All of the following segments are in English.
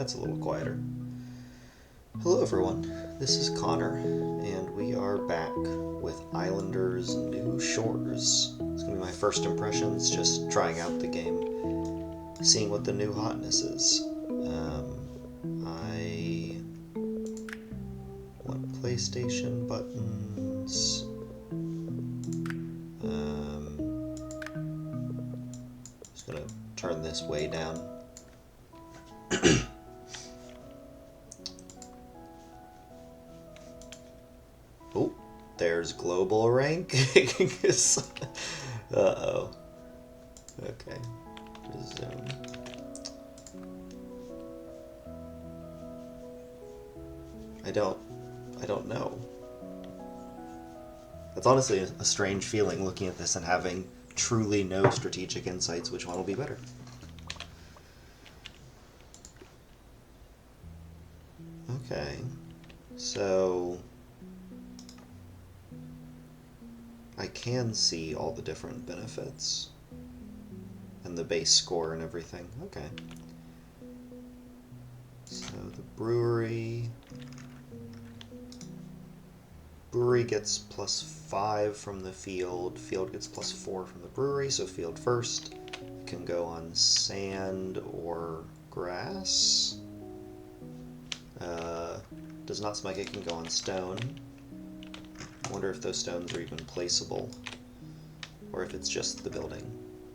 That's a little quieter. Hello everyone, this is Connor, and we are back with Islanders New Shores. It's going to be my first impressions, just trying out the game, seeing what the new hotness is. I want PlayStation buttons. Just going to turn this way down. Oh, there's global ranking. Uh-oh. Okay. Resume. I don't know. That's honestly a strange feeling looking at this and having truly no strategic insights which one will be better. Okay. So I can see all the different benefits and the base score and everything. Okay. So the brewery gets +5 from the field. Field gets +4 from the brewery, so field first. It can go on sand or grass. Does not seem like it can go on stone. I wonder if those stones are even placeable, or if it's just the building.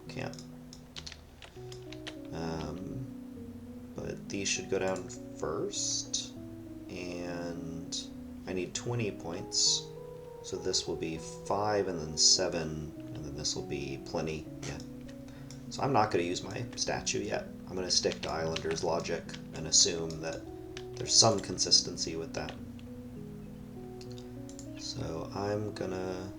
Can't. But these should go down first, and I need 20 points, so this will be 5 and then 7, and then this will be plenty. Yeah. So I'm not going to use my statue yet. I'm going to stick to Islanders logic and assume that there's some consistency with that. So I'm gonna,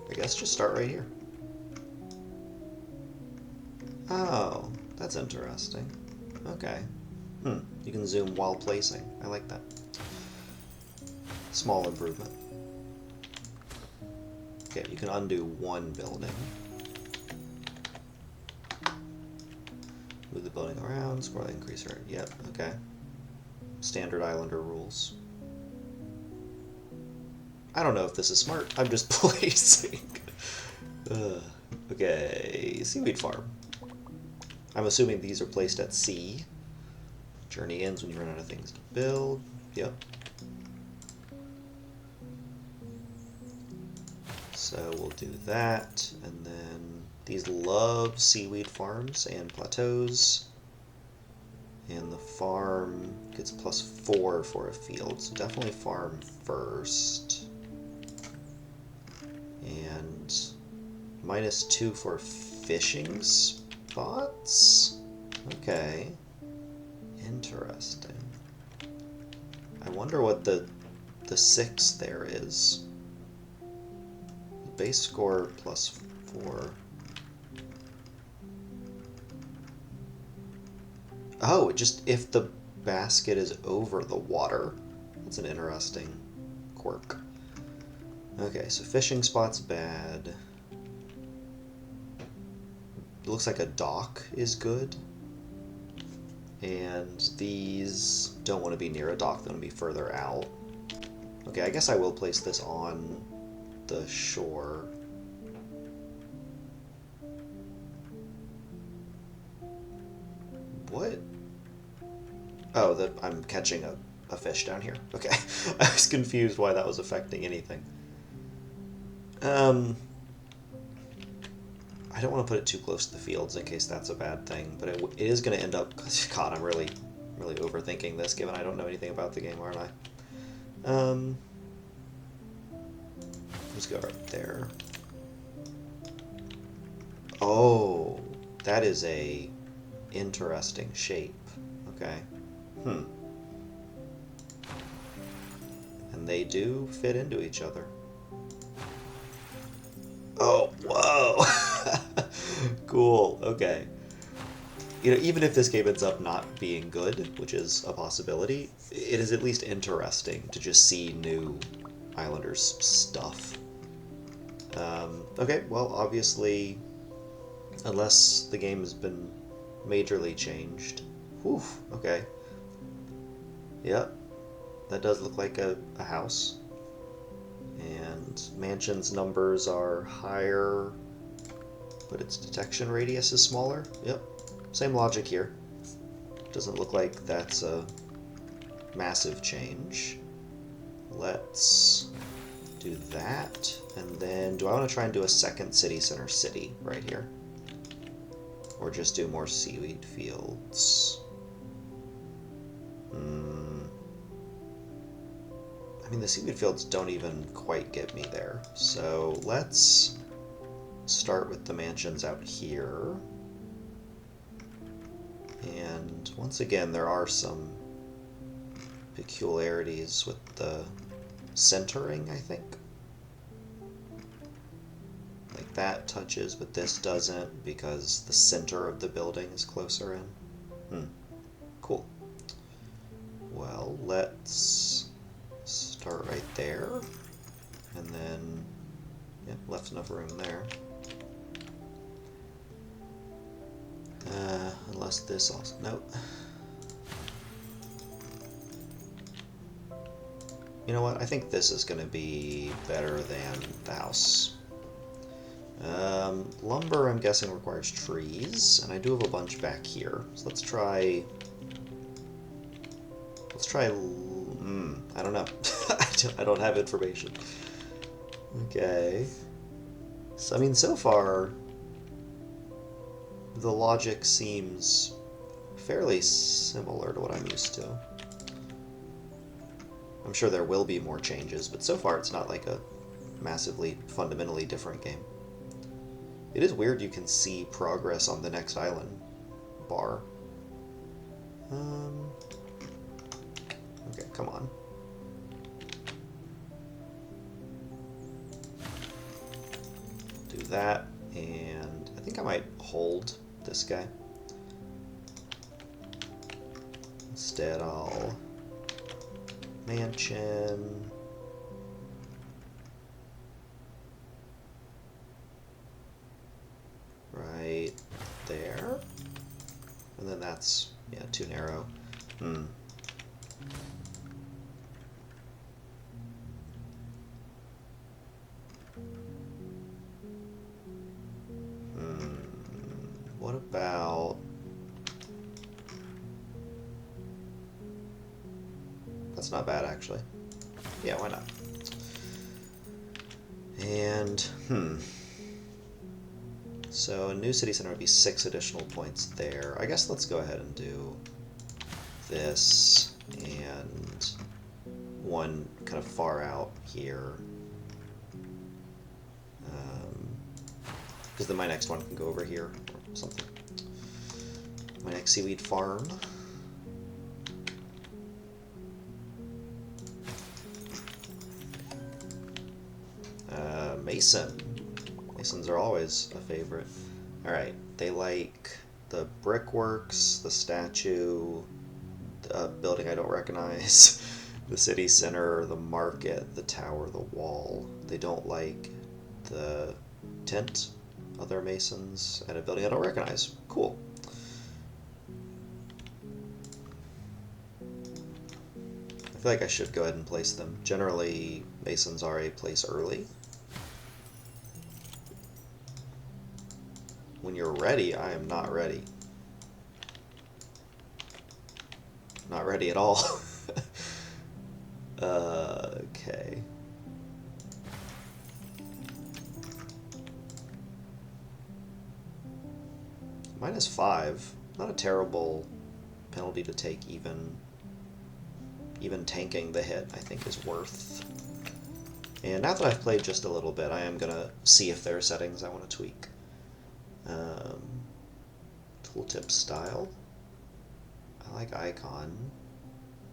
I guess, just start right here. Oh, that's interesting. Okay. You can zoom while placing. I like that. Small improvement. Okay, you can undo one building. Move the building around, scroll increaser. Yep, okay. Standard Islander rules. I don't know if this is smart. I'm just placing. Okay, seaweed farm. I'm assuming these are placed at sea. Journey ends when you run out of things to build. Yep. So we'll do that, and then these love seaweed farms and plateaus. And the farm gets +4 for a field, so definitely farm first. And -2 for fishing spots? Okay. Interesting. I wonder what the 6 there is. Base score +4. Oh, just if the basket is over the water. That's an interesting quirk. Okay, so fishing spot's bad. It looks like a dock is good. And these don't want to be near a dock, they want to be further out. Okay, I guess I will place this on the shore. What? Oh, I'm catching a fish down here. Okay. I was confused why that was affecting anything. I don't want to put it too close to the fields in case that's a bad thing, but it is going to end up... God, I'm really overthinking this, given I don't know anything about the game, aren't I? Let's go right there. Oh, that is a interesting shape. Okay. And they do fit into each other. Oh, whoa! Cool, okay. You know, even if this game ends up not being good, which is a possibility, it is at least interesting to just see new Islanders stuff. Okay, well, obviously Unless the game has been majorly changed. Whew, okay. Yep, that does look like a house. And mansion's numbers are higher, but its detection radius is smaller. Yep, same logic here. Doesn't look like that's a massive change. Let's do that, and then do I want to try and do a second city center city right here? Or just do more seaweed fields? I mean, the seaweed fields don't even quite get me there. So let's start with the mansions out here. And once again, there are some peculiarities with the centering, I think. Like that touches, but this doesn't because the center of the building is closer in. Cool. Well, let's start right there, and then, yeah, left enough room there. Unless this also, nope. You know what, I think this is going to be better than the house. Lumber, I'm guessing, requires trees, and I do have a bunch back here. So let's try, I don't know. I don't have information. Okay. So, I mean, so far, the logic seems fairly similar to what I'm used to. I'm sure there will be more changes, but so far it's not like a massively, fundamentally different game. It is weird you can see progress on the next island bar. Okay, come on. Do that, and I think I might hold this guy. Instead, I'll mansion. Right there. And then that's, yeah, too narrow. What about... That's not bad, actually. Yeah, why not? And, so a new city center would be 6 additional points there. I guess let's go ahead and do this and one kind of far out here. Because then my next one can go over here or something. My next seaweed farm. Mason. Masons are always a favorite. Alright, they like the brickworks, the statue, the building I don't recognize, the city center, the market, the tower, the wall. They don't like the tent, other masons, and a building I don't recognize. Cool. I feel like I should go ahead and place them. Generally, masons are a place early. When you're ready, I am not ready. Not ready at all. Okay. -5. Not a terrible penalty to take, even tanking the hit, I think, is worth. And now that I've played just a little bit, I am gonna see if there are settings I want to tweak. Tooltip style. I like icon.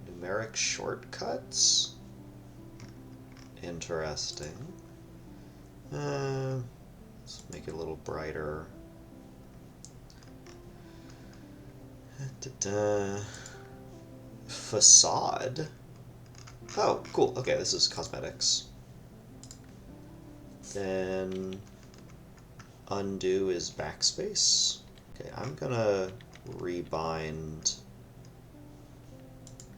Numeric shortcuts. Interesting. Let's make it a little brighter. Facade. Oh, cool. Okay, this is cosmetics. Then undo is backspace. Okay, I'm gonna rebind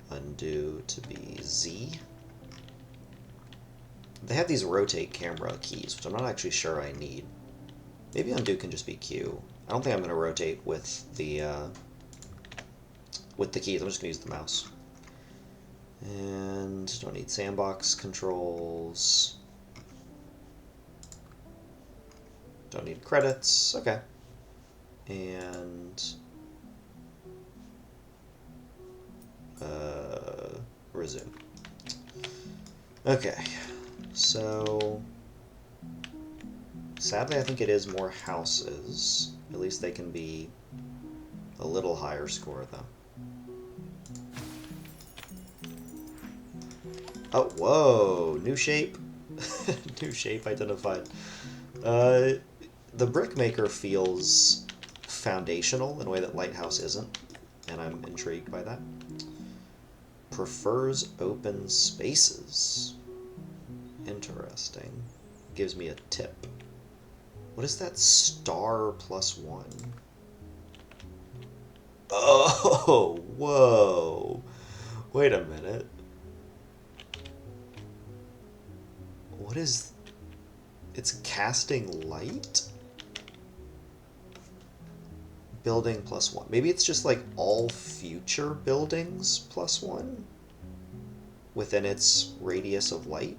undo to be Z. They have these rotate camera keys, which I'm not actually sure I need. Maybe undo can just be Q. I don't think I'm gonna rotate with the keys. I'm just gonna use the mouse. And don't need sandbox controls. Don't need credits. Okay. And resume. Okay. So sadly, I think it is more houses. At least they can be a little higher score, though. Oh, whoa! New shape. New shape identified. The brickmaker feels foundational in a way that Lighthouse isn't, and I'm intrigued by that. Prefers open spaces. Interesting. Gives me a tip. What is that star +1? Oh, whoa. Wait a minute. What is... It's casting light? Building +1. Maybe it's just like all future buildings +1 within its radius of light?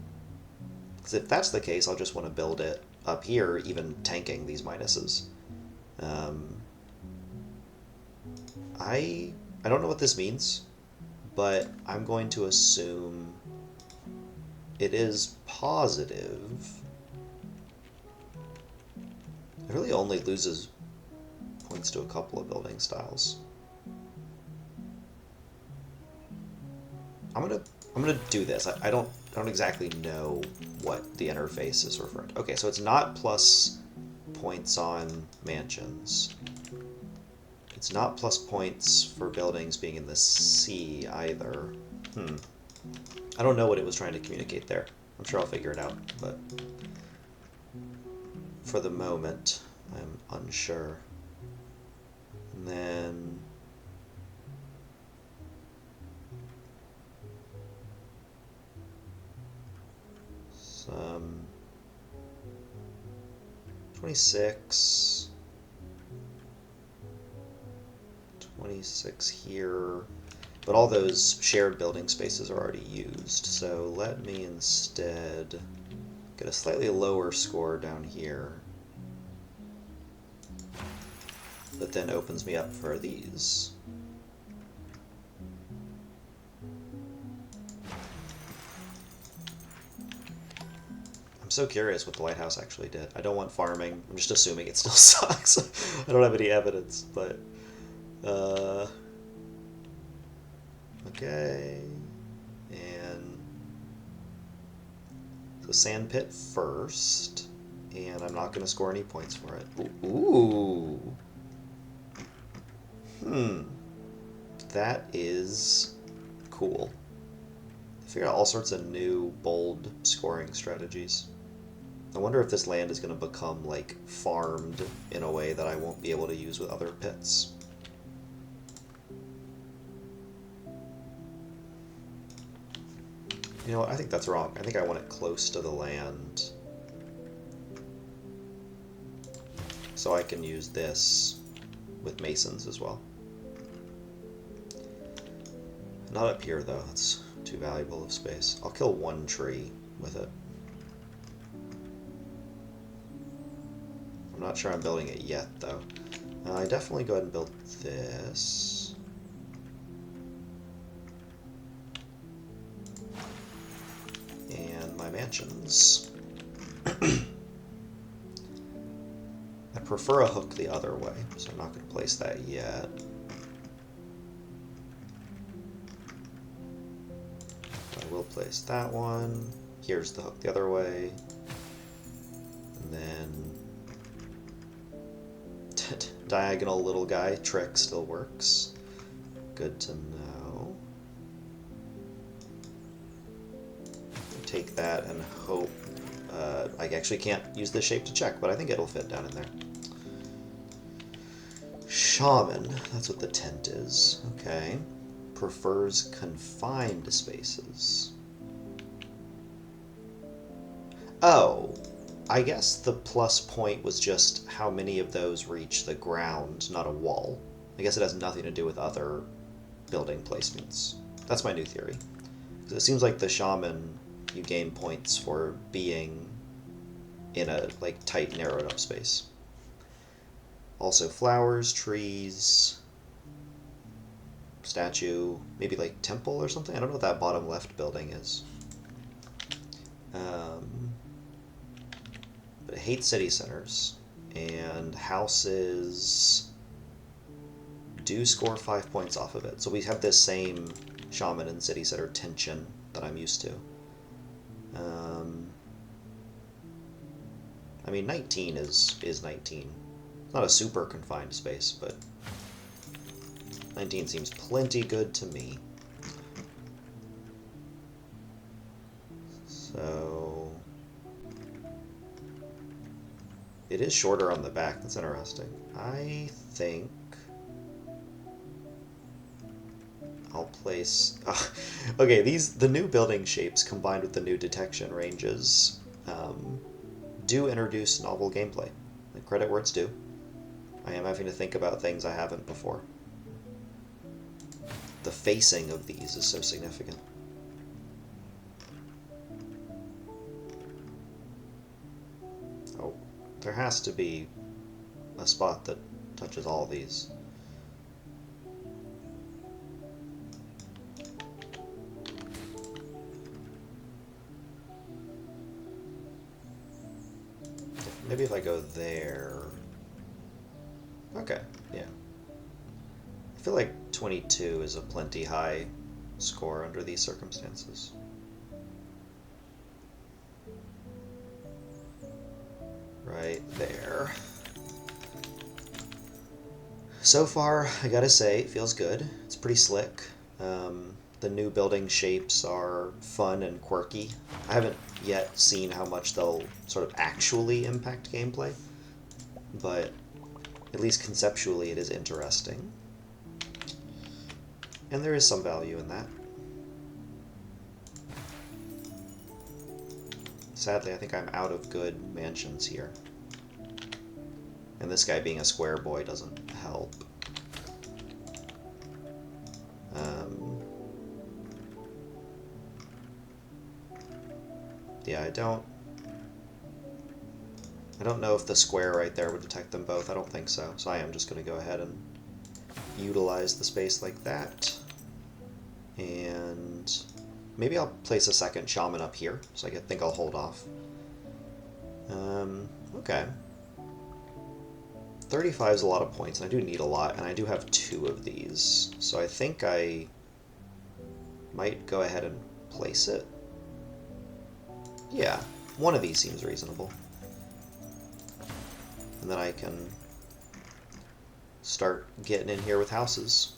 Because if that's the case, I'll just want to build it up here, even tanking these minuses. I don't know what this means, but I'm going to assume it is positive. It really only loses points to a couple of building styles. I'm gonna do this. I don't exactly know what the interface is referring to. Okay, so it's not plus points on mansions. It's not plus points for buildings being in the sea either. I don't know what it was trying to communicate there. I'm sure I'll figure it out, but for the moment, I'm unsure. And then some 26 here, but all those shared building spaces are already used, so let me instead get a slightly lower score down here that then opens me up for these. I'm so curious what the lighthouse actually did. I don't want farming. I'm just assuming it still sucks. I don't have any evidence, but okay. And so sand pit first, and I'm not going to score any points for it. Ooh. That is cool. I figured out all sorts of new, bold scoring strategies. I wonder if this land is going to become, like, farmed in a way that I won't be able to use with other pits. You know what? I think that's wrong. I think I want it close to the land, so I can use this with masons as well. Not up here, though. That's too valuable of space. I'll kill one tree with it. I'm not sure I'm building it yet, though. I definitely go ahead and build this. And my mansions. I prefer a hook the other way, so I'm not going to place that yet. I will place that one. Here's the hook the other way. And then diagonal little guy trick still works. Good to know. Take that and hope I actually can't use this shape to check, but I think it'll fit down in there. Shaman, that's what the tent is. Okay. Prefers confined spaces. Oh, I guess the plus point was just how many of those reach the ground, not a wall. I guess it has nothing to do with other building placements. That's my new theory. Because it seems like the shaman, you gain points for being in a like tight, narrowed up space. Also flowers, trees, statue, maybe like temple or something. I don't know what that bottom left building is. But I hate city centers, and houses do score 5 points off of it. So we have this same shaman and city center tension that I'm used to. I mean, 19 is 19. It's not a super confined space, but 19 seems plenty good to me. So it is shorter on the back. That's interesting. I think I'll place... okay, the new building shapes combined with the new detection ranges do introduce novel gameplay. Like, credit where it's due. I am having to think about things I haven't before. The facing of these is so significant. Oh, there has to be a spot that touches all these. Maybe if I go there... Okay, yeah. I feel like 22 is a plenty high score under these circumstances. Right there. So far, I gotta say, it feels good. It's pretty slick. The new building shapes are fun and quirky. I haven't yet seen how much they'll sort of actually impact gameplay, but at least conceptually it is interesting. And there is some value in that. Sadly, I think I'm out of good mansions here. And this guy being a square boy doesn't help. Yeah, I don't know if the square right there would detect them both. I don't think so. So I am just going to go ahead and utilize the space like that. And maybe I'll place a second shaman up here. So I think I'll hold off. Okay. 35 is a lot of points, and I do need a lot, and I do have 2 of these. So I think I might go ahead and place it. Yeah, one of these seems reasonable. And then I can start getting in here with houses.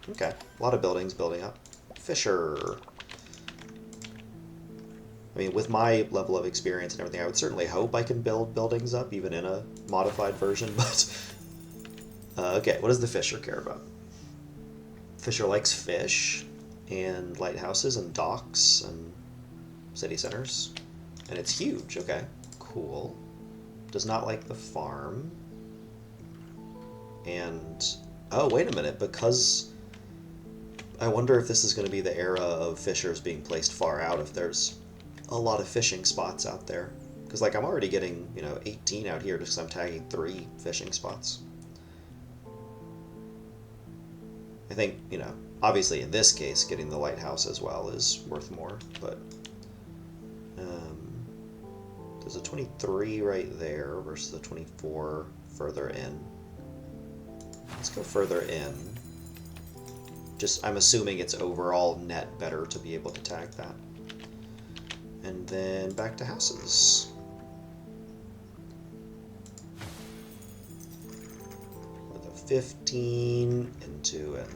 Okay, a lot of buildings building up. Fisher. I mean, with my level of experience and everything, I would certainly hope I can build buildings up, even in a modified version, but... okay, what does the Fisher care about? Fisher likes fish, and lighthouses, and docks, and city centers. And it's huge, okay, cool. Does not like the farm. And... oh, wait a minute, because... I wonder if this is going to be the era of fishers being placed far out, if there's a lot of fishing spots out there. Because, like, I'm already getting, 18 out here just because I'm tagging 3 fishing spots. I think, obviously in this case, getting the lighthouse as well is worth more, but... there's a 23 right there versus a 24 further in. Let's go further in. I'm assuming it's overall net better to be able to tag that. And then back to houses. With a 15 into an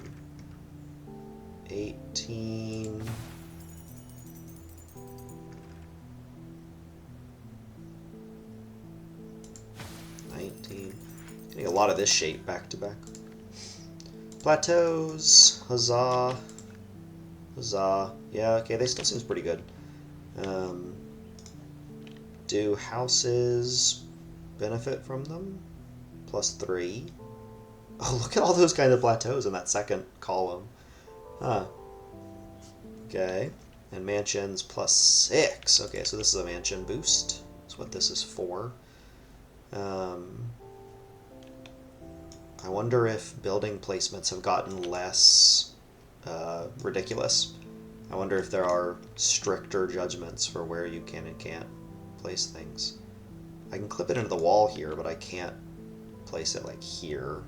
18. Getting a lot of this shape back to back. Plateaus. Huzzah. Huzzah. Yeah, okay, they still seems pretty good. Do houses benefit from them? +3. Oh, look at all those kind of plateaus in that second column. Huh. Okay. And mansions +6. Okay, so this is a mansion boost. That's what this is for. I wonder if building placements have gotten less ridiculous. I wonder if there are stricter judgments for where you can and can't place things. I can clip it into the wall here, but I can't place it like here.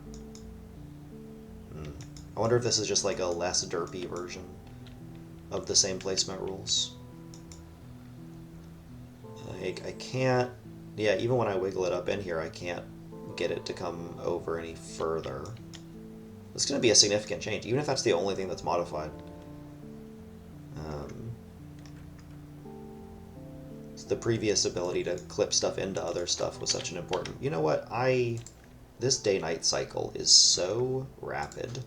I wonder if this is just like a less derpy version of the same placement rules. Like, I can't, yeah, even when I wiggle it up in here, I can't get it to come over any further. It's going to be a significant change, even if that's the only thing that's modified. The previous ability to clip stuff into other stuff was such an important... You know what? This day-night cycle is so rapid.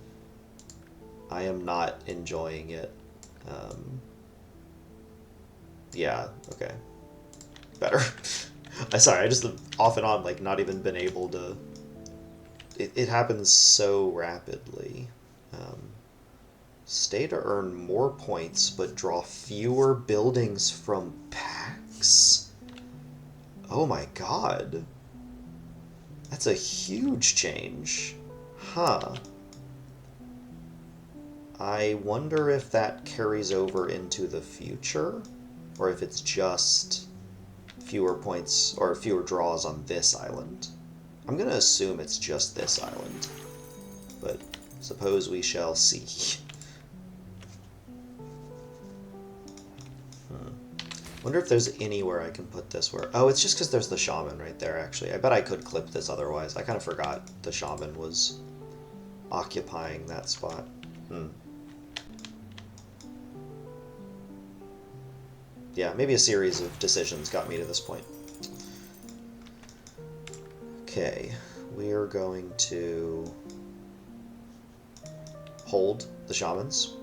I am not enjoying it. Yeah, okay. Better. Sorry, I just off and on, like, not even been able to... It happens so rapidly. Stay to earn more points, but draw fewer buildings from packs? Oh my god. That's a huge change. Huh. I wonder if that carries over into the future, or if it's just fewer points, or fewer draws on this island. I'm gonna assume it's just this island, but suppose we shall see. Wonder if there's anywhere I can put this where... Oh, it's just because there's the shaman right there, actually. I bet I could clip this otherwise. I kind of forgot the shaman was occupying that spot. Yeah, maybe a series of decisions got me to this point. Okay, we are going to hold the shamans,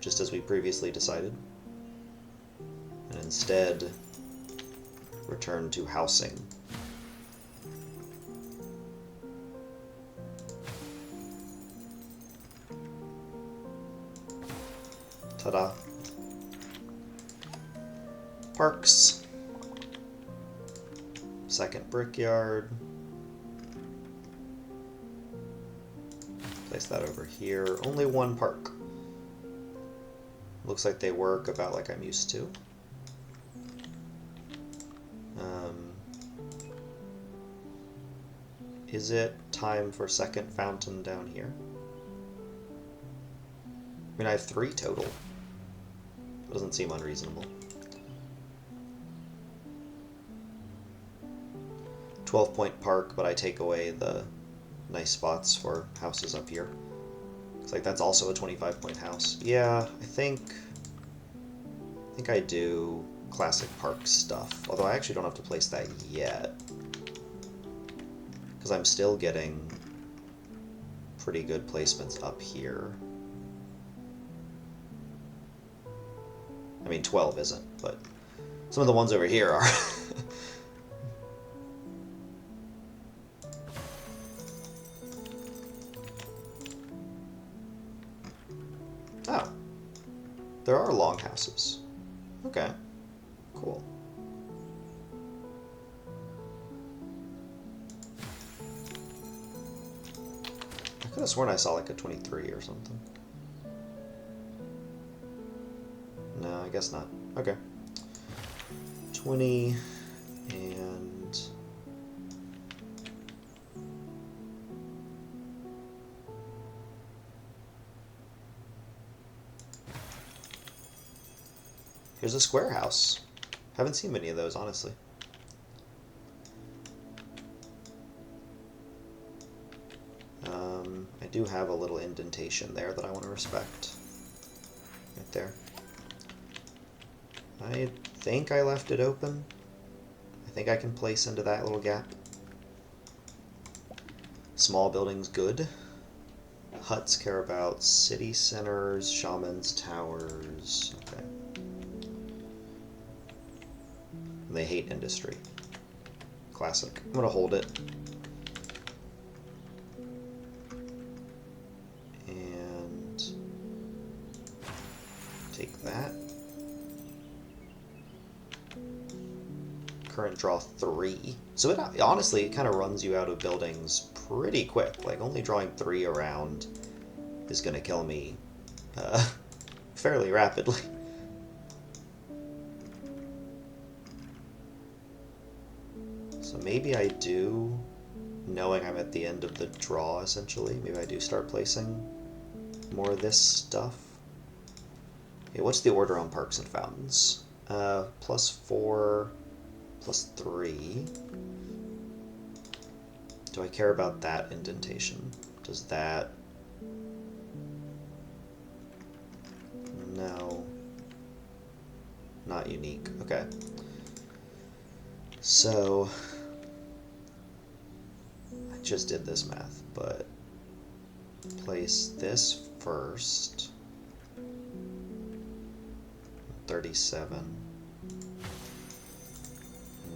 just as we previously decided. And instead return to housing. Ta-da. Parks. Second brickyard. Place that over here. Only one park. Looks like they work about like I'm used to. Is it time for second fountain down here? I mean, I have 3 total. Doesn't seem unreasonable. 12-point park, but I take away the nice spots for houses up here. Looks like that's also a 25-point house. Yeah, I think I do classic park stuff. Although I actually don't have to place that yet, because I'm still getting pretty good placements up here. I mean, 12 isn't, but some of the ones over here are. Oh. There are longhouses. Okay. Cool. I could have sworn I saw like a 23 or something. No, I guess not. Okay. 20 and... Here's a square house. Haven't seen many of those, honestly. I do have a little indentation there that I want to respect. Right there. I think I left it open. I think I can place into that little gap. Small buildings good. Huts care about city centers, shamans, towers. Okay. And they hate industry. Classic. I'm gonna hold it. And take that. Current draw 3. So it honestly, it kind of runs you out of buildings pretty quick. Like, only drawing 3 around is going to kill me fairly rapidly. So maybe I do, knowing I'm at the end of the draw, essentially, maybe I do start placing more of this stuff. Okay, what's the order on parks and fountains? +4... +3. Do I care about that indentation? Does that... No. Not unique. Okay. So... I just did this math, but... Place this first. 37.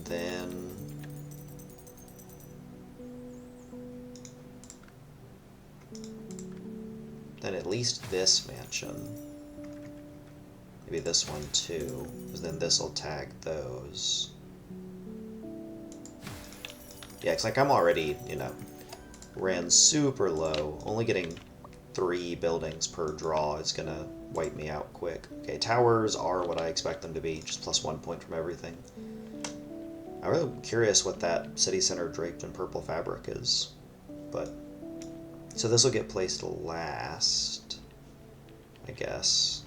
Then at least this mansion. Maybe this one too, because then this will tag those. Yeah, it's like I'm already, you know, ran super low. Only getting 3 buildings per draw is gonna wipe me out quick. Okay, towers are what I expect them to be, just +1 point from everything. I'm really curious what that city center draped in purple fabric is. But so this will get placed last, I guess.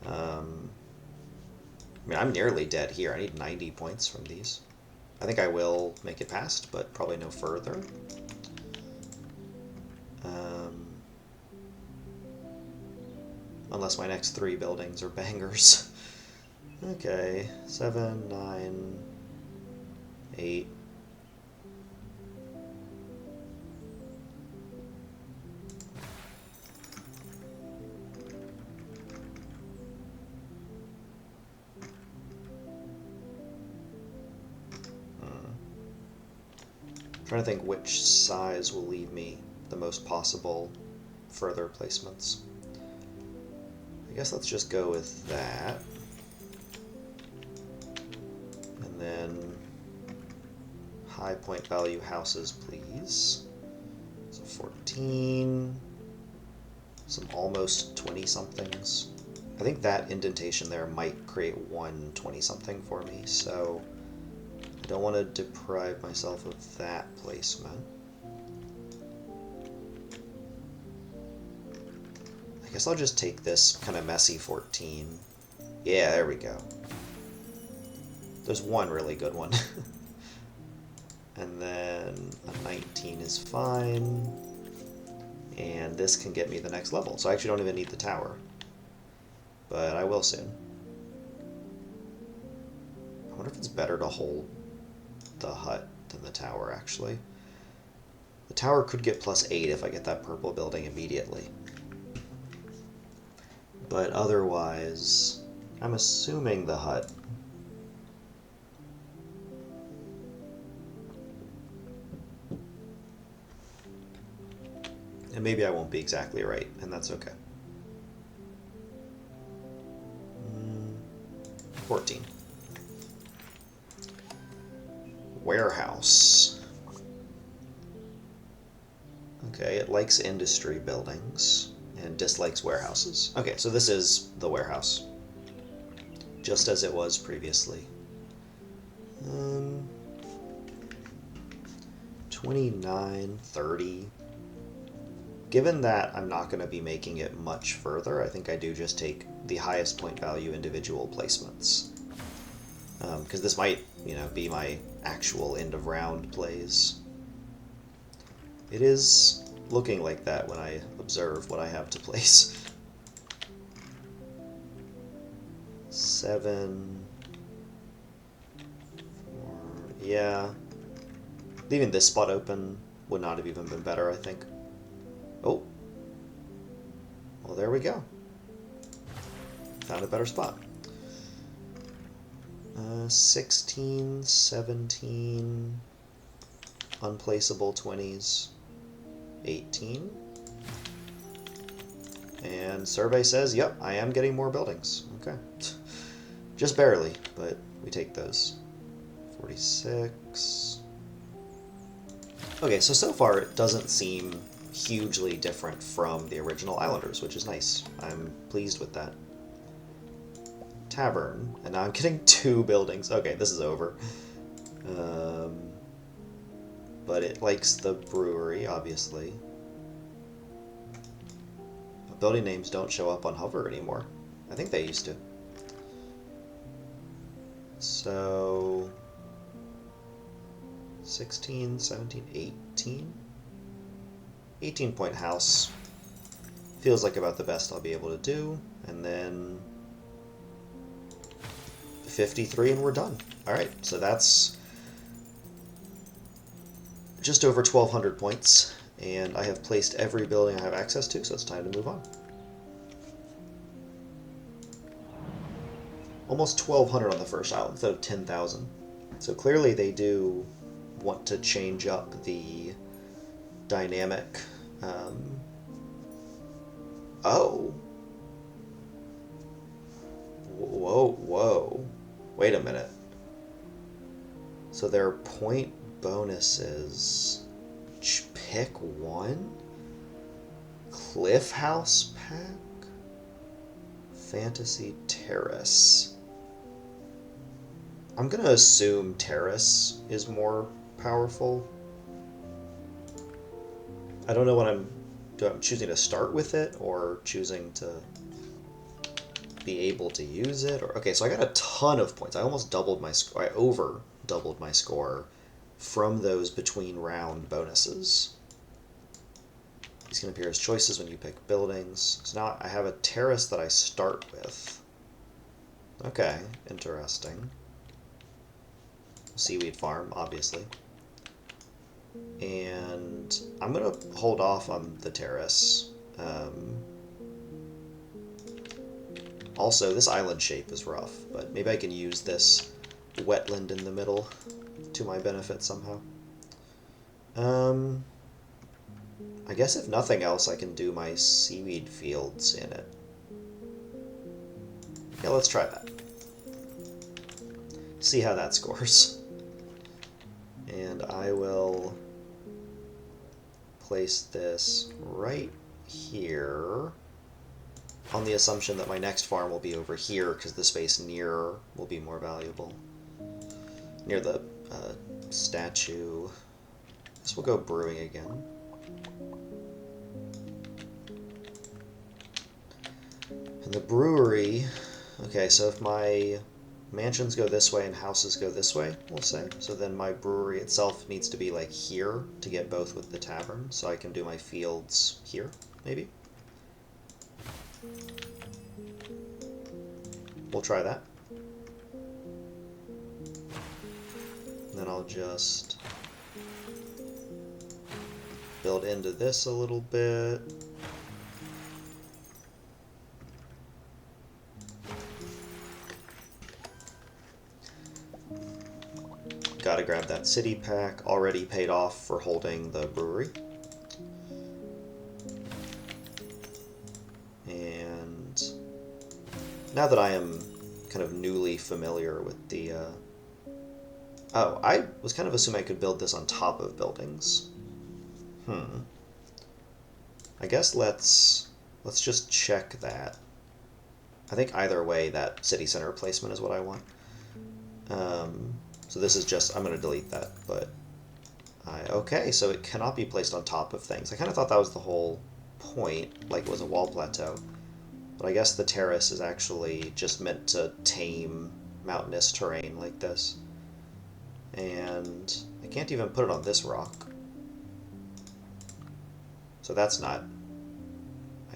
I mean, I'm nearly dead here. I need 90 points from these. I think I will make it past, but probably no further. Unless my next 3 buildings are bangers. Okay, 7, 9, 8. Trying to think which size will leave me the most possible further placements. I guess let's just go with that. And then high point value houses, please. So 14, some almost 20-somethings. I think that indentation there might create one 20-something for me, so I don't want to deprive myself of that placement. I guess I'll just take this kind of messy 14. Yeah, there we go. There's one really good one. And then a 19 is fine. And this can get me the next level. So I actually don't even need the tower. But I will soon. I wonder if it's better to hold the hut than the tower, actually. The tower could get +8 if I get that purple building immediately. But otherwise, I'm assuming the hut. And maybe I won't be exactly right, and that's okay. 14. Warehouse. Okay, it likes industry buildings and dislikes warehouses. Okay, so this is the warehouse, just as it was previously. 29, 30. Given that I'm not going to be making it much further, I think I do just take the highest point value individual placements. Because this might, you know, be my actual end of round plays. It is looking like that when I observe what I have to place. 7, 4, yeah. Leaving this spot open would not have even been better, I think. Oh. Well, there we go. Found a better spot. 16, 17, unplaceable 20s, 18. And survey says, yep, I am getting more buildings. Okay. Just barely, but we take those. 46. Okay, so far it doesn't seem hugely different from the original Islanders, which is nice. I'm pleased with that. Tavern, and now I'm getting 2 buildings. Okay, this is over. But it likes the brewery, obviously. But building names don't show up on Hover anymore. I think they used to. So 16, 17, 18? 18-point house. Feels like about the best I'll be able to do. And then 53 and we're done. Alright, so that's just over 1,200 points. And I have placed every building I have access to, so it's time to move on. Almost 1,200 on the first island instead of 10,000. So clearly they do want to change up the dynamic. Oh. Whoa. Wait a minute. So their point bonuses. Pick one? Cliff House Pack? Fantasy Terrace. I'm gonna assume Terrace is more powerful. I don't know what I'm choosing to start with it or choosing to be able to use it. Or okay, so I got a ton of points. I almost doubled my score. I over doubled my score from those between round bonuses. These can appear as choices when you pick buildings. So now I have a terrace that I start with. Okay, interesting. Seaweed farm, obviously. And I'm going to hold off on the terrace. Also, this island shape is rough, but maybe I can use this wetland in the middle to my benefit somehow. I guess if nothing else, I can do my seaweed fields in it. Yeah, let's try that. See how that scores. And I will place this right here on the assumption that my next farm will be over here because the space near will be more valuable. Near the statue. This will go brewing again. And the brewery, okay, so if my mansions go this way and houses go this way, we'll say. So then my brewery itself needs to be like here to get both with the tavern. So I can do my fields here, maybe. We'll try that. And then I'll just build into this a little bit. Gotta grab that city pack, already paid off for holding the brewery. And now that I am kind of newly familiar with the... Oh, I was kind of assuming I could build this on top of buildings. I guess let's just check that. I think either way, that city center placement is what I want. So this is just, I'm going to delete that, but okay, so it cannot be placed on top of things. I kind of thought that was the whole point, like it was a wall plateau. But I guess the terrace is actually just meant to tame mountainous terrain like this. And I can't even put it on this rock. So that's not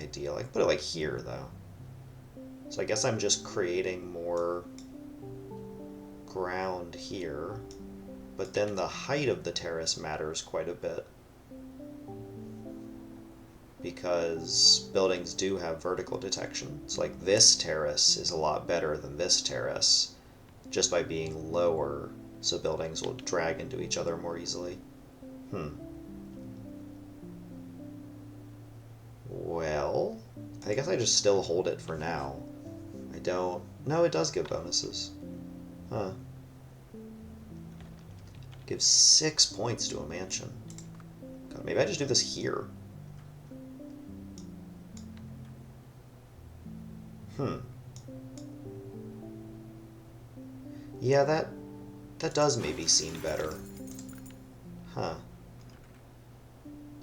ideal. I can put it like here, though. So I guess I'm just creating more ground here, but then the height of the terrace matters quite a bit. because buildings do have vertical detection. It's like this terrace is a lot better than this terrace just by being lower, so buildings will drag into each other more easily. Well, I guess I just still hold it for now. I don't... No, it does give bonuses. Huh. Gives 6 points to a mansion. God, maybe I just do this here. Yeah, that does maybe seem better. Huh.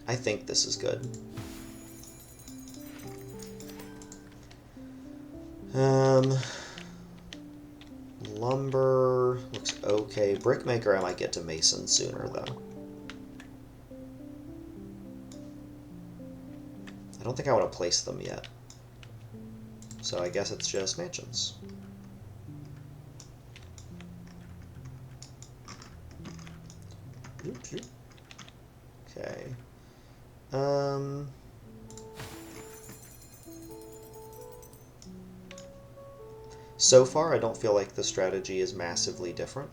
I think this is good. Lumber looks okay. Brickmaker I might get to Mason sooner, though. I don't think I want to place them yet. So I guess it's just mansions. Okay. So far, I don't feel like the strategy is massively different.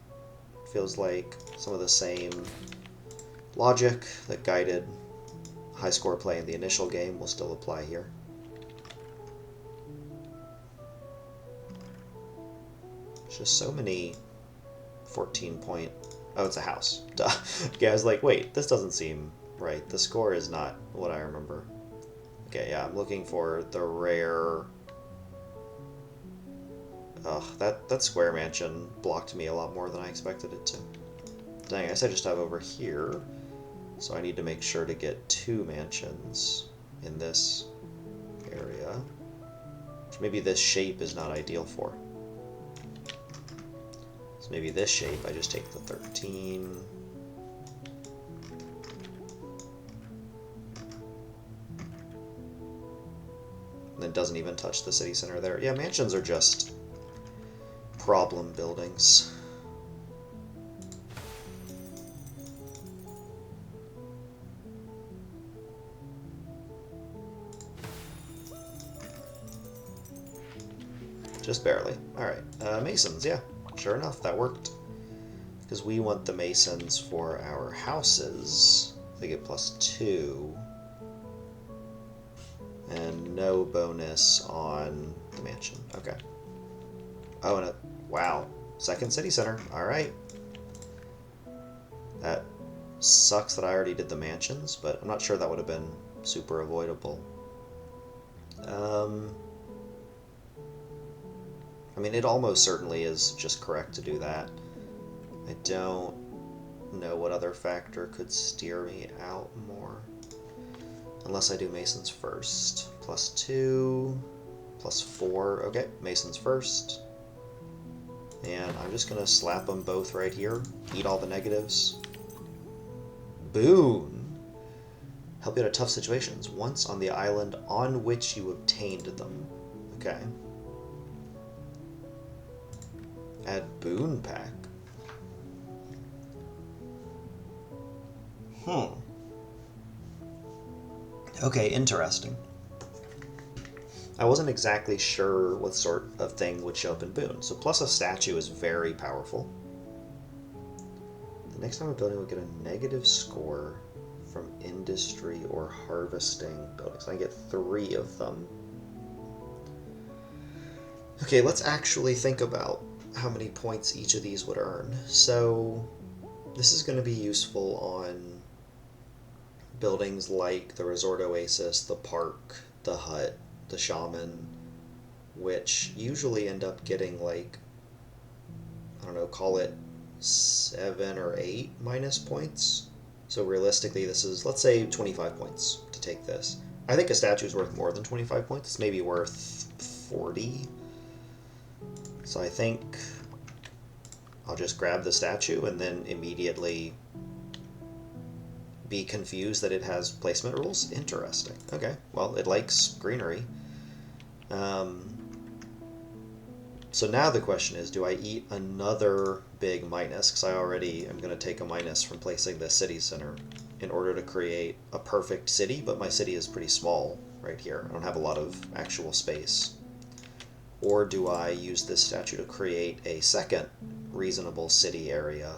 It feels like some of the same logic that guided high score play in the initial game will still apply here. There's just so many 14-point... Oh, it's a house. Duh. Okay, I was like, wait, this doesn't seem right. The score is not what I remember. Okay, yeah, I'm looking for the rare... Ugh, that square mansion blocked me a lot more than I expected it to. Dang, I guess I just have over here. So I need to make sure to get 2 mansions in this area. Which maybe this shape is not ideal for. So maybe this shape, I just take the 13. And it doesn't even touch the city center there. Yeah, mansions are just problem buildings. Just barely. Alright, Masons, yeah. Sure enough, that worked. Because we want the Masons for our houses. They get +2. And no bonus on the mansion. Okay. Oh, and wow. Second city center. Alright. That sucks that I already did the mansions, but I'm not sure that would have been super avoidable. I mean, it almost certainly is just correct to do that. I don't know what other factor could steer me out more. Unless I do Masons first. +2, +4. Okay, Masons first. And I'm just going to slap them both right here. Eat all the negatives. Boon! Help you out of tough situations. Once on the island on which you obtained them. Okay. Add boon pack. Okay, interesting. I wasn't exactly sure what sort of thing would show up in boon. So plus a statue is very powerful. The next time a building will get a negative score from industry or harvesting buildings. I get 3 of them. Okay, let's actually think about how many points each of these would earn. So this is going to be useful on buildings like the Resort Oasis, the Park, the Hut, the Shaman, which usually end up getting like, I don't know, call it 7 or 8 minus points. So realistically this is, let's say 25 points to take this. I think a statue is worth more than 25 points. It's maybe worth 40. So I think I'll just grab the statue and then immediately be confused that it has placement rules. Interesting. Okay, well, it likes greenery. So now the question is, do I eat another big minus? Because I already am going to take a minus from placing the city center in order to create a perfect city, but my city is pretty small right here. I don't have a lot of actual space. Or do I use this statue to create a second reasonable city area?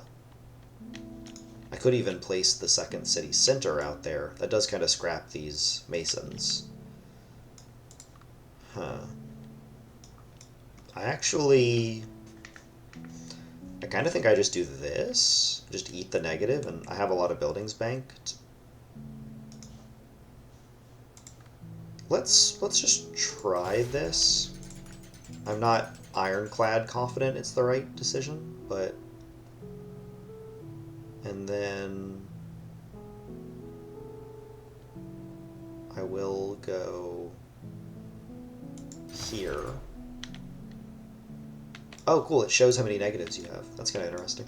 I could even place the second city center out there. That does kind of scrap these masons. Huh. I kind of think I just do this. Just eat the negative, and I have a lot of buildings banked. Let's just try this. I'm not ironclad confident it's the right decision, but... And then I will go here. Oh, cool, it shows how many negatives you have. That's kind of interesting.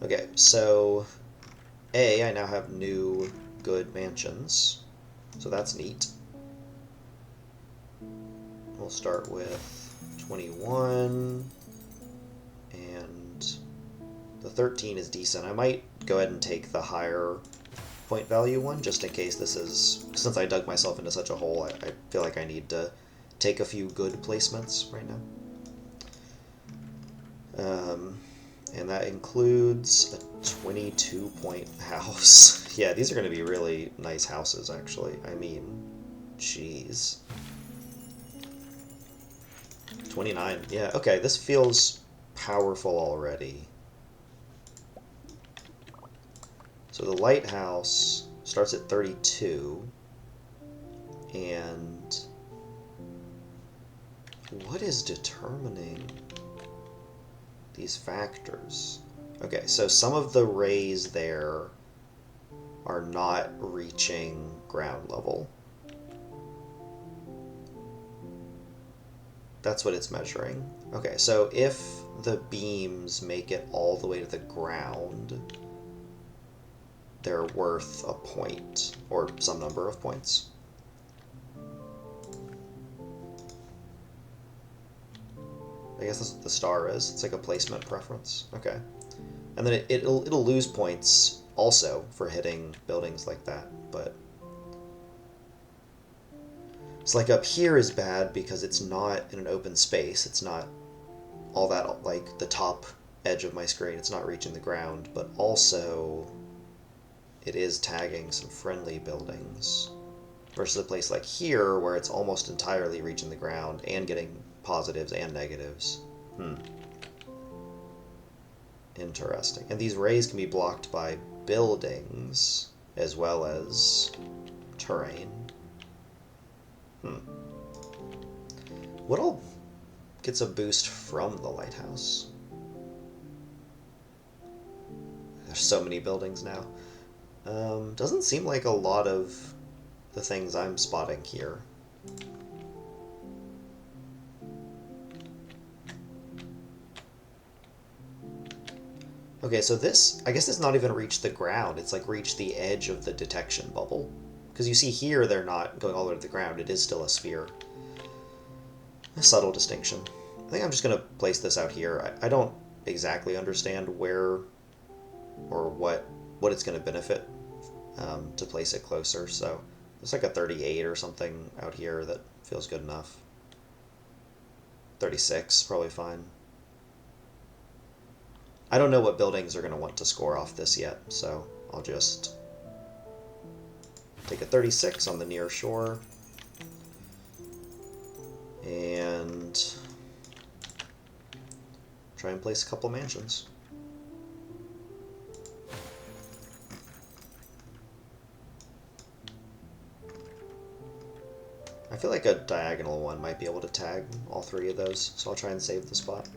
Okay, so I now have new good mansions, so that's neat. We'll start with 21, and the 13 is decent. I might go ahead and take the higher point value one, just in case this is... Since I dug myself into such a hole, I feel like I need to take a few good placements right now. And that includes a 22-point house. Yeah, these are going to be really nice houses, actually. I mean, jeez. 29. Yeah, okay, this feels powerful already. So the lighthouse starts at 32. And what is determining these factors? Okay, so some of the rays there are not reaching ground level. That's what it's measuring. Okay, so if the beams make it all the way to the ground, they're worth a point, or some number of points. I guess that's what the star is. It's like a placement preference. Okay. And then it'll lose points also for hitting buildings like that, but... It's like up here is bad because it's not in an open space. It's not all that, like, the top edge of my screen. It's not reaching the ground, but also it is tagging some friendly buildings. Versus a place like here where it's almost entirely reaching the ground and getting positives and negatives. Interesting. And these rays can be blocked by buildings as well as terrain. What all gets a boost from the lighthouse? There's so many buildings now. Doesn't seem like a lot of the things I'm spotting here. Okay, so this, I guess it's not even reached the ground. It's like reached the edge of the detection bubble. Because you see here, they're not going all the way to the ground. It is still a sphere. A subtle distinction. I think I'm just going to place this out here. I don't exactly understand where or what it's going to benefit to place it closer. So it's like a 38 or something out here that feels good enough. 36, probably fine. I don't know what buildings are going to want to score off this yet, so I'll just take a 36 on the near shore and try and place a couple mansions. I feel like a diagonal one might be able to tag all three of those, so I'll try and save the spot.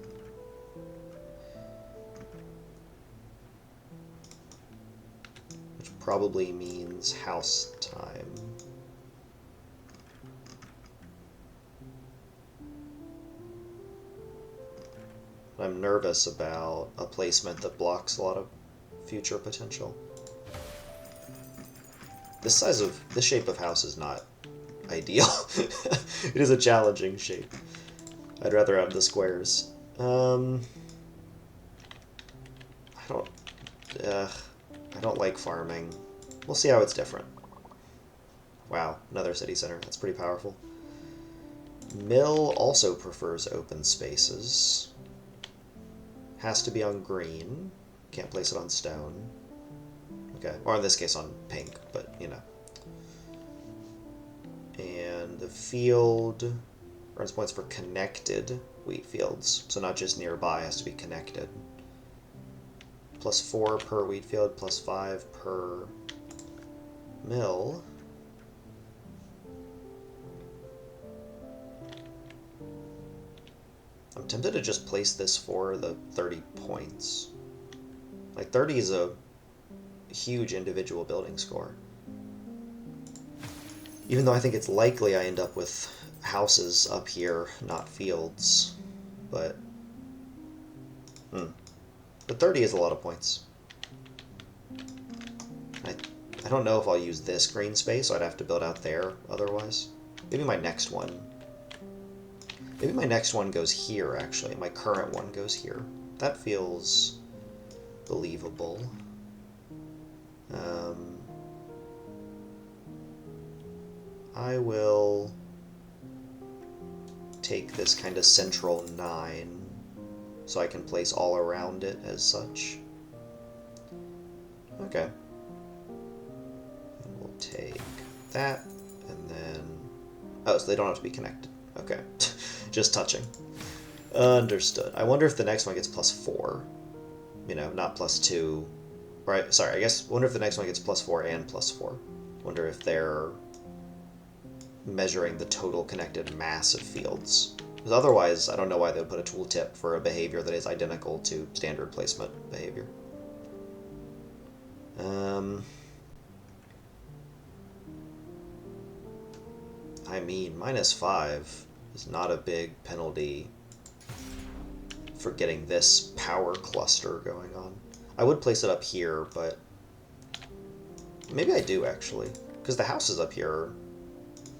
Probably means house time. I'm nervous about a placement that blocks a lot of future potential. This shape of house is not ideal. It is a challenging shape. I'd rather have the squares. I don't like farming. We'll see how it's different. Wow, another city center. That's pretty powerful. Mill also prefers open spaces. Has to be on green. Can't place it on stone. Okay, or in this case on pink, but you know. And the field earns points for connected wheat fields. So not just nearby, has to be connected. +4 per wheat field, +5 per mill. I'm tempted to just place this for the 30 points. Like 30 is a huge individual building score. Even though I think it's likely I end up with houses up here, not fields. But 30 is a lot of points. I don't know if I'll use this green space, so I'd have to build out there otherwise. Maybe my next one. Maybe my next one goes here, actually. My current one goes here. That feels believable. I will take this kind of central 9 so I can place all around it as such. Okay. And we'll take that, and then... Oh, so they don't have to be connected. Okay. Just touching. Understood. I wonder if the next one gets +4. You know, not +2. Right, sorry, I guess, wonder if the next one gets +4 and +4. Wonder if they're measuring the total connected mass of fields. Because otherwise, I don't know why they would put a tooltip for a behavior that is identical to standard placement behavior. I mean, -5 is not a big penalty for getting this power cluster going on. I would place it up here, but maybe I do actually, because the houses up here are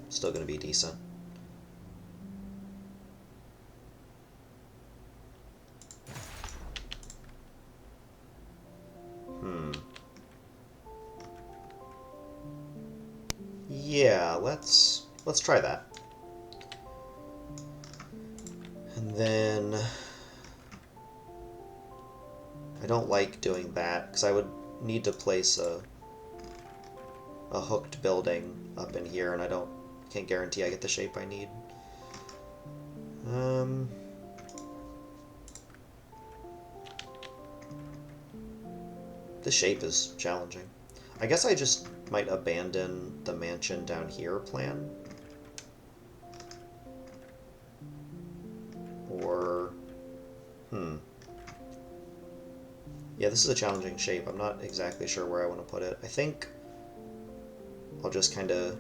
still going to be decent. Yeah, let's try that. And then I don't like doing that because I would need to place a hooked building up in here, and I can't guarantee I get the shape I need. The shape is challenging. I guess I just might abandon the mansion down here plan. Or, yeah, this is a challenging shape. I'm not exactly sure where I want to put it. I think I'll just kind of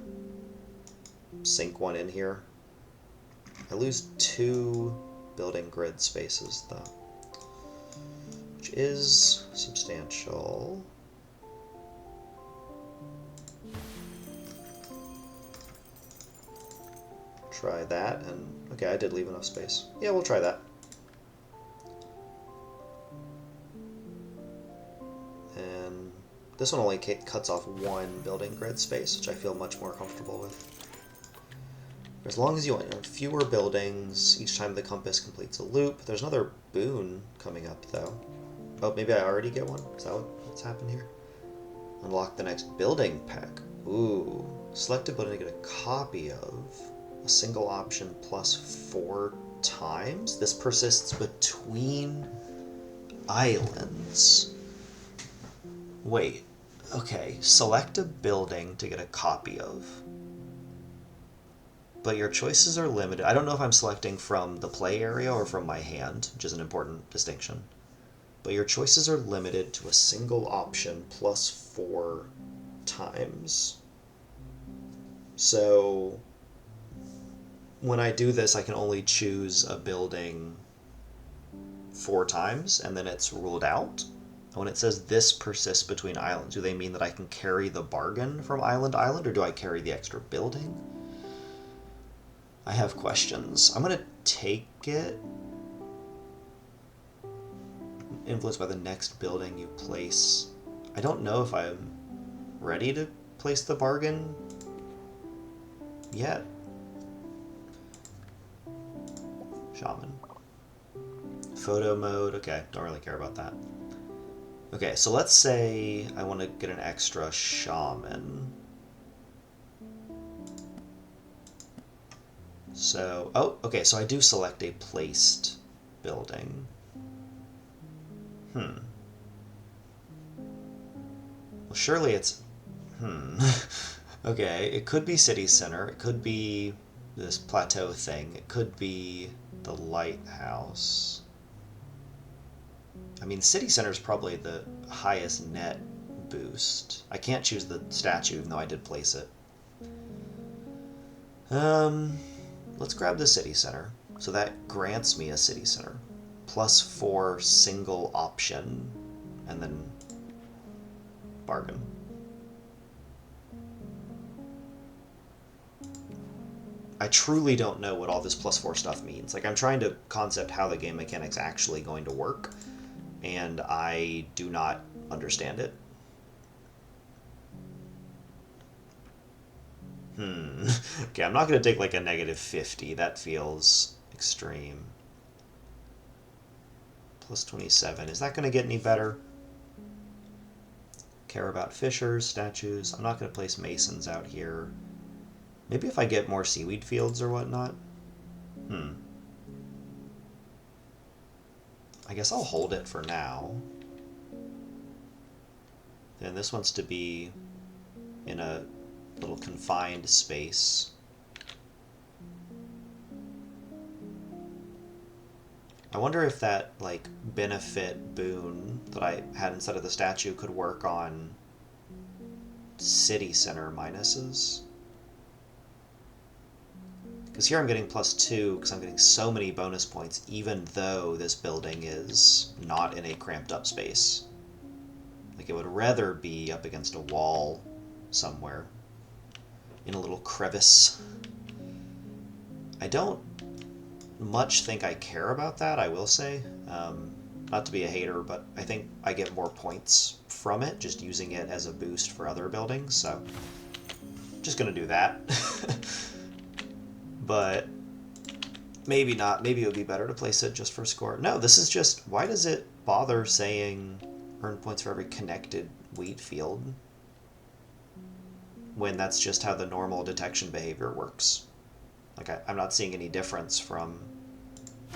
sink one in here. I lose 2 building grid spaces, though, which is substantial. Try that, and okay, I did leave enough space. Yeah, we'll try that. And this one only cuts off 1 building grid space, which I feel much more comfortable with. As long as you want fewer buildings each time the compass completes a loop. There's another boon coming up, though. Oh, maybe I already get one? Is that what's happened here? Unlock the next building pack. Ooh. Select a building to get a copy of. A single option +4 times. This persists between islands. Wait. Okay. Select a building to get a copy of. But your choices are limited. I don't know if I'm selecting from the play area or from my hand, which is an important distinction. But your choices are limited to a single option +4 times. So when I do this, I can only choose a building 4 times, and then it's ruled out. And when it says this persists between islands, do they mean that I can carry the bargain from island to island, or do I carry the extra building? I have questions. I'm going to take it. Influenced by the next building you place. I don't know if I'm ready to place the bargain yet. Shaman. Photo mode, okay, don't really care about that. Okay, so let's say I want to get an extra shaman. So, oh, okay, so I do select a placed building. Well, surely it's... Okay, it could be city center, it could be this plateau thing, it could be the lighthouse. I mean, city center is probably the highest net boost. I can't choose the statue, even though I did place it. Let's grab the city center. So that grants me a city center. +4 single option, and then bargain. I truly don't know what all this +4 stuff means. Like, I'm trying to concept how the game mechanic's actually going to work, and I do not understand it. Okay, I'm not going to take like a -50. That feels extreme. +27. Is that going to get any better? Care about fishers, statues. I'm not going to place masons out here. Maybe if I get more seaweed fields or whatnot. I guess I'll hold it for now. Then this wants to be in a little confined space. I wonder if that, like, benefit boon that I had instead of the statue could work on city center minuses. Because here I'm getting +2 because I'm getting so many bonus points, even though this building is not in a cramped up space. Like, it would rather be up against a wall somewhere, in a little crevice. I don't much think I care about that, I will say. Not to be a hater, but I think I get more points from it, just using it as a boost for other buildings, so just gonna do that. But maybe not. Maybe it would be better to place it just for score. No, this is just... Why does it bother saying earn points for every connected wheat field when that's just how the normal detection behavior works? Like, I'm not seeing any difference from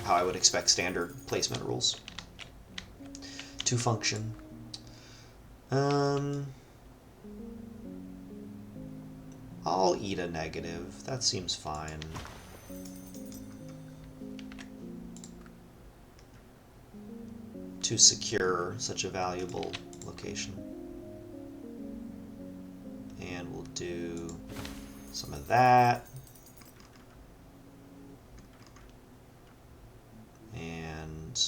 how I would expect standard placement rules to function. I'll eat a negative. That seems fine. To secure such a valuable location. And we'll do some of that. And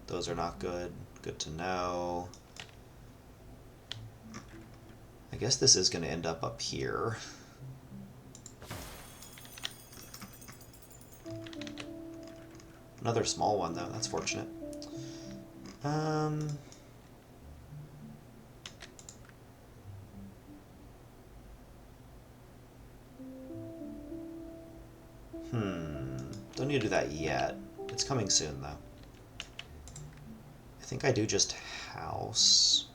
those are not good. Good to know. I guess this is going to end up here. Another small one, though. That's fortunate. Don't need to do that yet. It's coming soon, though. I think I do just house.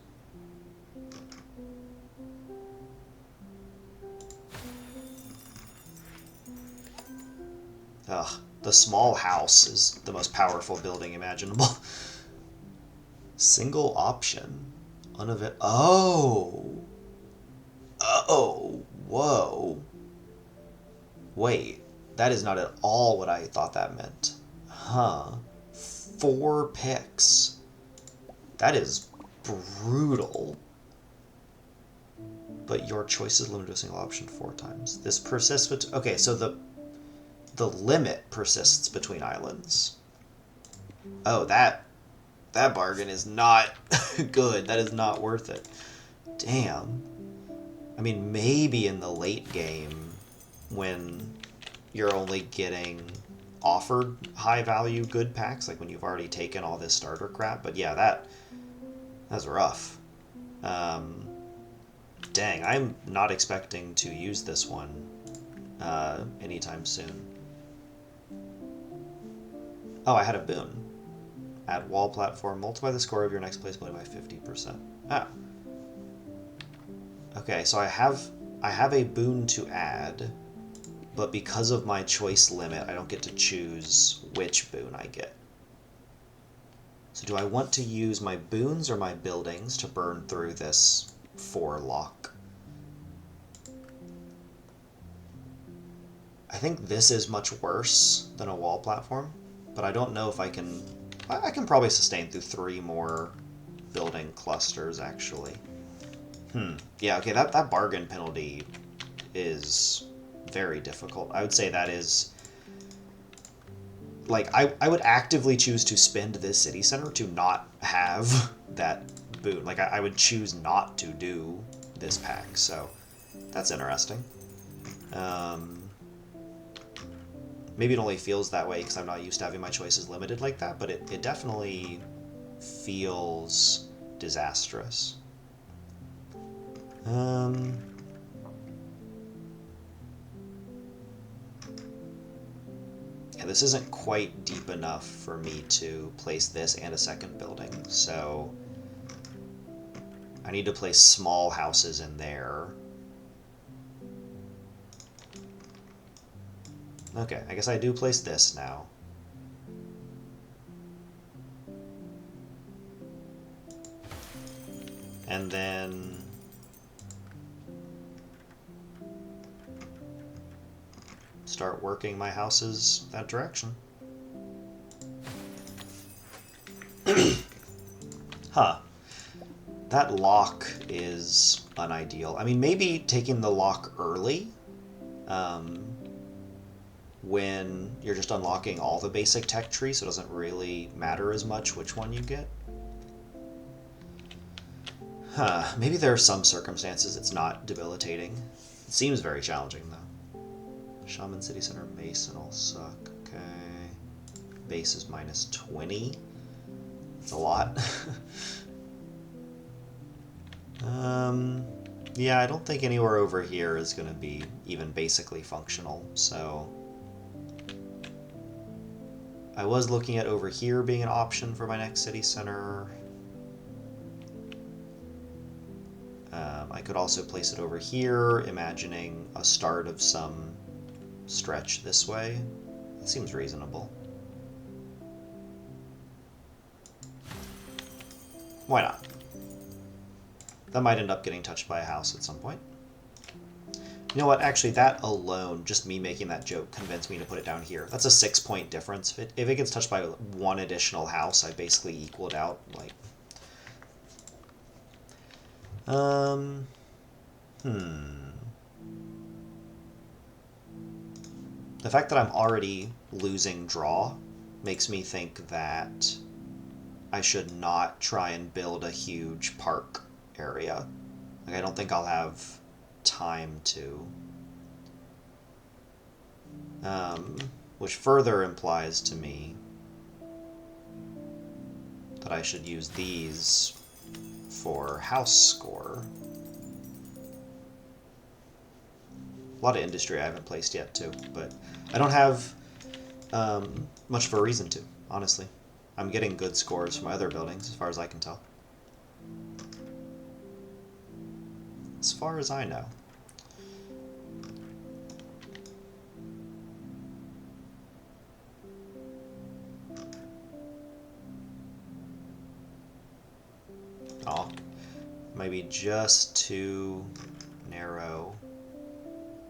Ugh, the small house is the most powerful building imaginable. Single option. Oh! Oh! Whoa. Wait, that is not at all what I thought that meant. Huh. 4 picks. That is brutal. But your choice is limited to a single option 4 times. This persists with... Okay, so the limit persists between islands. Oh, that bargain is not good. That is not worth it. Damn. I mean, maybe in the late game, when you're only getting offered high-value good packs, like when you've already taken all this starter crap. But yeah, that's rough. Dang, I'm not expecting to use this one anytime soon. Oh, I had a boon. Add wall platform, multiply the score of your next place building by 50%. Ah. Okay, so I have a boon to add, but because of my choice limit, I don't get to choose which boon I get. So do I want to use my boons or my buildings to burn through this 4 lock? I think this is much worse than a wall platform, but I don't know if I can... I can probably sustain through 3 more building clusters, actually. Yeah, okay, that bargain penalty is very difficult. I would say that is... Like, I would actively choose to spend this city center to not have that boon. Like, I would choose not to do this pack, so that's interesting. Maybe it only feels that way because I'm not used to having my choices limited like that, but it definitely feels disastrous. Yeah, this isn't quite deep enough for me to place this and a second building, so I need to place small houses in there. Okay, I guess I do place this now. And then... start working my houses that direction. Huh. That lock is unideal. I mean, maybe taking the lock early, when you're just unlocking all the basic tech trees, so it doesn't really matter as much which one you get. Huh. Maybe there are some circumstances it's not debilitating. It seems very challenging, though. Shaman City Center Mason all suck. Okay. Base is minus 20. That's a lot. Yeah, I don't think anywhere over here is going to be even basically functional, so... I was looking at over here being an option for my next city center. I could also place it over here, imagining a start of some stretch this way. It seems reasonable. Why not? That might end up getting touched by a house at some point. You know what? Actually, that alone, just me making that joke, convinced me to put it down here. That's a 6-point difference. If it gets touched by one additional house, I basically equaled out. Like, The fact that I'm already losing draw makes me think that I should not try and build a huge park area. Like, I don't think I'll have time to. Which further implies to me that I should use these for house score. A lot of industry I haven't placed yet, too, but I don't have much of a reason to, honestly. I'm getting good scores from my other buildings, as far as I can tell. As far as I know. Oh, maybe just too narrow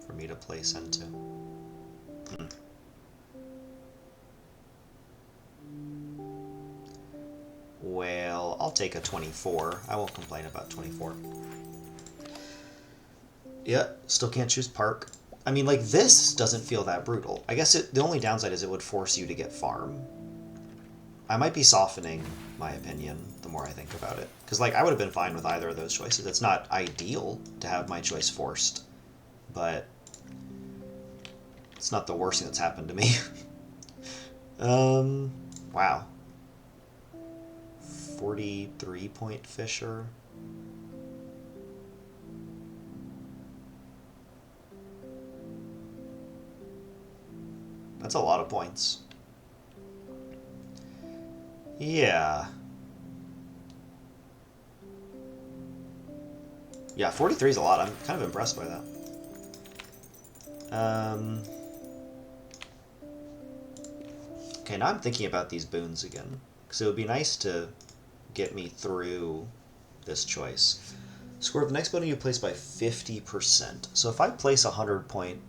for me to place into. Well, I'll take a 24. I won't complain about 24. Yeah, still can't choose park. I mean, like, this doesn't feel that brutal. I guess the only downside is it would force you to get farm. I might be softening my opinion the more I think about it. Because, like, I would have been fine with either of those choices. It's not ideal to have my choice forced, but it's not the worst thing that's happened to me. Wow. 43-point Fisher. That's a lot of points. Yeah. Yeah, 43 is a lot. I'm kind of impressed by that. Okay, now I'm thinking about these boons again. Because it would be nice to get me through this choice. Score of the next building you place by 50%. So if I place a 100-point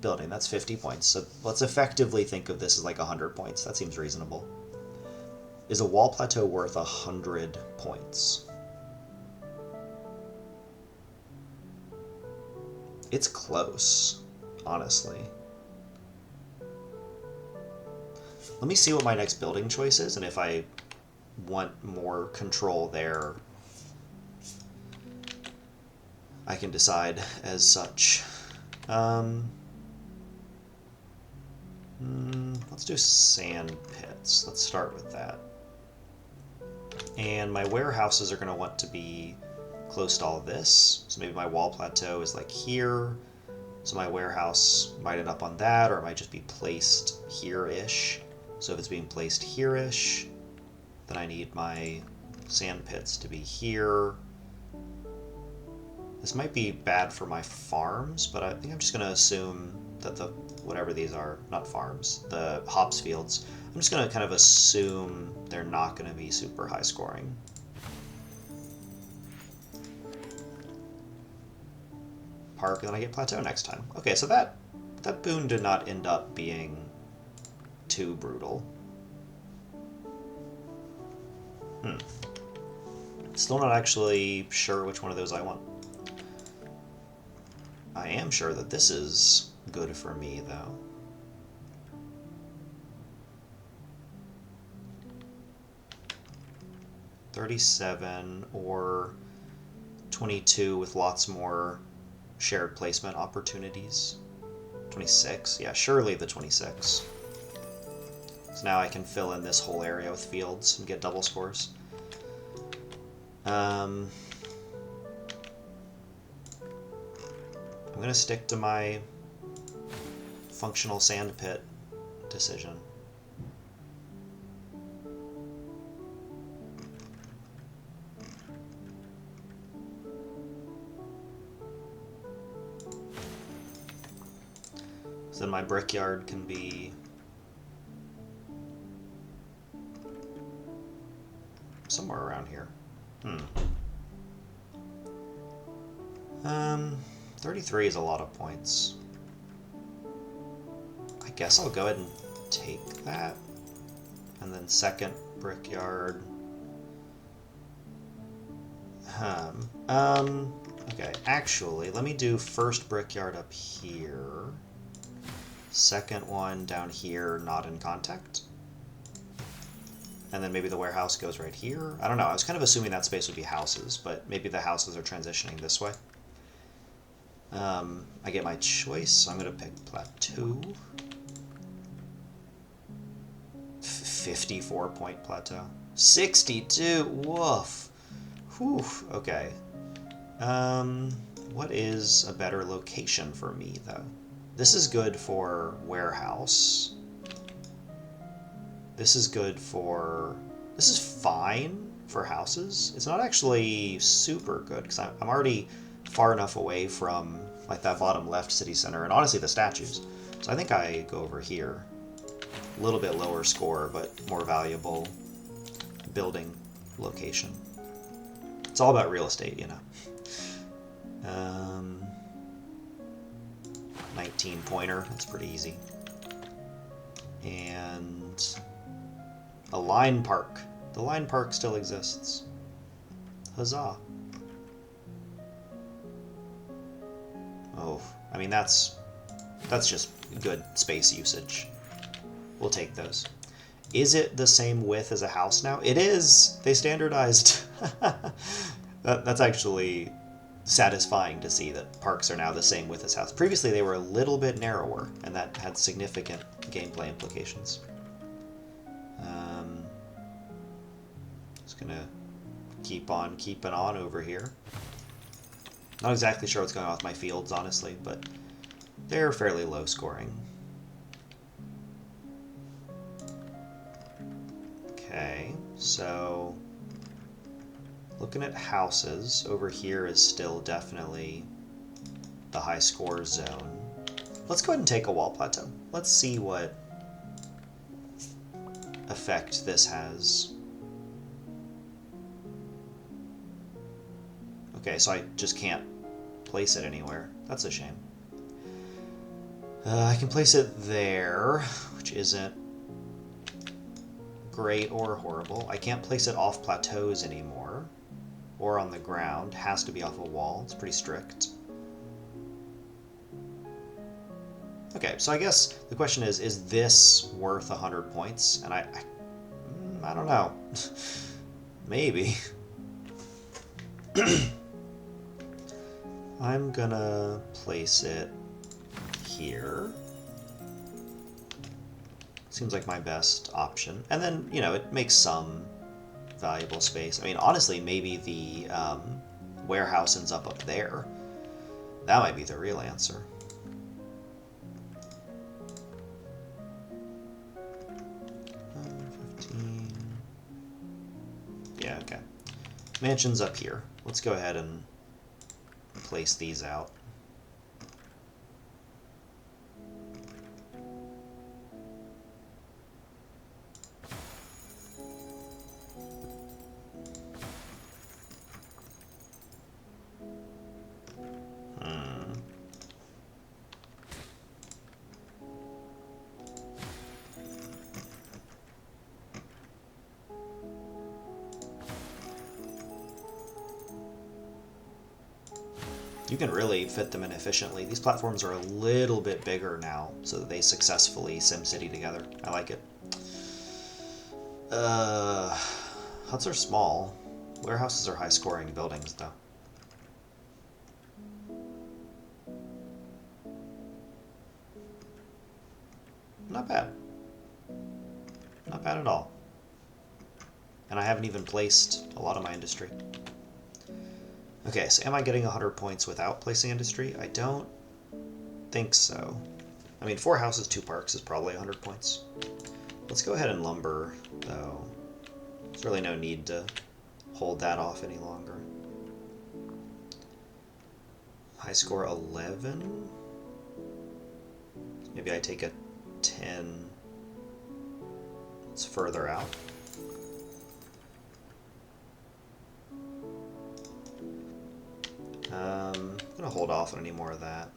building, that's 50 points. So let's effectively think of this as like 100 points. That seems reasonable. Is a wall plateau worth 100 points? It's close, honestly. Let me see what my next building choice is, and if I want more control there, I can decide as such. Let's do sand pits. Let's start with that. And my warehouses are going to want to be close to all of this. So maybe my wall plateau is like here. So my warehouse might end up on that, or it might just be placed here-ish. So if it's being placed here-ish, then I need my sand pits to be here. This might be bad for my farms, but I think I'm just going to assume that the, whatever these are, not farms, the hops fields, I'm just going to kind of assume they're not going to be super high scoring. Park, and then I get plateau next time. Okay, so that boon did not end up being too brutal. Still not actually sure which one of those I want. I am sure that this is good for me, though. $37 or 22 with lots more shared placement opportunities. 26, yeah, surely the 26. So now I can fill in this whole area with fields and get double scores. I'm going to stick to my functional sand pit decision. So then my brickyard can be somewhere around here. 33 is a lot of points. I guess I'll go ahead and take that. And then second brickyard. Okay, actually, let me do first brickyard up here. Second one down here, not in contact. And then maybe the warehouse goes right here. I don't know, I was kind of assuming that space would be houses, but maybe the houses are transitioning this way. I get my choice, so I'm going to pick plateau. 54-point plateau. 62, woof. Whew, okay. What is a better location for me, though? This is good for warehouse. This is good for... This is fine for houses. It's not actually super good, because I'm already far enough away from like that bottom left city center, and honestly the statues. So I think I go over here. A little bit lower score, but more valuable building location. It's all about real estate, you know. 19 pointer, that's pretty easy. And a line park. The line park still exists. Huzzah. Oh, I mean that's just good space usage. We'll take those. Is it the same width as a house now? It is! They standardized. That's actually satisfying to see that parks are now the same width as house. Previously they were a little bit narrower, and that had significant gameplay implications. Just gonna keep on keeping on over here. Not exactly sure what's going on with my fields, honestly, but they're fairly low scoring. So, looking at houses, over here is still definitely the high score zone. Let's go ahead and take a wall plateau. Let's see what effect this has. Okay, so I just can't place it anywhere. That's a shame. I can place it there, which isn't great or horrible. I can't place it off plateaus anymore, or on the ground. Has to be off a wall. It's pretty strict. Okay, so I guess the question is this worth 100 points? And I don't know. Maybe. I'm gonna place it here. Seems like my best option. And then, you know, it makes some valuable space. I mean, honestly, maybe the warehouse ends up there. That might be the real answer. Yeah, okay. Mansion's up here. Let's go ahead and place these out. You can really fit them in efficiently. These platforms are a little bit bigger now, so that they successfully SimCity together. I like it. Huts are small. Warehouses are high-scoring buildings, though. Not bad. Not bad at all. And I haven't even placed a lot of my industry. Okay, so am I getting 100 points without placing industry? I don't think so. I mean, 4 houses, 2 parks is probably 100 points. Let's go ahead and lumber, though. There's really no need to hold that off any longer. High score 11? Maybe I take a 10. It's further out. I'm gonna hold off on any more of that.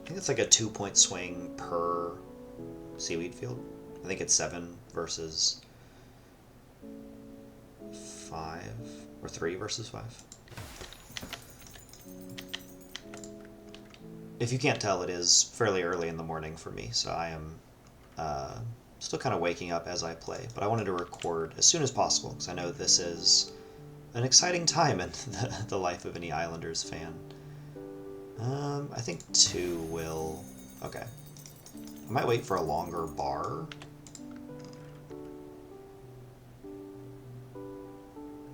I think it's like a 2-point swing per seaweed field. I think it's 7 versus 5, or 3 versus 5. If you can't tell, it is fairly early in the morning for me, so I am still kind of waking up as I play. But I wanted to record as soon as possible, because I know this is an exciting time in the life of any Islanders fan. I think 2 will... Okay. I might wait for a longer bar.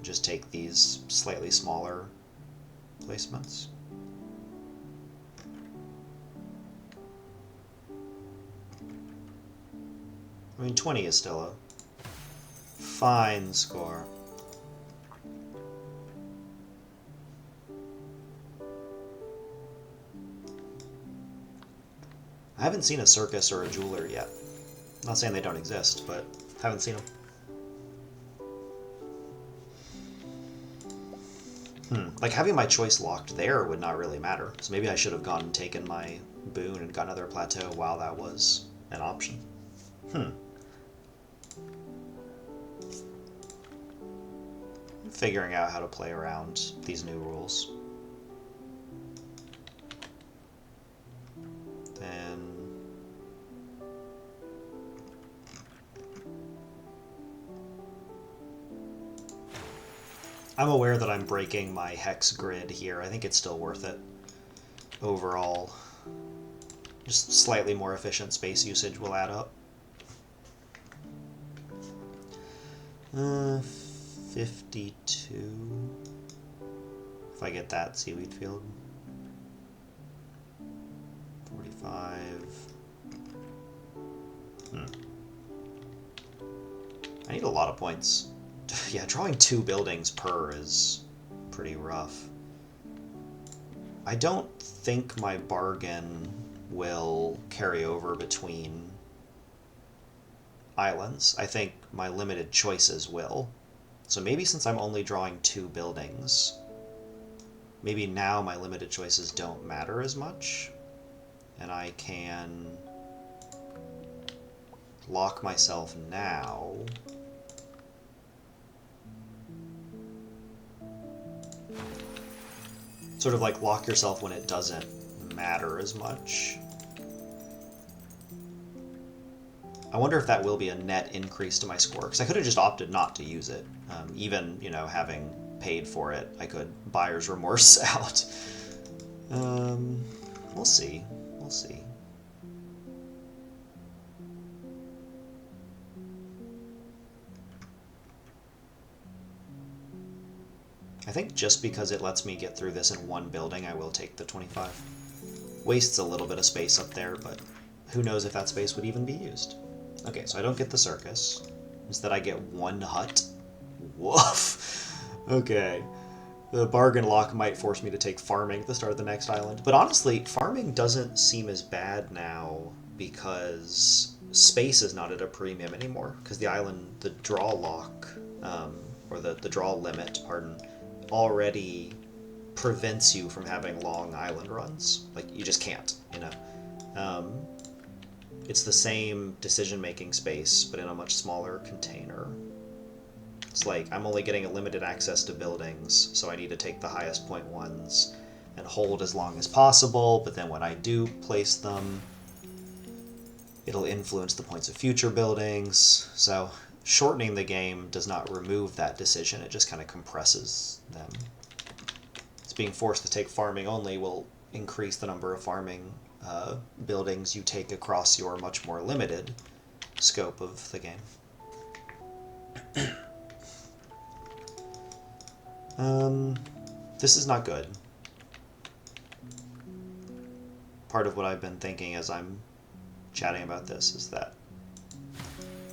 Just take these slightly smaller placements. I mean, 20 is still a fine score. I haven't seen a circus or a jeweler yet. I'm not saying they don't exist, but haven't seen them. Like, having my choice locked there would not really matter. So maybe I should have gone and taken my boon and got another plateau while that was an option. Figuring out how to play around these new rules. Then... I'm aware that I'm breaking my hex grid here. I think it's still worth it overall. Just slightly more efficient space usage will add up. 52. If I get that seaweed field. 5. I need a lot of points. Yeah, drawing 2 buildings per is pretty rough. I don't think my bargain will carry over between islands. I think my limited choices will. So maybe since I'm only drawing 2 buildings, maybe now my limited choices don't matter as much, and I can lock myself now. Sort of like lock yourself when it doesn't matter as much. I wonder if that will be a net increase to my score, because I could have just opted not to use it. Even, you know, having paid for it, I could buyer's remorse out. We'll see. We'll see. I think just because it lets me get through this in 1 building, I will take the 25. Wastes a little bit of space up there, but who knows if that space would even be used. Okay, so I don't get the circus. Instead I get 1 hut. Woof! Okay. The bargain lock might force me to take farming at the start of the next island. But honestly, farming doesn't seem as bad now because space is not at a premium anymore. Because the island, the draw lock, or the draw limit, pardon, already prevents you from having long island runs. Like, you just can't, you know? It's the same decision-making space, but in a much smaller container. It's like, I'm only getting a limited access to buildings, so I need to take the highest point ones and hold as long as possible, but then when I do place them, it'll influence the points of future buildings. So shortening the game does not remove that decision, it just kind of compresses them. It's being forced to take farming only will increase the number of farming buildings you take across your much more limited scope of the game. This is not good. Part of what I've been thinking as I'm chatting about this is that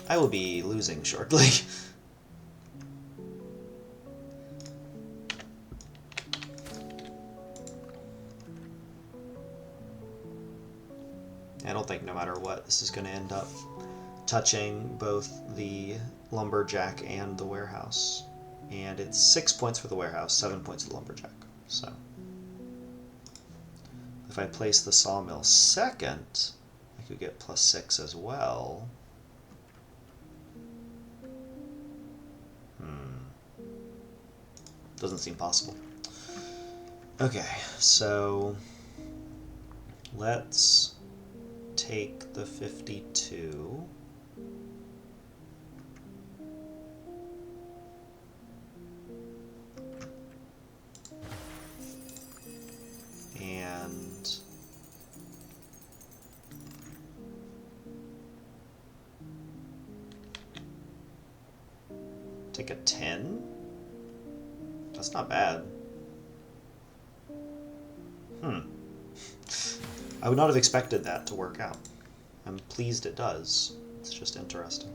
I will be losing shortly. I don't think no matter what, this is going to end up touching both the lumberjack and the warehouse. And it's 6 points for the warehouse, 7 points for the lumberjack. So if I place the sawmill second, I could get +6 as well. Doesn't seem possible. Okay, so let's take the 52. And take a 10? That's not bad. I would not have expected that to work out. I'm pleased it does. It's just interesting.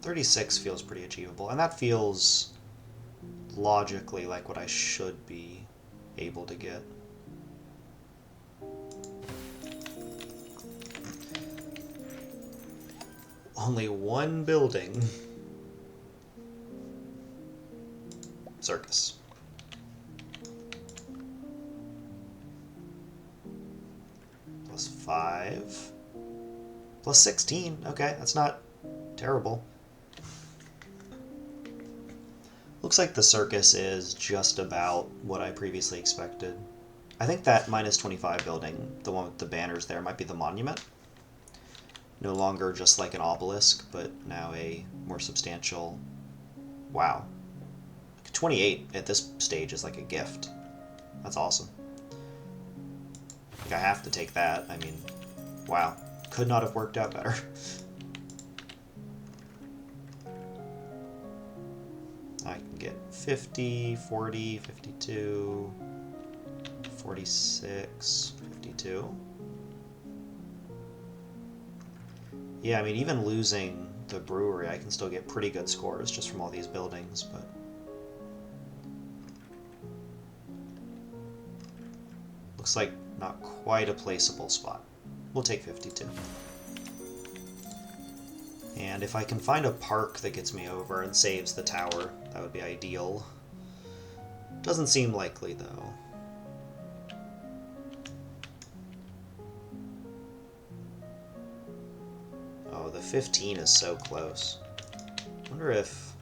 $36 feels pretty achievable, and that feels logically like what I should be able to get. Only 1 building. Circus. +5. +16. Okay, that's not terrible. Looks like the circus is just about what I previously expected. I think that -25 building, the one with the banners there, might be the monument. No longer just like an obelisk, but now a more substantial... Wow. Like 28 at this stage is like a gift. That's awesome. I think I have to take that. I mean, wow. Could not have worked out better. I can get 50, 40, 52, 46, 52. Yeah, I mean, even losing the brewery, I can still get pretty good scores just from all these buildings, but... looks like not quite a placeable spot. We'll take 52. And if I can find a park that gets me over and saves the tower, that would be ideal. Doesn't seem likely, though. Oh, the 15 is so close. I wonder if...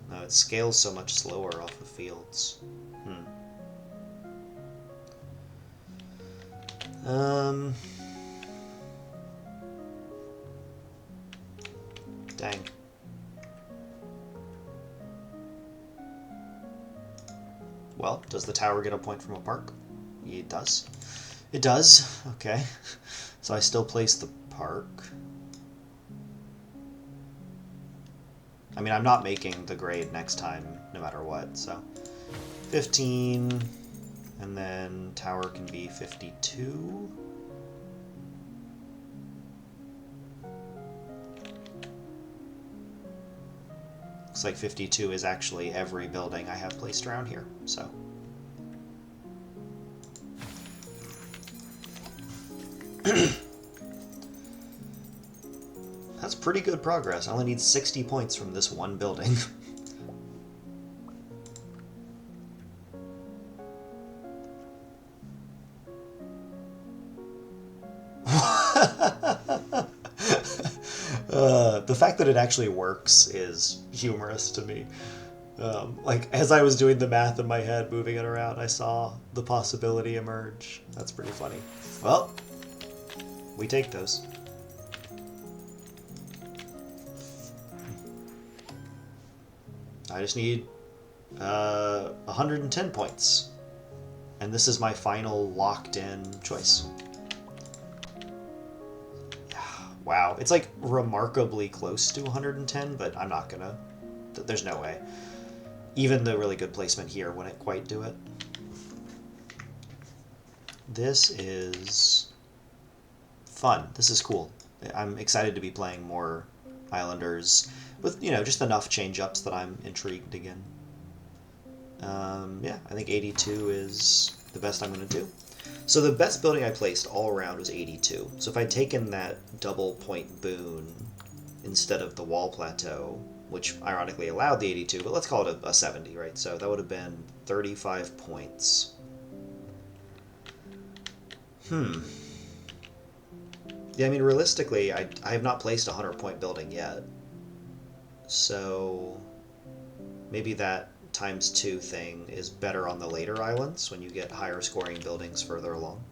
no, it scales so much slower off of fields. Dang. Well, does the tower get a point from a park? It does. It does. Okay. So I still place the park. I mean, I'm not making the grade next time, no matter what, so... 15, and then tower can be 52. Looks like 52 is actually every building I have placed around here, so... That's pretty good progress. I only need 60 points from this one building. The fact that it actually works is humorous to me. Like, as I was doing the math in my head, moving it around, I saw the possibility emerge. That's pretty funny. Well, we take those. I just need 110 points. And this is my final locked-in choice. Wow, it's like remarkably close to 110, but I'm not gonna. There's no way. Even the really good placement here wouldn't quite do it. This is fun. This is cool. I'm excited to be playing more Islanders with, you know, just enough change-ups that I'm intrigued again. Yeah, I think 82 is the best I'm going to do. So the best building I placed all around was 82. So if I'd taken that double point boon instead of the wall plateau, which ironically allowed the 82, but let's call it a 70, right? So that would have been 35 points. Yeah, I mean, realistically, I have not placed a 100-point building yet. So maybe that _2 thing is better on the later islands when you get higher scoring buildings further along.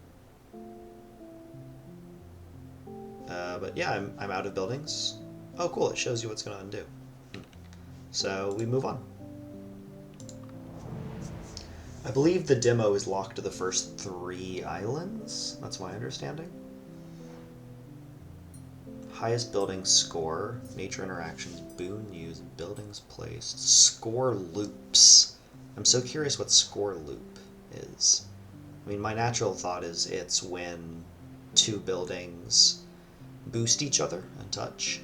But yeah, I'm out of buildings. Oh, cool, it shows you what's going to undo. So we move on. I believe the demo is locked to the first 3 islands. That's my understanding. Highest building score, nature interactions, boon used, buildings placed, score loops. I'm so curious what score loop is. I mean, my natural thought is it's when 2 buildings boost each other and touch.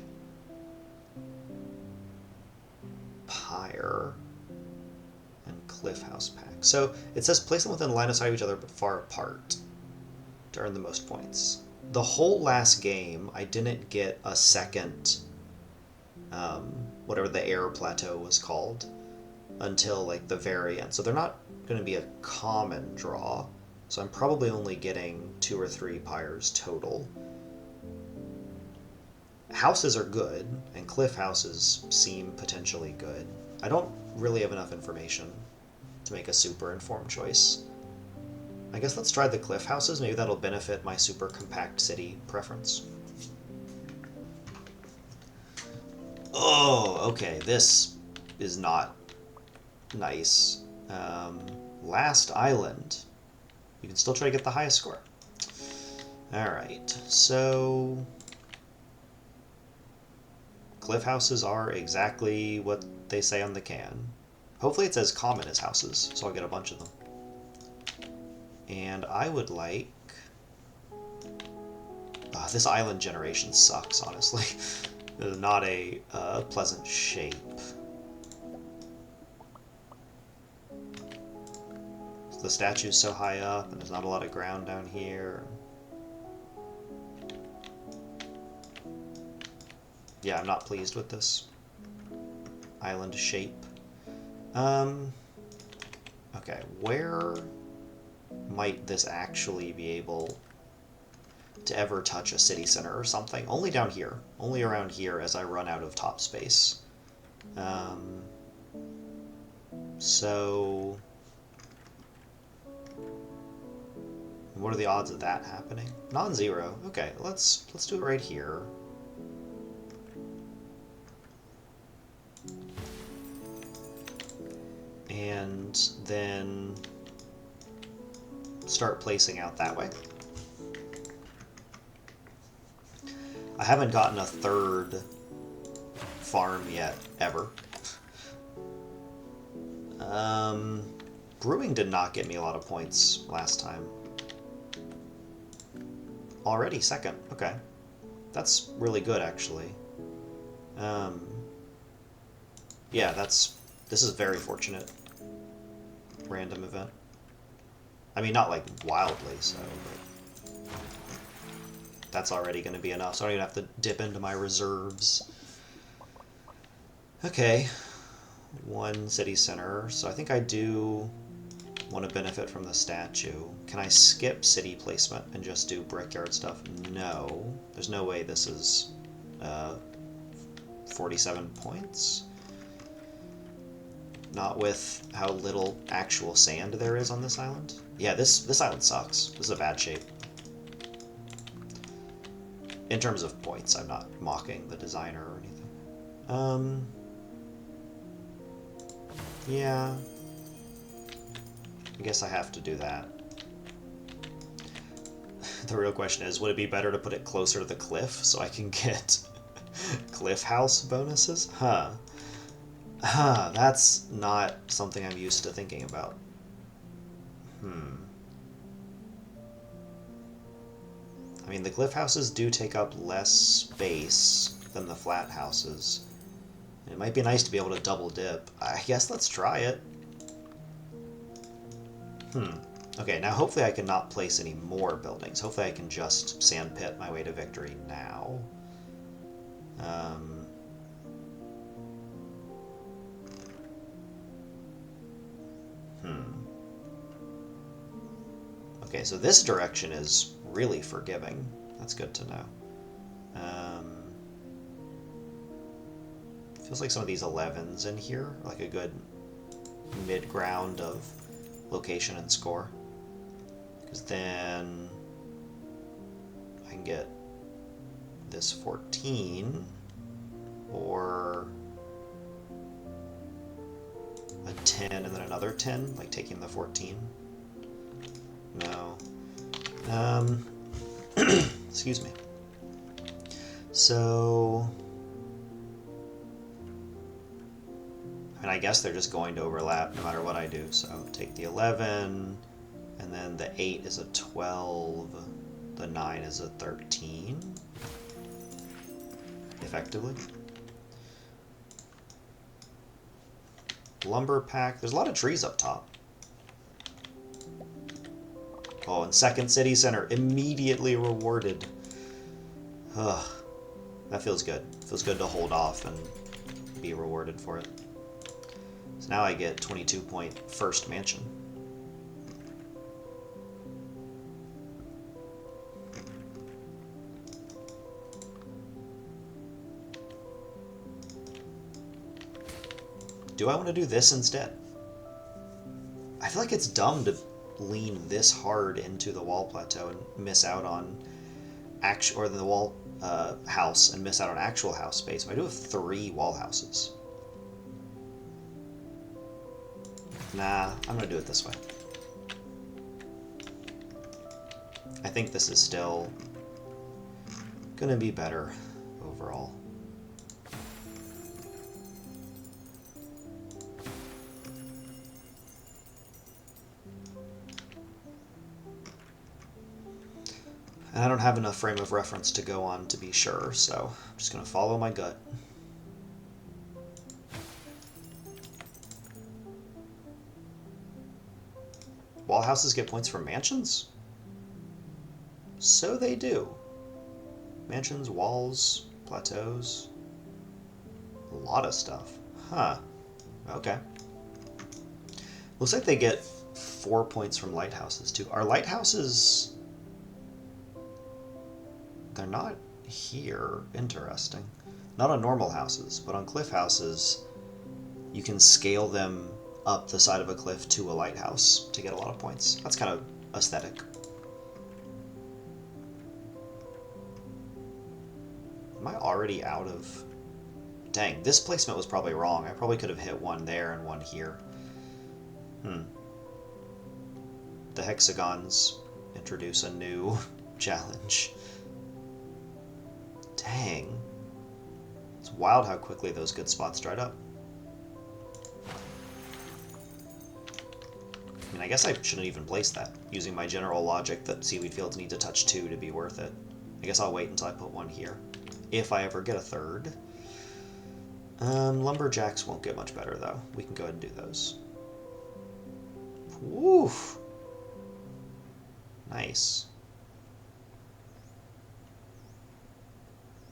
Pyre and Cliff House Pack. So it says place them within line of sight of each other but far apart to earn the most points. The whole last game, I didn't get a second, whatever the air plateau was called, until like the very end. So they're not going to be a common draw. So I'm probably only getting 2 or 3 pyres total. Houses are good, and cliff houses seem potentially good. I don't really have enough information to make a super informed choice. I guess let's try the cliff houses. Maybe that'll benefit my super compact city preference. Oh, okay. This is not nice. Last island. You can still try to get the highest score. Alright, so... cliff houses are exactly what they say on the can. Hopefully it's as common as houses, so I'll get a bunch of them. And I would like... this island generation sucks, honestly. It is not a pleasant shape. The statue's so high up, and there's not a lot of ground down here. Yeah, I'm not pleased with this island shape. Okay, where might this actually be able to ever touch a city center or something? Only down here. Only around here as I run out of top space. So... what are the odds of that happening? Non-zero. Okay, let's do it right here. And then start placing out that way. I haven't gotten a third farm yet, ever. Brewing did not get me a lot of points last time. Already second. Okay. That's really good, actually. Yeah, this is very fortunate. Random event. I mean, not like wildly so, but that's already going to be enough, so I don't even have to dip into my reserves. Okay. One city center, so I think I do want to benefit from the statue. Can I skip city placement and just do brickyard stuff? No. There's no way this is 47 points. Not with how little actual sand there is on this island. Yeah, this island sucks. This is a bad shape. In terms of points, I'm not mocking the designer or anything. Yeah. I guess I have to do that. The real question is, would it be better to put it closer to the cliff so I can get cliff house bonuses? Huh. Huh, that's not something I'm used to thinking about. I mean, the cliff houses do take up less space than the flat houses. It might be nice to be able to double dip. I guess let's try it. Okay, now hopefully I can not place any more buildings. Hopefully I can just sandpit my way to victory now. Okay, so this direction is really forgiving. That's good to know. Feels like some of these 11s in here are like a good mid-ground of location and score. Because then I can get this 14 or a 10 and then another 10, like taking the 14. No. Excuse me. So, I mean, I guess they're just going to overlap no matter what I do. So take the 11, and then the 8 is a 12, the 9 is a 13, effectively. Lumber pack. There's a lot of trees up top. Oh, and second city center immediately rewarded. Ugh, that feels good. Feels good to hold off and be rewarded for it. So now I get 22-point first mansion. Do I want to do this instead? I feel like it's dumb to lean this hard into the wall plateau and miss out on or the wall house and miss out on actual house space. I do have 3 wall houses. Nah, I'm gonna do it this way. I think this is still gonna be better overall. And I don't have enough frame of reference to go on to be sure, so I'm just gonna follow my gut. Wall houses get points for mansions? So they do. Mansions, walls, plateaus. A lot of stuff. Huh. Okay. Looks like they get 4 points from lighthouses too. Are lighthouses... They're not here. Interesting. Not on normal houses, but on cliff houses, you can scale them up the side of a cliff to a lighthouse to get a lot of points. That's kind of aesthetic. Am I already out of... Dang, this placement was probably wrong. I probably could have hit one there and one here. The hexagons introduce a new challenge. Dang. It's wild how quickly those good spots dried up. I mean, I guess I shouldn't even place that, using my general logic that seaweed fields need to touch 2 to be worth it. I guess I'll wait until I put 1 here, if I ever get a 3rd. Lumberjacks won't get much better, though. We can go ahead and do those. Woof! Nice.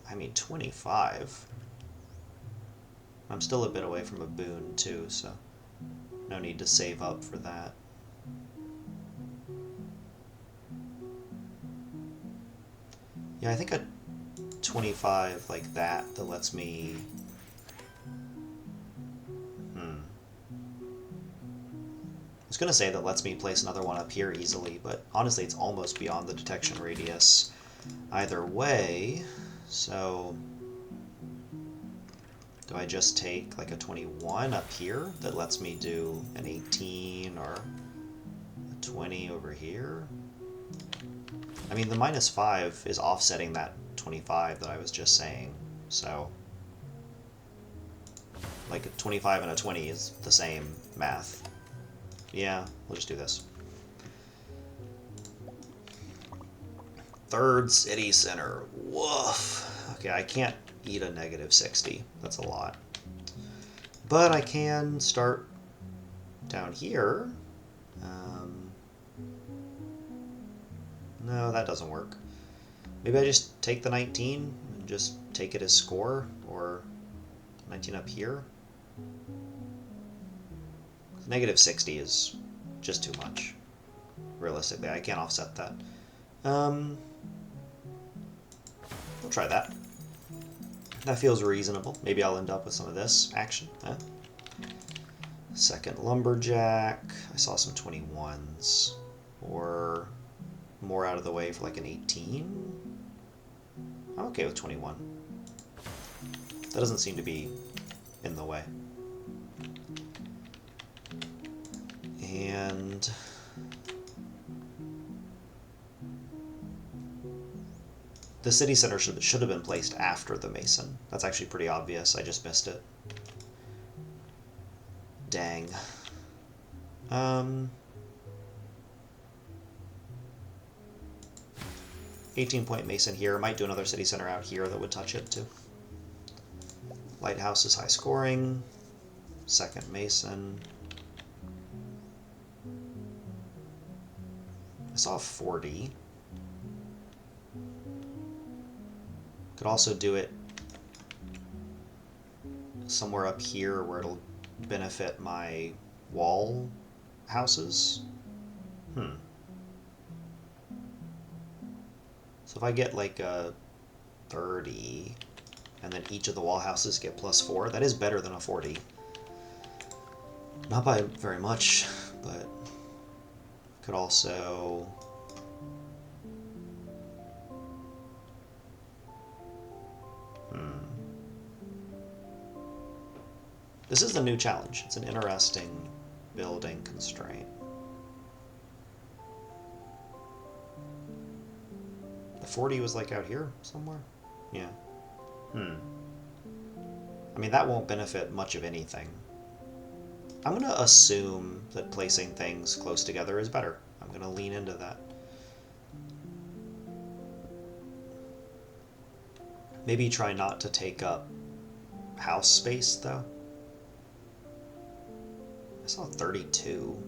I mean, 25. I'm still a bit away from a boon, too, so no need to save up for that. Yeah, I think a 25 like that lets me... I was going to say that lets me place another one up here easily, but honestly it's almost beyond the detection radius either way, so... Do I just take like a 21 up here that lets me do an 18 or a 20 over here? I mean, the -5 is offsetting that 25 that I was just saying, so... Like a 25 and a 20 is the same math. Yeah, we'll just do this. 3rd city center. Woof. Okay, I can't eat a -60. That's a lot. But I can start down here. No, that doesn't work. Maybe I just take the 19 and just take it as score, or 19 up here. -60 is just too much. Realistically, I can't offset that. We'll try that. That feels reasonable. Maybe I'll end up with some of this action. Second lumberjack. I saw some 21s. Or more out of the way for like an 18. I'm okay with 21. That doesn't seem to be in the way. And the city center should have been placed after the mason. That's actually pretty obvious. I just missed it. Dang. 18-point mason here. Might do another city center out here that would touch it too. Lighthouse is high scoring. Second mason. I saw 40. Could also do it somewhere up here where it'll benefit my wall houses. So if I get like a 30, and then each of the wall houses get +4, that is better than a 40. Not by very much, but could also... This is a new challenge. It's an interesting building constraint. The 40 was like out here somewhere? Yeah. I mean, that won't benefit much of anything. I'm going to assume that placing things close together is better. I'm going to lean into that. Maybe try not to take up house space, though. I saw 32.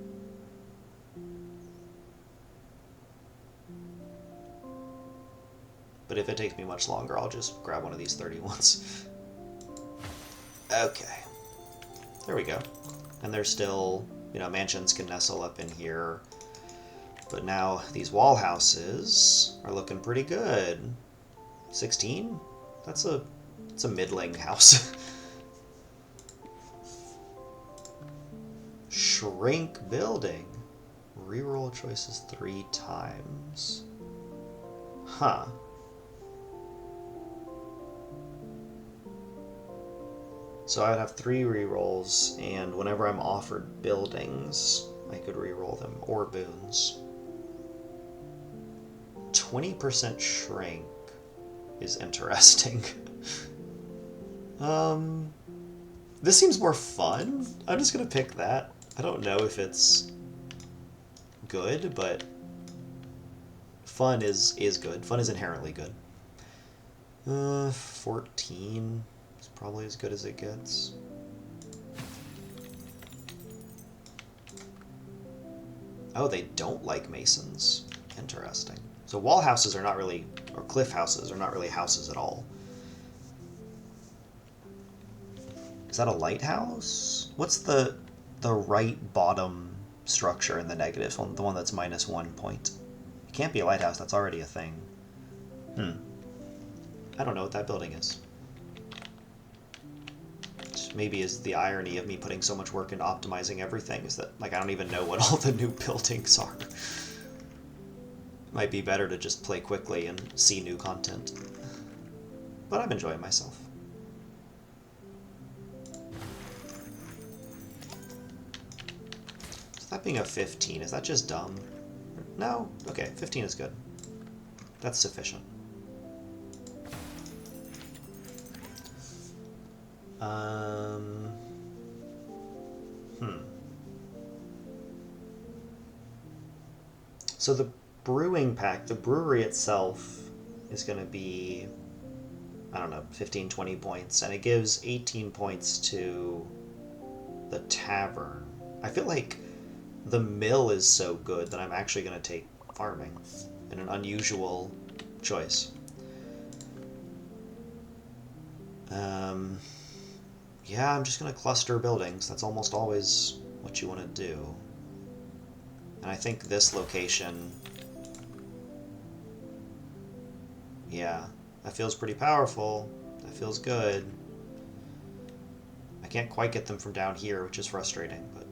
But if it takes me much longer, I'll just grab one of these 31s. Okay. There we go. And there's still, you know, mansions can nestle up in here. But now these wall houses are looking pretty good. 16? That's a middling house. Shrink building. Reroll choices 3 times. Huh. So I would have 3 rerolls, and whenever I'm offered buildings, I could reroll them, or boons. 20% shrink is interesting. This seems more fun. I'm just gonna pick that. I don't know if it's good, but fun is good. Fun is inherently good. 14 is probably as good as it gets. Oh, they don't like masons. Interesting. So wall houses are not really, or cliff houses are not really houses at all. Is that a lighthouse? What's the right bottom structure in the negatives? The one that's -1 point. It can't be a lighthouse. That's already a thing. I don't know what that building is. Which maybe is the irony of me putting so much work into optimizing everything, is that like I don't even know what all the new buildings are. It might be better to just play quickly and see new content. But I'm enjoying myself. That being a 15, is that just dumb? No? Okay, 15 is good. That's sufficient. So the brewing pack, the brewery itself is going to be, I don't know, 15, 20 points, and it gives 18 points to the tavern. I feel like the mill is so good that I'm actually going to take farming in an unusual choice. Yeah, I'm just going to cluster buildings. That's almost always what you want to do. And I think this location, yeah, that feels pretty powerful. That feels good. I can't quite get them from down here, which is frustrating, but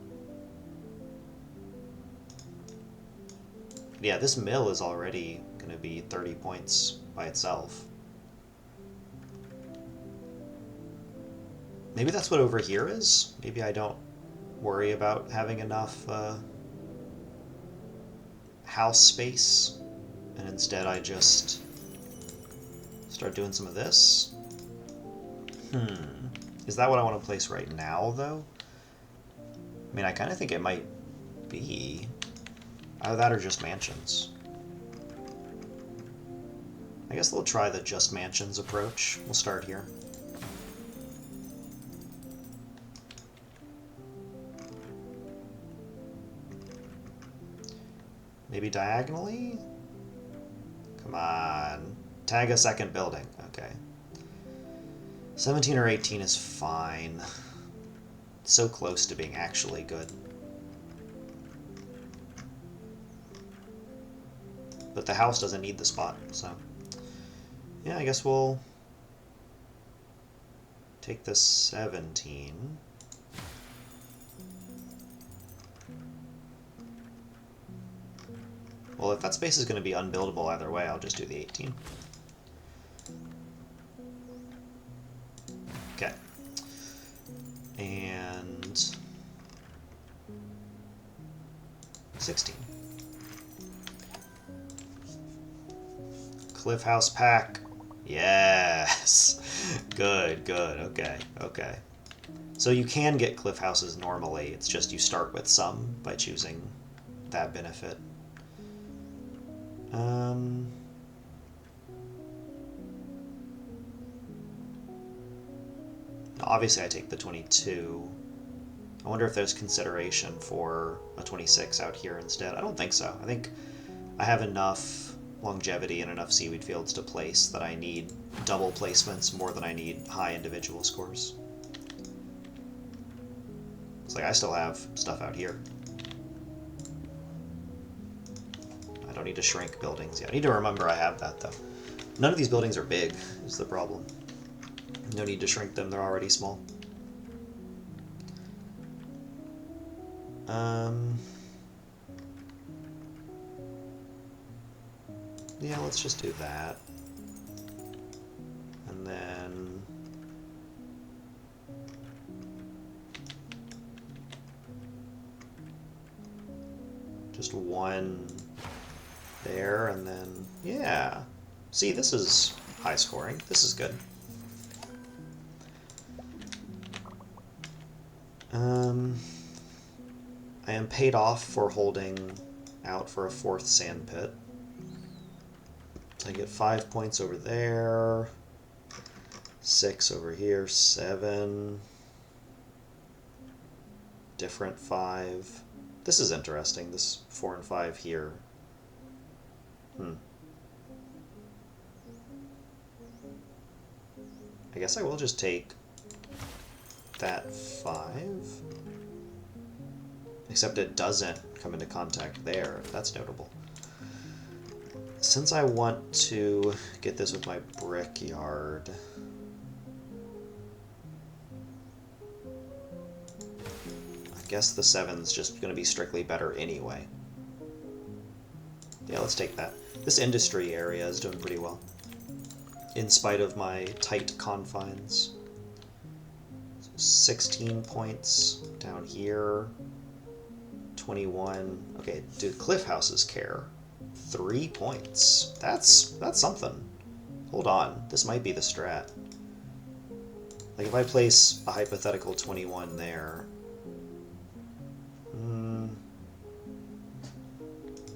yeah, this mill is already going to be 30 points by itself. Maybe that's what over here is? Maybe I don't worry about having enough house space, and instead I just start doing some of this. Is that what I want to place right now, though? I mean, I kind of think it might be. Either that or just mansions. I guess we'll try the just mansions approach. We'll start here. Maybe diagonally? Come on. Tag a second building. Okay. 17 or 18 is fine. It's so close to being actually good. But the house doesn't need the spot, so yeah, I guess we'll take the 17. Well, if that space is going to be unbuildable either way, I'll just do the 18. Okay. And 16. Cliff House pack. Yes. Good, good. Okay, okay. So you can get cliff houses normally. It's just you start with some by choosing that benefit. Obviously I take the 22. I wonder if there's consideration for a 26 out here instead. I don't think so. I think I have enough longevity and enough seaweed fields to place that I need double placements more than I need high individual scores. It's like I still have stuff out here. I don't need to shrink buildings yet. I need to remember I have that though. None of these buildings are big, is the problem. No need to shrink them, they're already small. Yeah, let's just do that. And then just one there, and then, yeah. See, this is high scoring. This is good. I am paid off for holding out for a 4th sand pit. I get 5 points over there, 6 over here, 7, different 5. This is interesting, this 4 and 5 here. I guess I will just take that 5. Except it doesn't come into contact there. That's notable. Since I want to get this with my brickyard, I guess the 7's just going to be strictly better anyway. Yeah, let's take that. This industry area is doing pretty well, in spite of my tight confines. 16 points down here. 21. Okay, do cliff houses care? 3 points. That's something. Hold on, this might be the strat. Like if I place a hypothetical 21 there,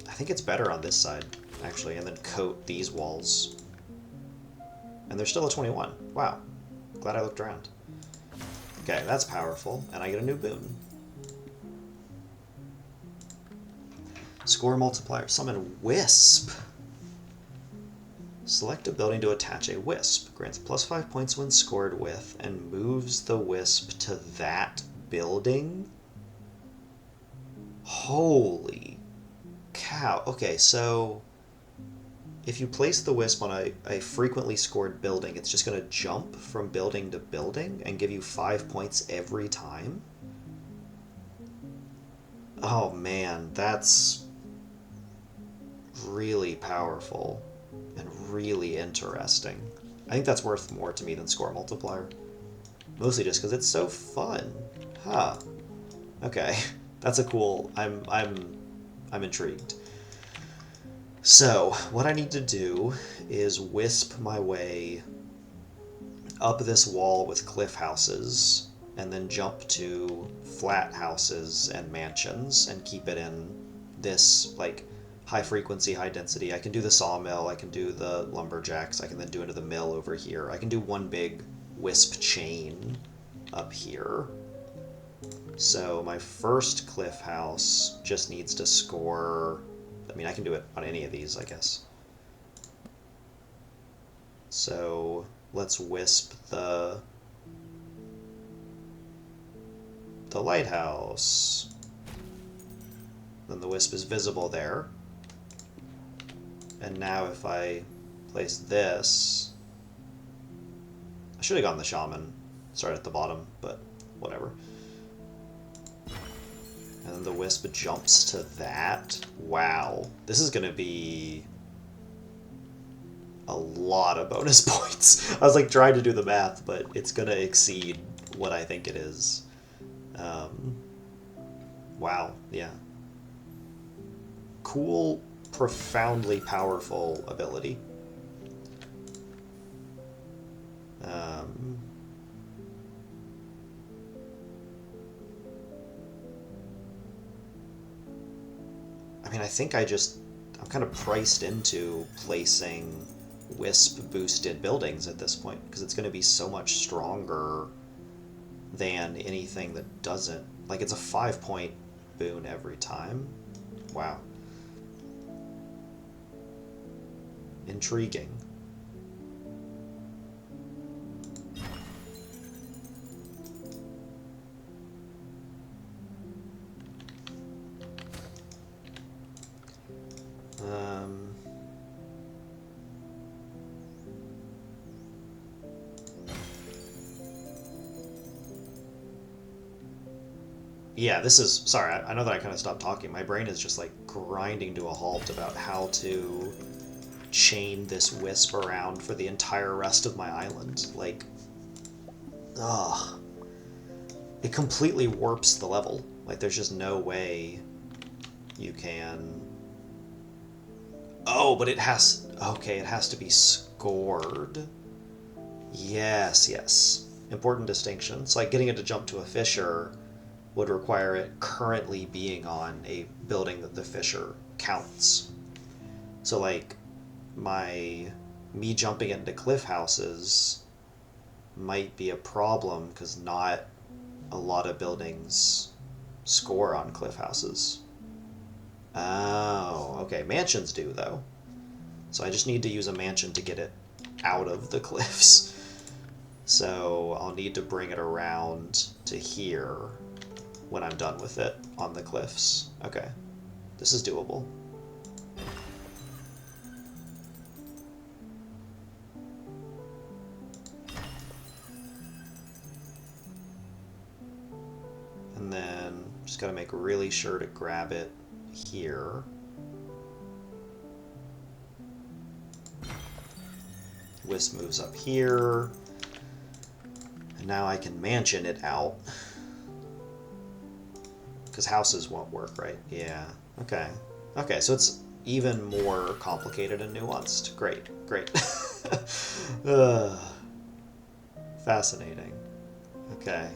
I think it's better on this side actually, and then coat these walls. And there's still a 21. Wow, glad I looked around. Okay, that's powerful, and I get a new boon. Score multiplier. Summon Wisp. Select a building to attach a Wisp. Grants +5 points when scored with, and moves the Wisp to that building? Holy cow. Okay, so if you place the Wisp on a frequently scored building, it's just going to jump from building to building and give you 5 points every time? Oh man, that's really powerful and really interesting. I think that's worth more to me than score multiplier. Mostly just because it's so fun. Huh. Okay. That's a cool... I'm intrigued. So, what I need to do is wisp my way up this wall with cliff houses, and then jump to flat houses and mansions, and keep it in this, like, high frequency, high density. I can do the sawmill, I can do the lumberjacks, I can then do into the mill over here. I can do one big wisp chain up here. So my first cliff house just needs to score... I mean, I can do it on any of these, I guess. So let's wisp the lighthouse. Then the wisp is visible there. And now if I place this... I should have gone the shaman. Start at the bottom, but whatever. And then the wisp jumps to that. Wow. This is going to be a lot of bonus points. I was like trying to do the math, but it's going to exceed what I think it is. Wow, yeah. cool, profoundly powerful ability. I mean, I think I'm kind of priced into placing Wisp boosted buildings at this point, because it's going to be so much stronger than anything that doesn't. Like, it's a 5-point boon every time. Wow. Intriguing. Yeah, this is... Sorry, I know that I kind of stopped talking. My brain is just, like, grinding to a halt about how to chain this Wisp around for the entire rest of my island. Like, ugh. It completely warps the level. Like, there's just no way you can... Oh, but it has... Okay, it has to be scored. Yes, yes. Important distinction. It's like getting it to jump to a fissure would require it currently being on a building that the fissure counts. So, like, me jumping into cliff houses might be a problem because not a lot of buildings score on cliff houses. Oh, okay. Mansions do, though. So I just need to use a mansion to get it out of the cliffs. So I'll need to bring it around to here when I'm done with it on the cliffs. Okay. This is doable. And then just gotta make really sure to grab it here. Wisp moves up here. And now I can mansion it out. Because houses won't work, right? Yeah. Okay. Okay, so it's even more complicated and nuanced. Great, great. Fascinating. Okay.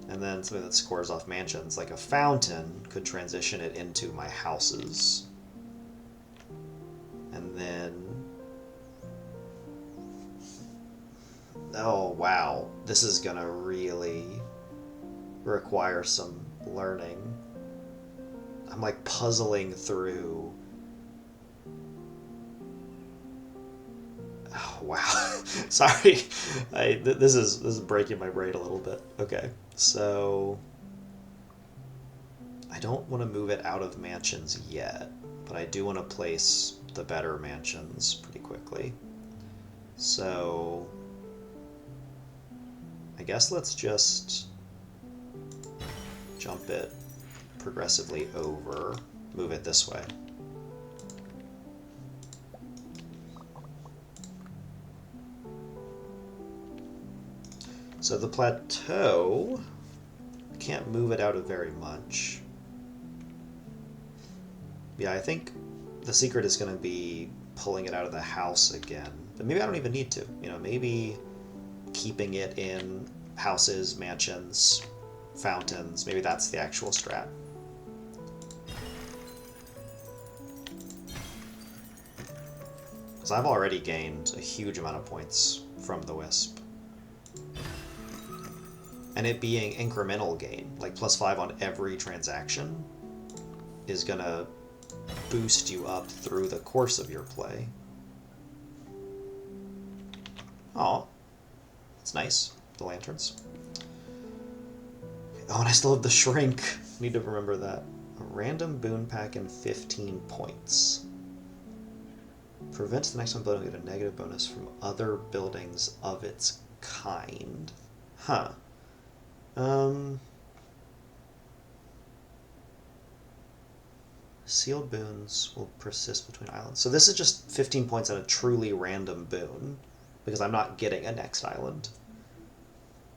And then something that scores off mansions, like a fountain, could transition it into my houses. And then... Oh, wow. This is gonna really require some learning. I'm like puzzling through... Oh, wow. Sorry. This is breaking my brain a little bit. Okay, so... I don't want to move it out of mansions yet, but I do want to place the better mansions pretty quickly. So... I guess let's just jump it progressively over, move it this way. So the plateau, can't move it out of very much. Yeah, I think the secret is going to be pulling it out of the house again. But maybe I don't even need to. You know, maybe keeping it in houses, mansions, fountains. Maybe that's the actual strat. Because I've already gained a huge amount of points from the Wisp. And it being incremental gain, like +5 on every transaction, is gonna boost you up through the course of your play. Oh, that's nice. The lanterns. Oh, and I still have the shrink. Need to remember that. A random boon pack and 15 points. Prevents the next one building to get a negative bonus from other buildings of its kind. Huh. Sealed boons will persist between islands. So this is just 15 points on a truly random boon, because I'm not getting a next island.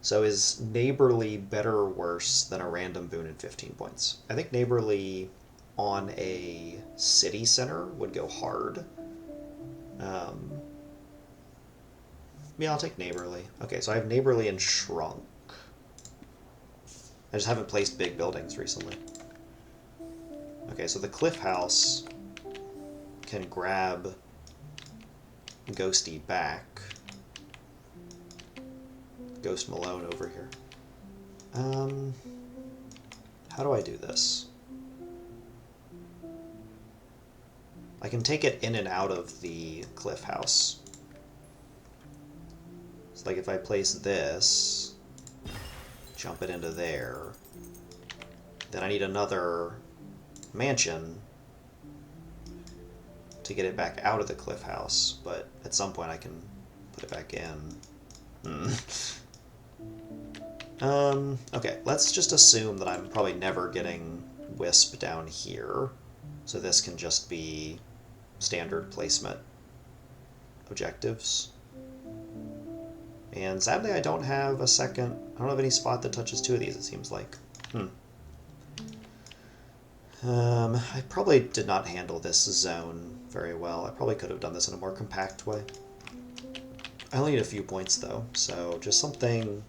So is Neighborly better or worse than a random boon at 15 points? I think Neighborly on a city center would go hard. Yeah, I'll take neighborly. Okay, so I have neighborly and shrunk. I just haven't placed big buildings recently. Okay, so the cliff house can grab Ghosty back. Ghost Malone over here. How do I do this? I can take it in and out of the cliff house. It's like if I place this, jump it into there, then I need another mansion to get it back out of the cliff house, but at some point I can put it back in. Okay, let's just assume that I'm probably never getting Wisp down here, so this can just be standard placement objectives. And sadly I don't have a second, I don't have any spot that touches two of these, it seems like. I probably did not handle this zone very well. I probably could have done this in a more compact way. I only need a few points though, so just something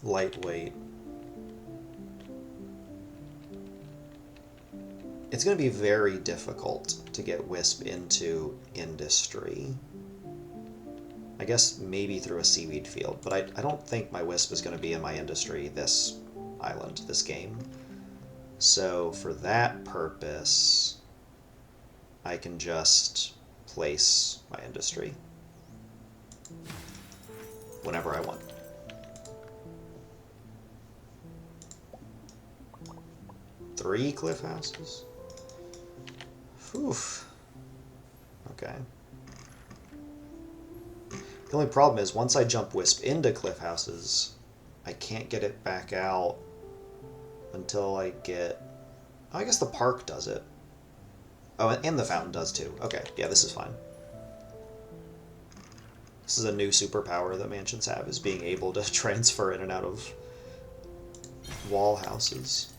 lightweight. It's going to be very difficult to get Wisp into industry. I guess maybe through a seaweed field, but I don't think my Wisp is going to be in my industry this island, this game. So for that purpose, I can just place my industry whenever I want. Three cliff houses? Oof. Okay. The only problem is once I jump Wisp into cliff houses, I can't get it back out until I get... Oh, I guess the park does it. Oh, and the fountain does too. Okay, yeah, this is fine. This is a new superpower that mansions have, is being able to transfer in and out of wall houses.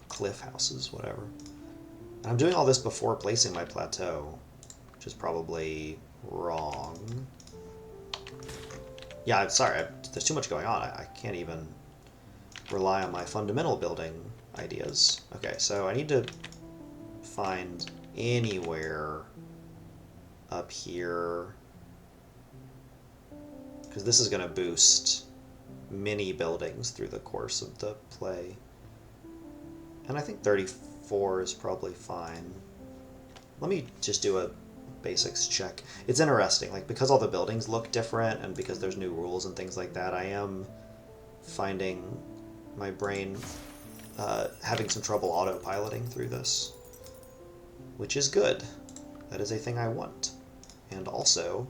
Cliff houses, whatever. And I'm doing all this before placing my plateau, which is probably wrong. Yeah, I'm sorry, there's too much going on. I can't even rely on my fundamental building ideas. Okay, so I need to find anywhere up here, because this is going to boost many buildings through the course of the play. And I think 34 is probably fine. Let me just do a basics check. It's interesting, like, because all the buildings look different and because there's new rules and things like that, I am finding my brain having some trouble autopiloting through this, which is good. That is a thing I want. And also,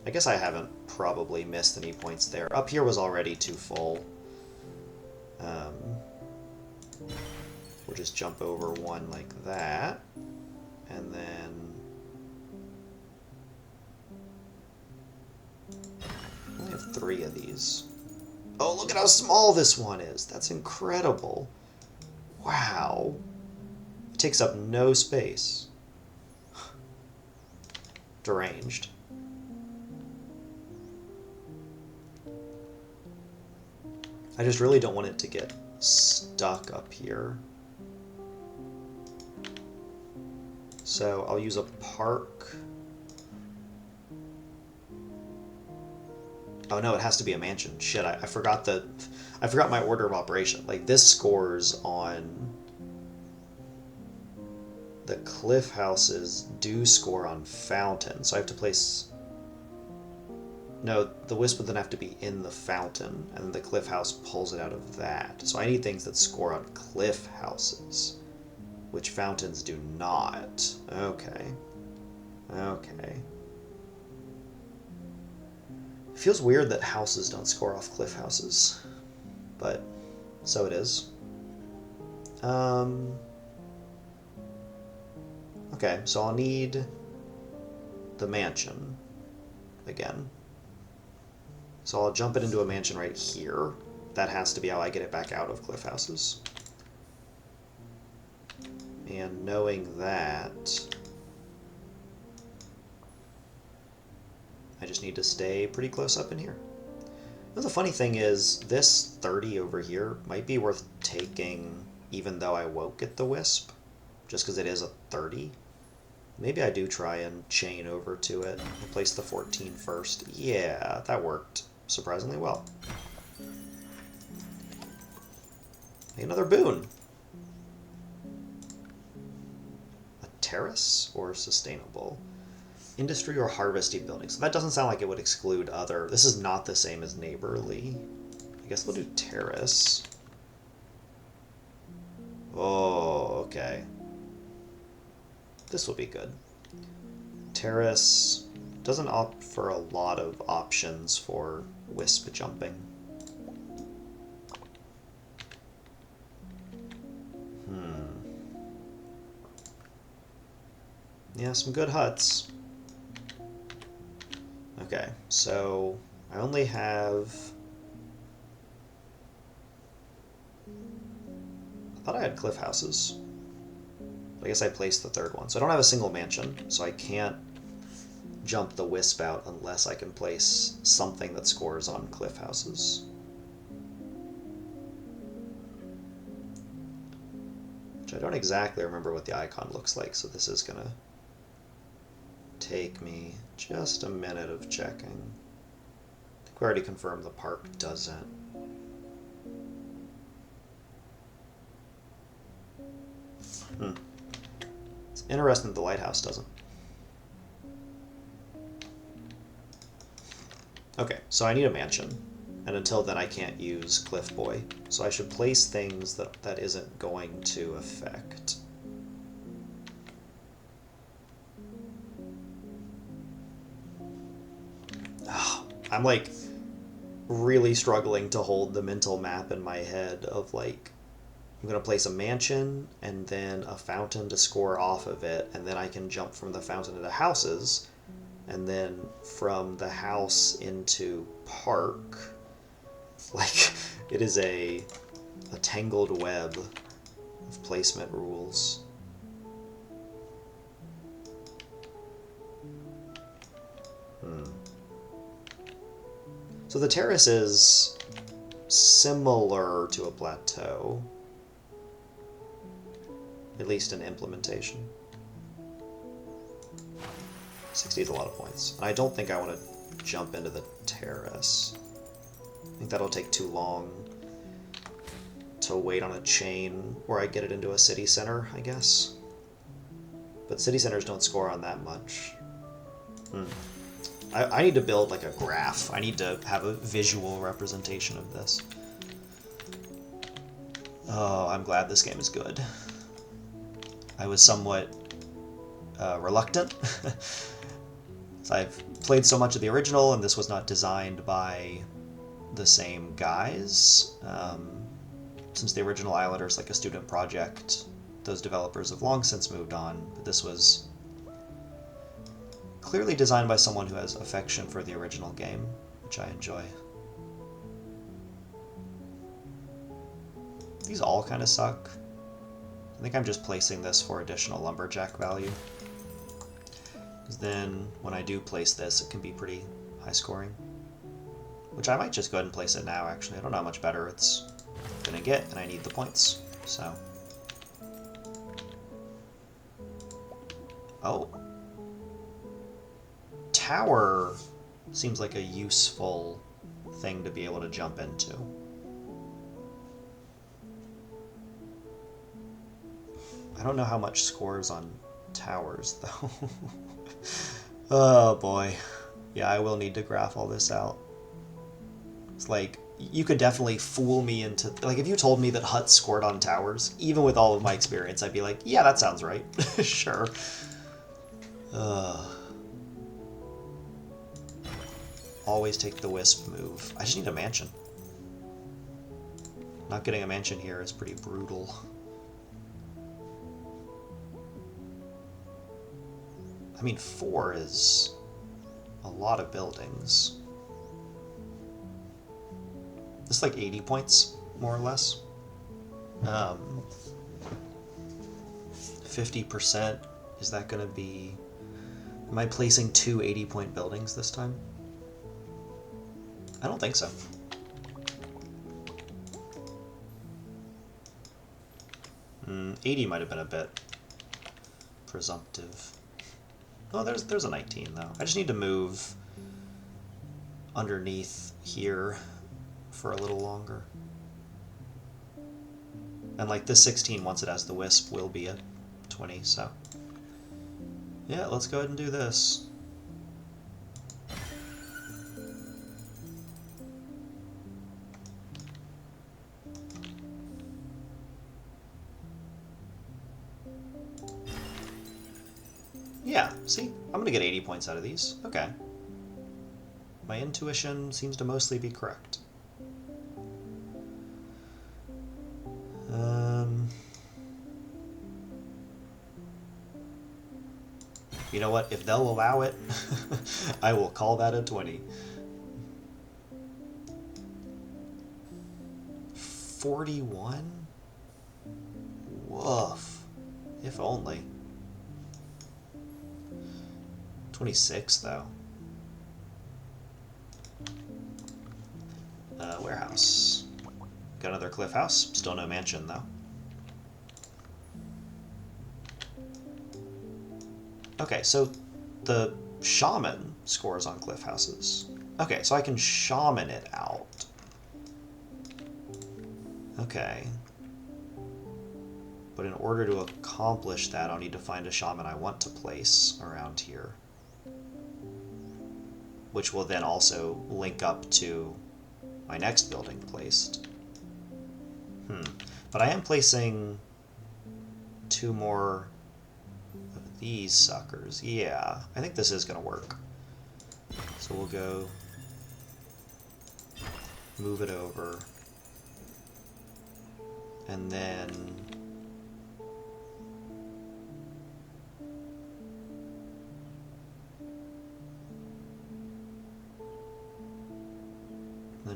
I guess I haven't probably missed any points there. Up here was already too full. We'll just jump over one like that, and then I only have 3 of these. Oh, look at how small this one is! That's incredible! Wow! It takes up no space. Deranged. I just really don't want it to get stuck up here. So I'll use a park. Oh no, it has to be a mansion. Shit, I forgot my order of operation. Like, this scores on the cliff houses do score on fountain, so I have to place... No, the Wisp would then have to be in the fountain, and then the cliff house pulls it out of that. So I need things that score on cliff houses, which fountains do not. Okay. Okay. It feels weird that houses don't score off cliff houses, but so it is. Okay, so I'll need the mansion again. So I'll jump it into a mansion right here. that has to be how I get it back out of cliff houses. And knowing that, I just need to stay pretty close up in here. Now, the funny thing is, this 30 over here might be worth taking even though I won't get the wisp, just because it is a 30. Maybe I do try and chain over to it and place the 14 first. Yeah, that worked surprisingly well. Another boon. A terrace or sustainable? Industry or harvesting buildings. So that doesn't sound like it would exclude other. This is not the same as neighborly. I guess we'll do terrace. Oh, okay. This will be good. Terrace doesn't opt for a lot of options for wisp jumping. Yeah, some good huts. Okay, so I only have... I thought I had cliff houses. But I guess I placed the third one. So I don't have a single mansion, so I can't jump the wisp out unless I can place something that scores on cliff houses. Which I don't exactly remember what the icon looks like, so this is gonna take me just a minute of checking. I think we already confirmed the park doesn't. It's interesting that the lighthouse doesn't. Okay, so I need a mansion, and until then I can't use Cliff Boy, so I should place things that isn't going to affect. Oh, I'm like really struggling to hold the mental map in my head of like, I'm going to place a mansion and then a fountain to score off of it, and then I can jump from the fountain into houses, and then from the house into park. Like, it is a tangled web of placement rules. So the terrace is similar to a plateau, at least in implementation. 60 is a lot of points. And I don't think I want to jump into the terrace. I think that'll take too long to wait on a chain where I get it into a city center, I guess. But city centers don't score on that much. I need to build like a graph. I need to have a visual representation of this. Oh, I'm glad this game is good. I was somewhat reluctant. I've played so much of the original, and this was not designed by the same guys. Since the original Islander is like a student project, those developers have long since moved on, but this was clearly designed by someone who has affection for the original game, which I enjoy. These all kind of suck. I think I'm just placing this for additional lumberjack value. Because then, when I do place this, it can be pretty high scoring. Which I might just go ahead and place it now, actually. I don't know how much better it's gonna get, and I need the points, so. Oh. Tower seems like a useful thing to be able to jump into. I don't know how much scores on towers, though. Oh, boy. Yeah, I will need to graph all this out. It's like, you could definitely fool me into... Like, if you told me that huts scored on towers, even with all of my experience, I'd be like, yeah, that sounds right. Sure. Always take the wisp move. I just need a mansion. Not getting a mansion here is pretty brutal. I mean, 4 is a lot of buildings. This is like 80 points, more or less. 50%, is that going to be... Am I placing two 80-point buildings this time? I don't think so. Mm, 80 might have been a bit presumptive. Oh, there's a 19 though. I just need to move underneath here for a little longer. And like this 16, once it has the wisp, will be a 20, so... Yeah, let's go ahead and do this. Yeah, see? I'm gonna get 80 points out of these. Okay. My intuition seems to mostly be correct. You know what? If they'll allow it, I will call that a 20. 41? Woof. If only. 26, though. Warehouse. Got another cliff house. Still no mansion, though. Okay, so the shaman scores on cliff houses. Okay, so I can shaman it out. Okay. But in order to accomplish that, I'll need to find a shaman I want to place around here. Which will then also link up to my next building placed. But I am placing two more of these suckers. Yeah, I think this is going to work. So we'll go move it over. And then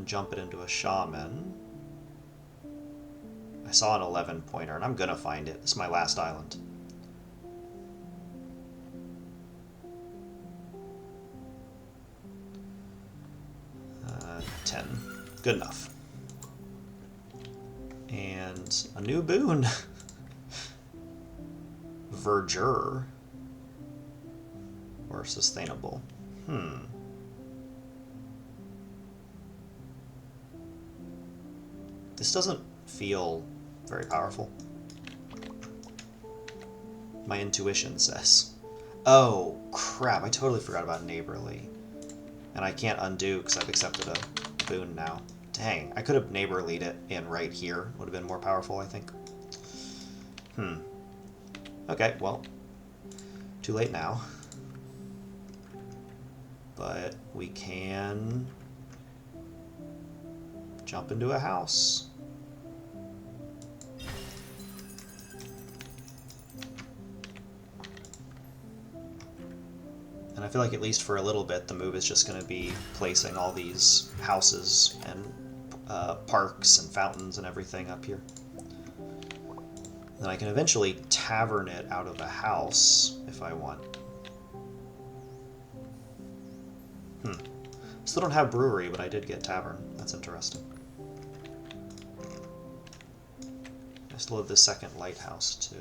jump it into a shaman. I saw an 11-pointer, and I'm gonna find it. This is my last island. Uh, 10. Good enough. And a new boon. Verdure. Or sustainable. This doesn't feel very powerful. My intuition says. Oh, crap, I totally forgot about neighborly. And I can't undo because I've accepted a boon now. Dang, I could have neighborlied it in right here. Would have been more powerful, I think. Okay, well, too late now. But we can jump into a house. And I feel like at least for a little bit, the move is just going to be placing all these houses and parks and fountains and everything up here. Then I can eventually tavern it out of a house if I want. Still don't have brewery, but I did get tavern. That's interesting. I still have the second lighthouse, too.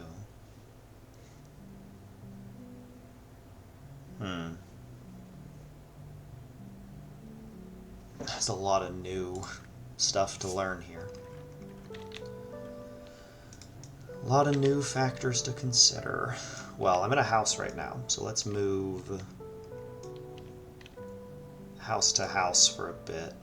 There's a lot of new stuff to learn here. A lot of new factors to consider. Well, I'm in a house right now, so let's move house to house for a bit.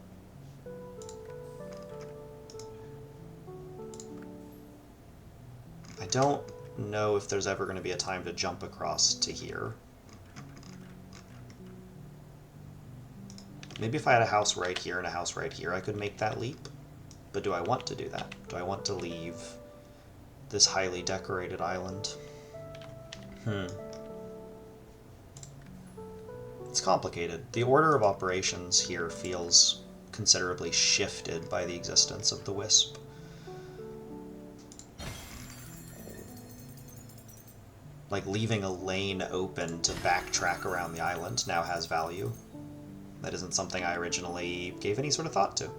I don't know if there's ever going to be a time to jump across to here. Maybe if I had a house right here and a house right here, I could make that leap. But do I want to do that? Do I want to leave this highly decorated island? It's complicated. The order of operations here feels considerably shifted by the existence of the wisp. Like, leaving a lane open to backtrack around the island now has value. That isn't something I originally gave any sort of thought to.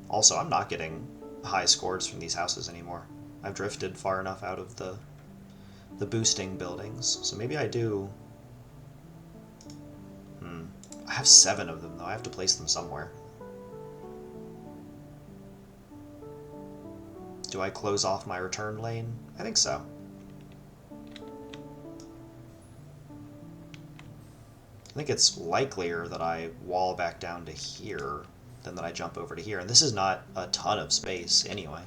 Also, I'm not getting high scores from these houses anymore. I've drifted far enough out of the boosting buildings, so maybe I do... I have 7 of them, though. I have to place them somewhere. Do I close off my return lane? I think so. I think it's likelier that I wall back down to here than that I jump over to here. And this is not a ton of space anyway.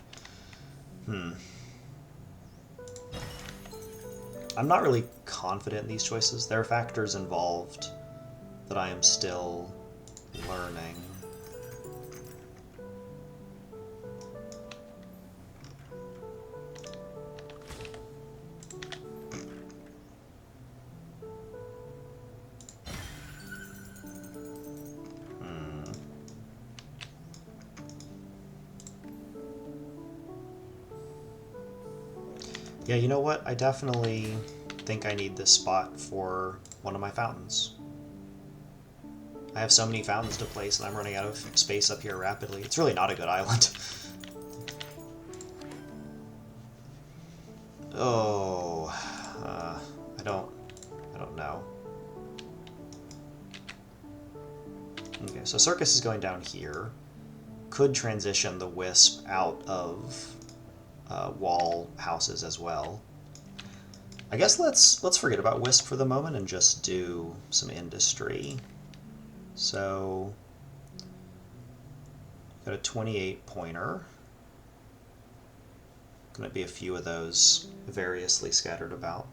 I'm not really confident in these choices. There are factors involved that I am still learning. Yeah, you know what? I definitely think I need this spot for one of my fountains. I have so many fountains to place and I'm running out of space up here rapidly. It's really not a good island. Oh, I don't know. Okay, so Circus is going down here. Could transition the Wisp out of wall houses as well. I guess let's forget about Wisp for the moment and just do some industry. So got a 28 pointer. Going to be a few of those variously scattered about.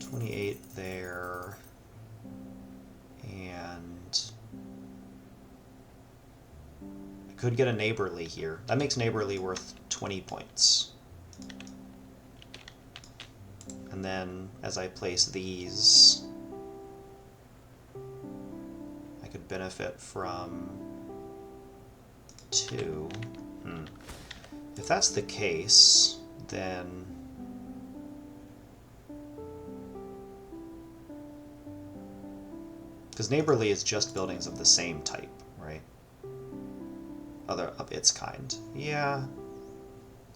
28 there, and I could get a neighborly here. That makes neighborly worth 20 points. And then as I place these, I could benefit from 2. If that's the case, then because neighborly is just buildings of the same type, right? Other of its kind. Yeah.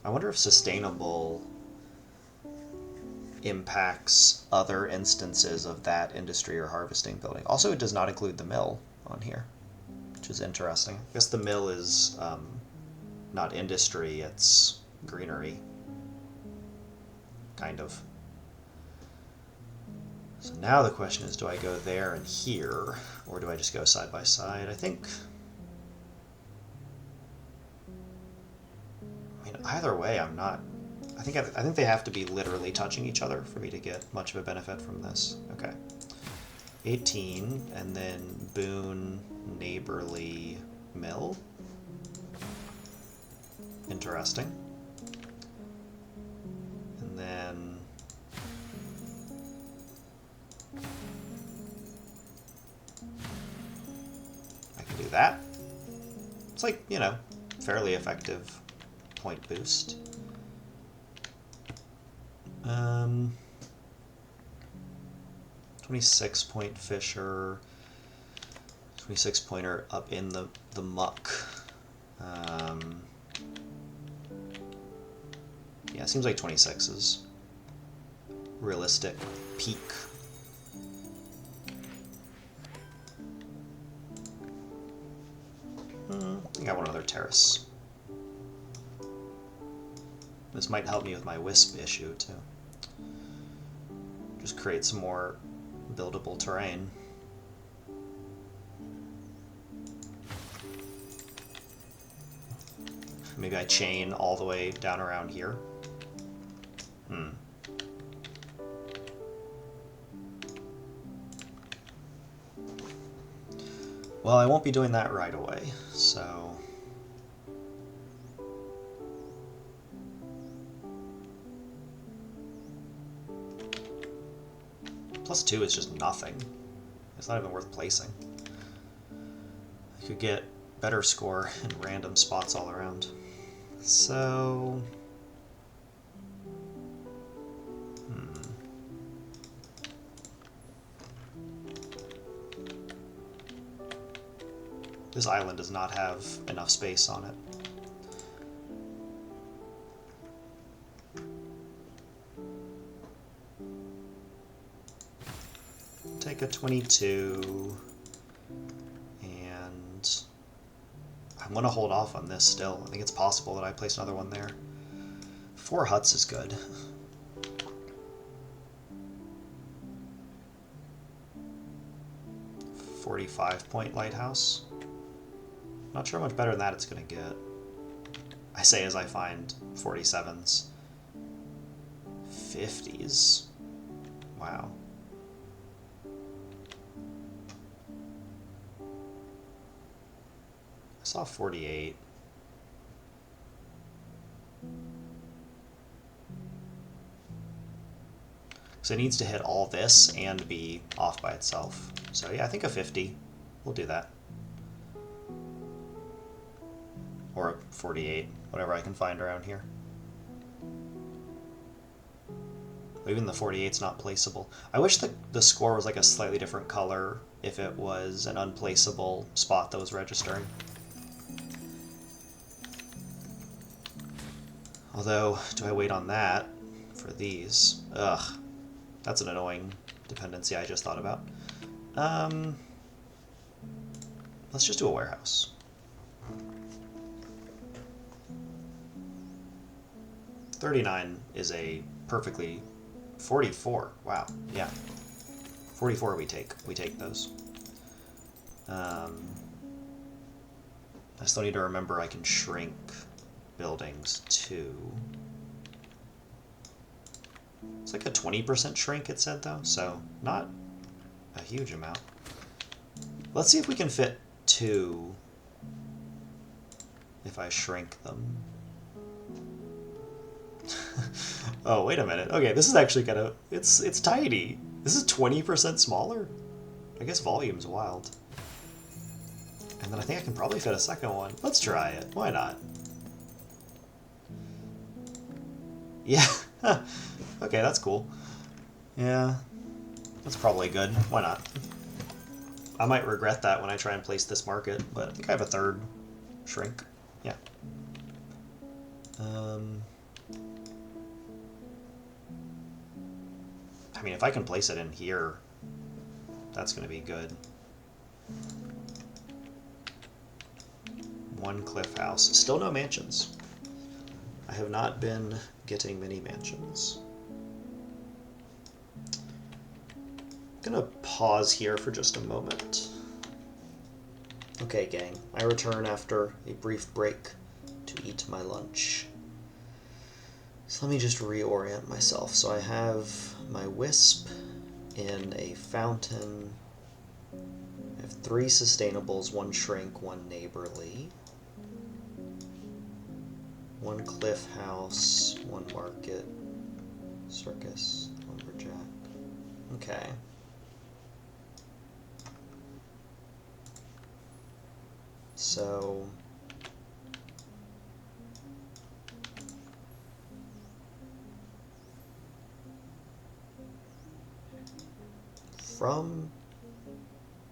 I wonder if sustainable impacts other instances of that industry or harvesting building. Also, it does not include the mill on here, which is interesting. I guess the mill is not industry, it's greenery. Kind of. So now the question is, do I go there and here, or do I just go side by side? I think... I mean, either way, I'm not... I think they have to be literally touching each other for me to get much of a benefit from this. Okay. 18, and then Boone, Neighborly, Mill. Interesting. And then... I can do that. It's like, you know, fairly effective point boost. 26 point Fisher, 26 pointer up in the muck. Yeah, it seems like 26 is realistic peak. I got one other terrace. This might help me with my wisp issue too. Just create some more buildable terrain. Maybe I chain all the way down around here. Well, I won't be doing that right away, so... +2 is just nothing. It's not even worth placing. I could get better score in random spots all around. So... This island does not have enough space on it. Take a 22, and I'm going to hold off on this still. I think it's possible that I place another one there. 4 huts is good. $45-point lighthouse. Not sure how much better than that it's going to get. I say as I find 47s. 50s. Wow. I saw 48. So it needs to hit all this and be off by itself. So yeah, I think a 50. We'll do that. Or a 48, whatever I can find around here. Even the 48's not placeable. I wish the score was like a slightly different color if it was an unplaceable spot that was registering. Although, do I wait on that for these? Ugh, that's an annoying dependency I just thought about. Let's just do a warehouse. 39 is a perfectly... 44, wow, yeah. 44 we take those. I still need to remember I can shrink buildings too. It's like a 20% shrink it said though, so not a huge amount. Let's see if we can fit 2 if I shrink them. Oh, wait a minute. Okay, this is actually kind of... It's tiny. This is 20% smaller? I guess volume's wild. And then I think I can probably fit a second one. Let's try it. Why not? Yeah. Okay, that's cool. Yeah. That's probably good. Why not? I might regret that when I try and place this market, but I think I have a 3rd shrink. Yeah. I mean, if I can place it in here, that's going to be good. 1 cliff house. Still no mansions. I have not been getting many mansions. I'm going to pause here for just a moment. Okay, gang. I return after a brief break to eat my lunch. So let me just reorient myself. So I have my wisp in a fountain. I have 3 sustainables, 1 shrink, 1 neighborly. 1 cliff house, 1 market, circus, lumberjack. Okay. So... from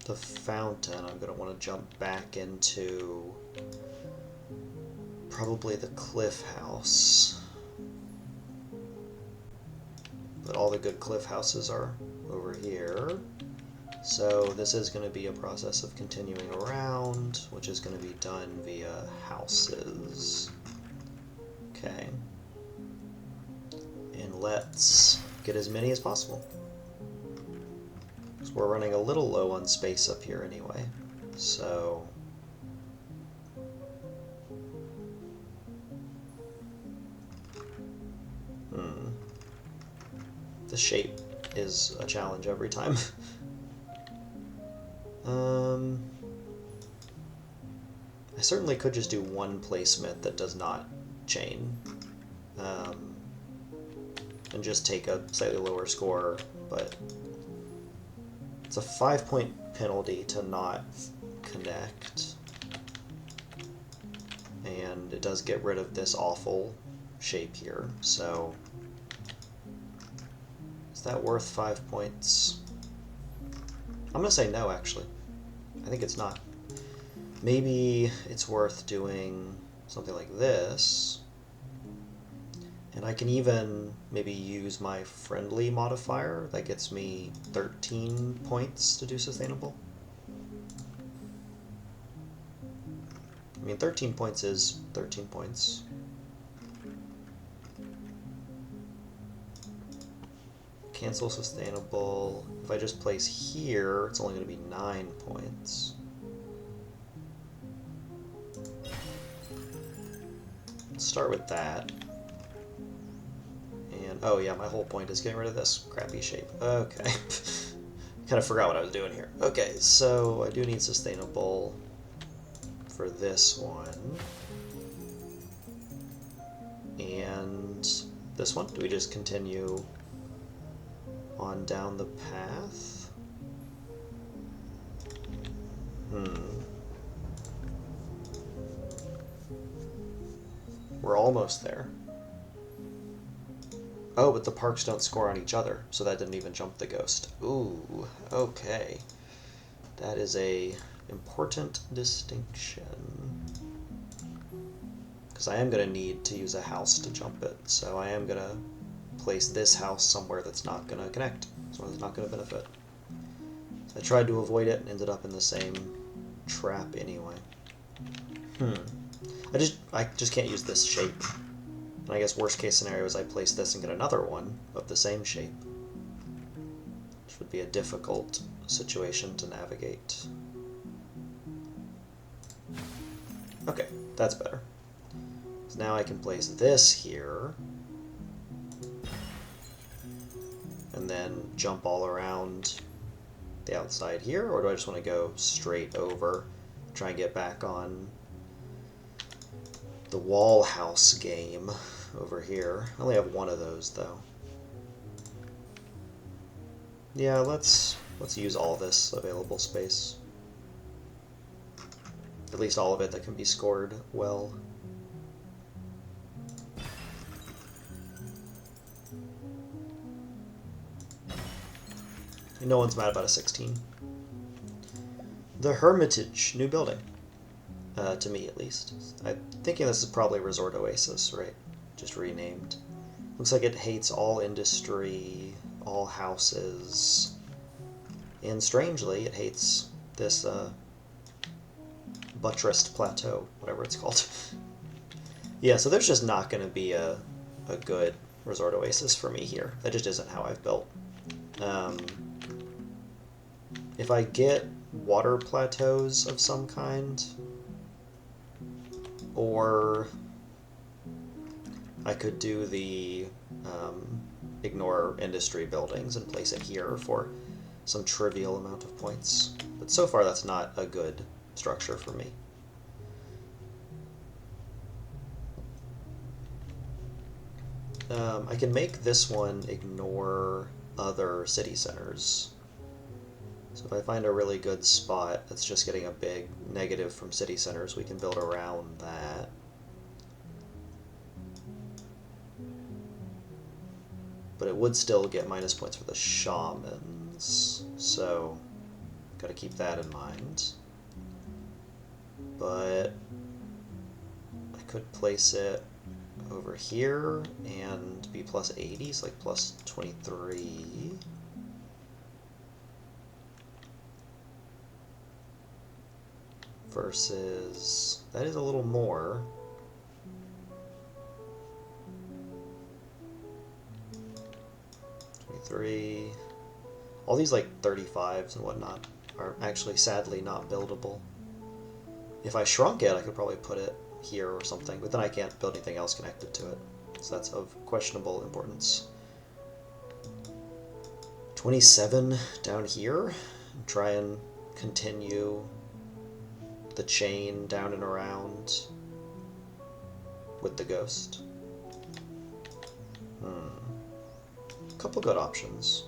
the fountain, I'm going to want to jump back into probably the cliff house. But all the good cliff houses are over here. So this is going to be a process of continuing around, which is going to be done via houses. Okay. And let's get as many as possible. We're running a little low on space up here anyway, so... The shape is a challenge every time. I certainly could just do 1 placement that does not chain, and just take a slightly lower score, but It's a 5-point penalty to not connect. And it does get rid of this awful shape here, so is that worth 5 points? I'm gonna say no, actually. I think it's not. Maybe it's worth doing something like this, and I can even maybe use my friendly modifier that gets me 13 points to do sustainable. I mean, 13 points is 13 points. Cancel sustainable. If I just place here, it's only going to be 9 points. Let's start with that. And, oh yeah, my whole point is getting rid of this crappy shape. Okay. Kind of forgot what I was doing here. Okay, so I do need sustainable for this one. And this one? Do we just continue on down the path? We're almost there. Oh, but the parks don't score on each other, so that didn't even jump the ghost. Ooh, okay. That is a important distinction. Because I am going to need to use a house to jump it, so I am going to place this house somewhere that's not going to connect, somewhere that's not going to benefit. I tried to avoid it and ended up in the same trap anyway. I just can't use this shape. And I guess worst case scenario is I place this and get another one of the same shape, which would be a difficult situation to navigate. Okay, that's better. So now I can place this here, and then jump all around the outside here, or do I just want to go straight over, try and get back on the wall house game over here? I only have one of those though. Yeah, let's use all this available space. At least all of it that can be scored well. And no one's mad about a 16. The Hermitage, new building. To me, at least. I'm thinking this is probably Resort Oasis, right? Just renamed. Looks like it hates all industry, all houses, and strangely, it hates this buttressed plateau, whatever it's called. Yeah, so there's just not going to be a good Resort Oasis for me here. That just isn't how I've built. If I get water plateaus of some kind, or I could do the ignore industry buildings and place it here for some trivial amount of points. But so far that's not a good structure for me. I can make this one ignore other city centers. So if I find a really good spot that's just getting a big negative from city centers, we can build around that. But it would still get minus points for the shamans, so gotta keep that in mind. But I could place it over here and be plus 80, so like plus 23. Versus, that is a little more. All these like 35s and whatnot are actually sadly not buildable. If I shrunk it, I could probably put it here or something, but then I can't build anything else connected to it. So that's of questionable importance. 27 down here. Try and continue the chain down and around with the ghost. Couple good options.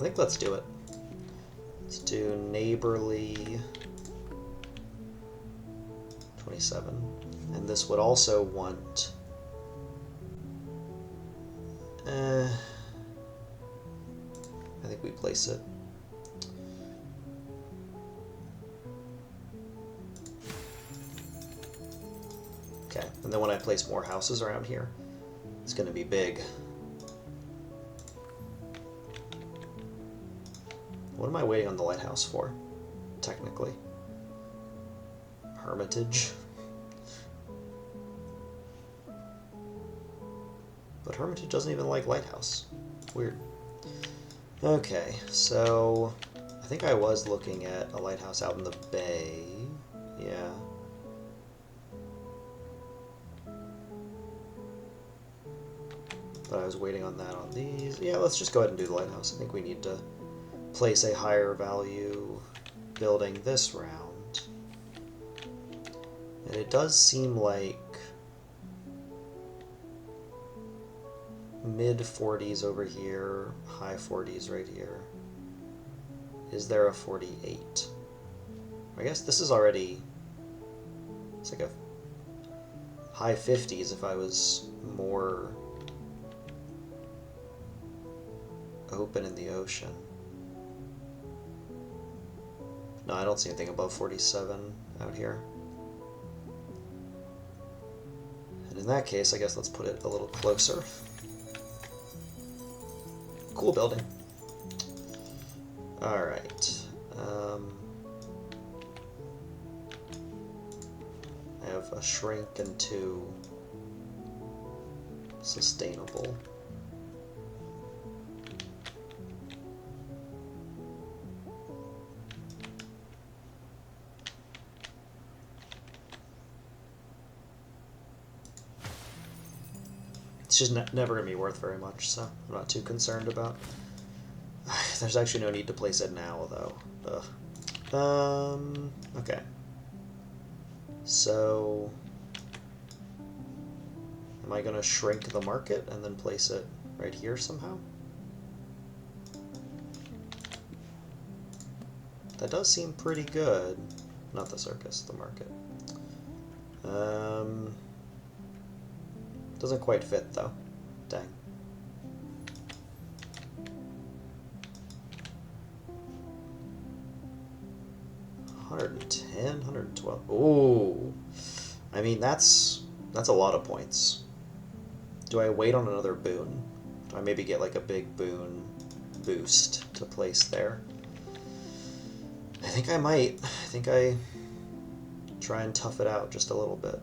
think let's do it. Let's do neighborly 27. And this would also want I think we place it. Okay, and then when I place more houses around here, it's going to be big. What am I waiting on the lighthouse for, technically? Hermitage. But Hermitage doesn't even like lighthouse. Weird. Okay, so I think I was looking at a lighthouse out in the bay. Yeah. But I was waiting on that on these. Yeah, let's just go ahead and do the lighthouse. I think we need to place a higher value building this round. And it does seem like mid 40s over here, high 40s right here. Is there a 48? I guess this is already, it's like a high 50s if I was more open in the ocean. No, I don't see anything above 47 out here. And in that case, I guess let's put it a little closer. Cool building. Alright. I have a shrink and 2 sustainable. It's just never going to be worth very much, so I'm not too concerned about. There's actually no need to place it now, though. Ugh. Okay. So, am I going to shrink the market and then place it right here somehow? That does seem pretty good. Not the circus, the market. Doesn't quite fit, though. Dang. $110, $112. Ooh. I mean, that's a lot of points. Do I wait on another boon? Do I maybe get like a big boon boost to place there? I think I might. I think I try and tough it out just a little bit.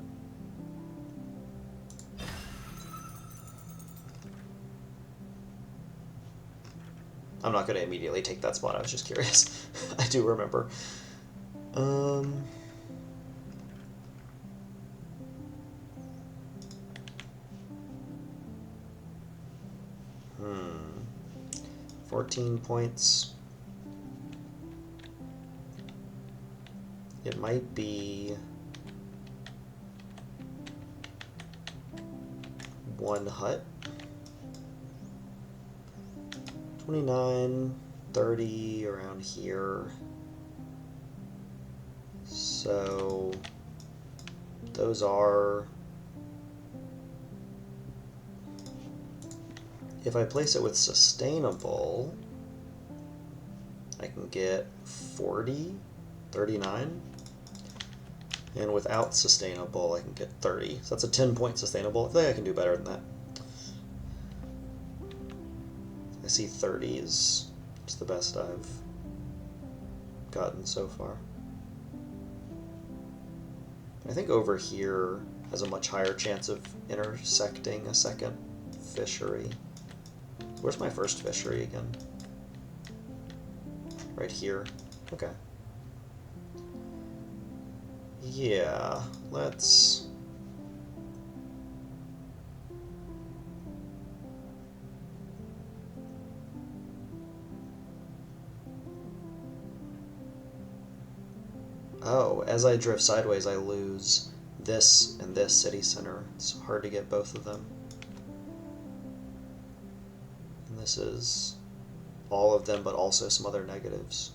I'm not going to immediately take that spot, I was just curious. I do remember. 14 points. It might be 1 hut. 29, 30 around here. So those are, if I place it with sustainable, I can get 40, 39. And without sustainable, I can get 30. So that's a 10-point sustainable. I think I can do better than that. I see 30 is just the best I've gotten so far. I think over here has a much higher chance of intersecting a second fishery. Where's my first fishery again? Right here. Okay. Yeah, let's... Oh, as I drift sideways, I lose this and this city center. It's hard to get both of them. And this is all of them, but also some other negatives.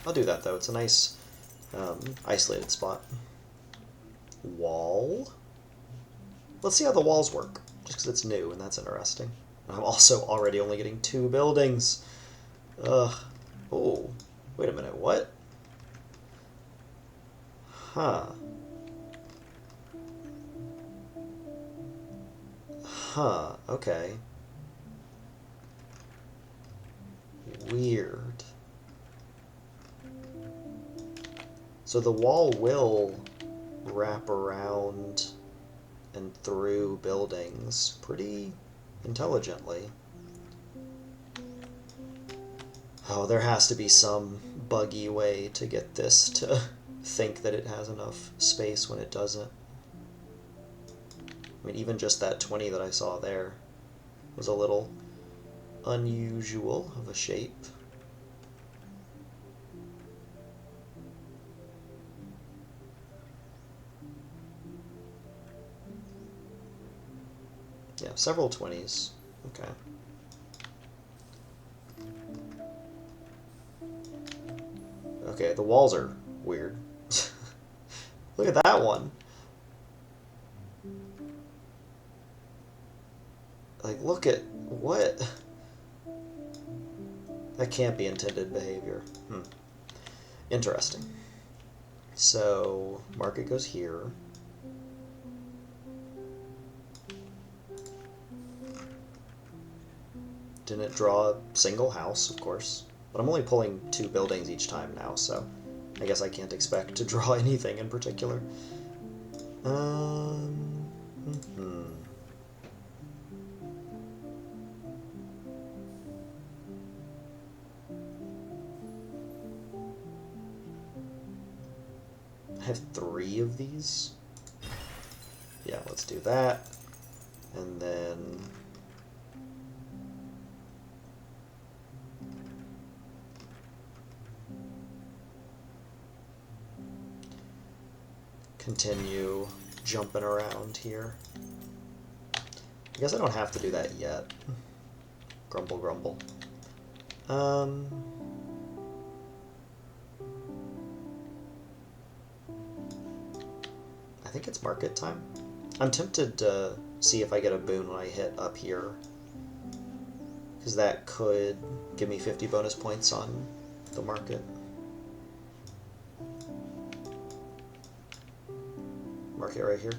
I'll do that, though. It's a nice isolated spot. Wall. Let's see how the walls work, just because it's new, and that's interesting. I'm also already only getting 2 buildings. Ugh. Oh, wait a minute, what? Huh. Huh, okay. Weird. So the wall will wrap around and through buildings pretty intelligently. Oh, there has to be some buggy way to get this to think that it has enough space when it doesn't. I mean, even just that 20 that I saw there was a little unusual of a shape. Yeah, several 20s. Okay. Okay, the walls are weird. Look at that one. Like, look at what? That can't be intended behavior. Interesting. So, market goes here. Didn't draw a single house, of course. But I'm only pulling 2 buildings each time now, so I guess I can't expect to draw anything in particular. I have 3 of these. Yeah, let's do that. And then continue jumping around here. I guess I don't have to do that yet. Grumble, grumble. I think it's market time. I'm tempted to see if I get a boon when I hit up here, because that could give me 50 bonus points on the market. Market right here.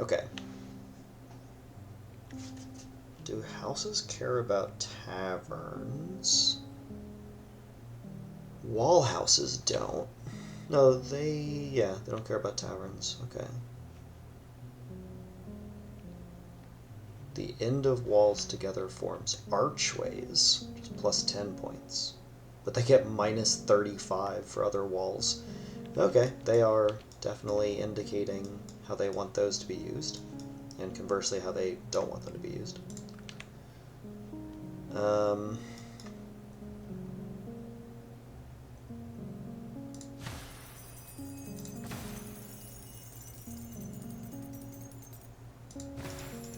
Okay. Do houses care about taverns? Wall houses don't. No, they don't care about taverns. Okay. The end of walls together forms archways, which is plus 10 points. But they get minus 35 for other walls. Okay, they are definitely indicating how they want those to be used, and conversely how they don't want them to be used.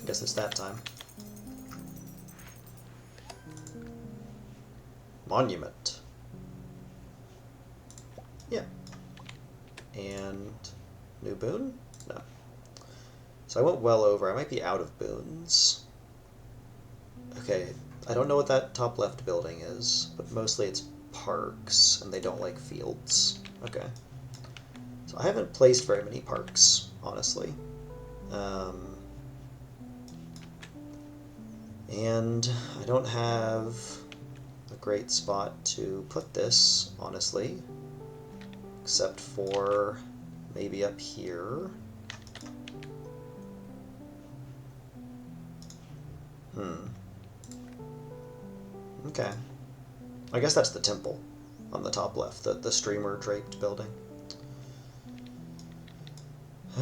I guess it's that time. Monument. Yeah. And new boon? No. So I went well over. I might be out of boons. Okay, I don't know what that top left building is, but mostly it's parks, and they don't like fields. Okay. So I haven't placed very many parks, honestly. And I don't have a great spot to put this, honestly, except for maybe up here. Okay. I guess that's the temple on the top left, the streamer draped building.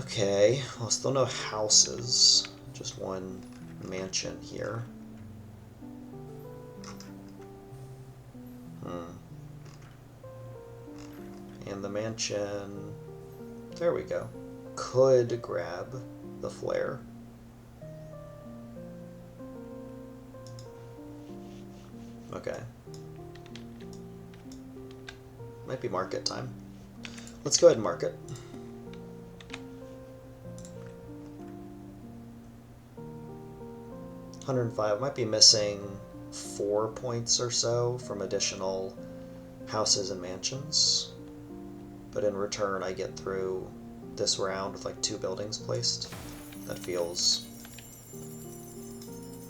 Okay, well, still no houses, just one mansion here. And the mansion, there we go, could grab the flare. Okay. Might be market time. Let's go ahead and market. $105. Might be missing 4 points or so from additional houses and mansions. But in return, I get through this round with like 2 buildings placed. That feels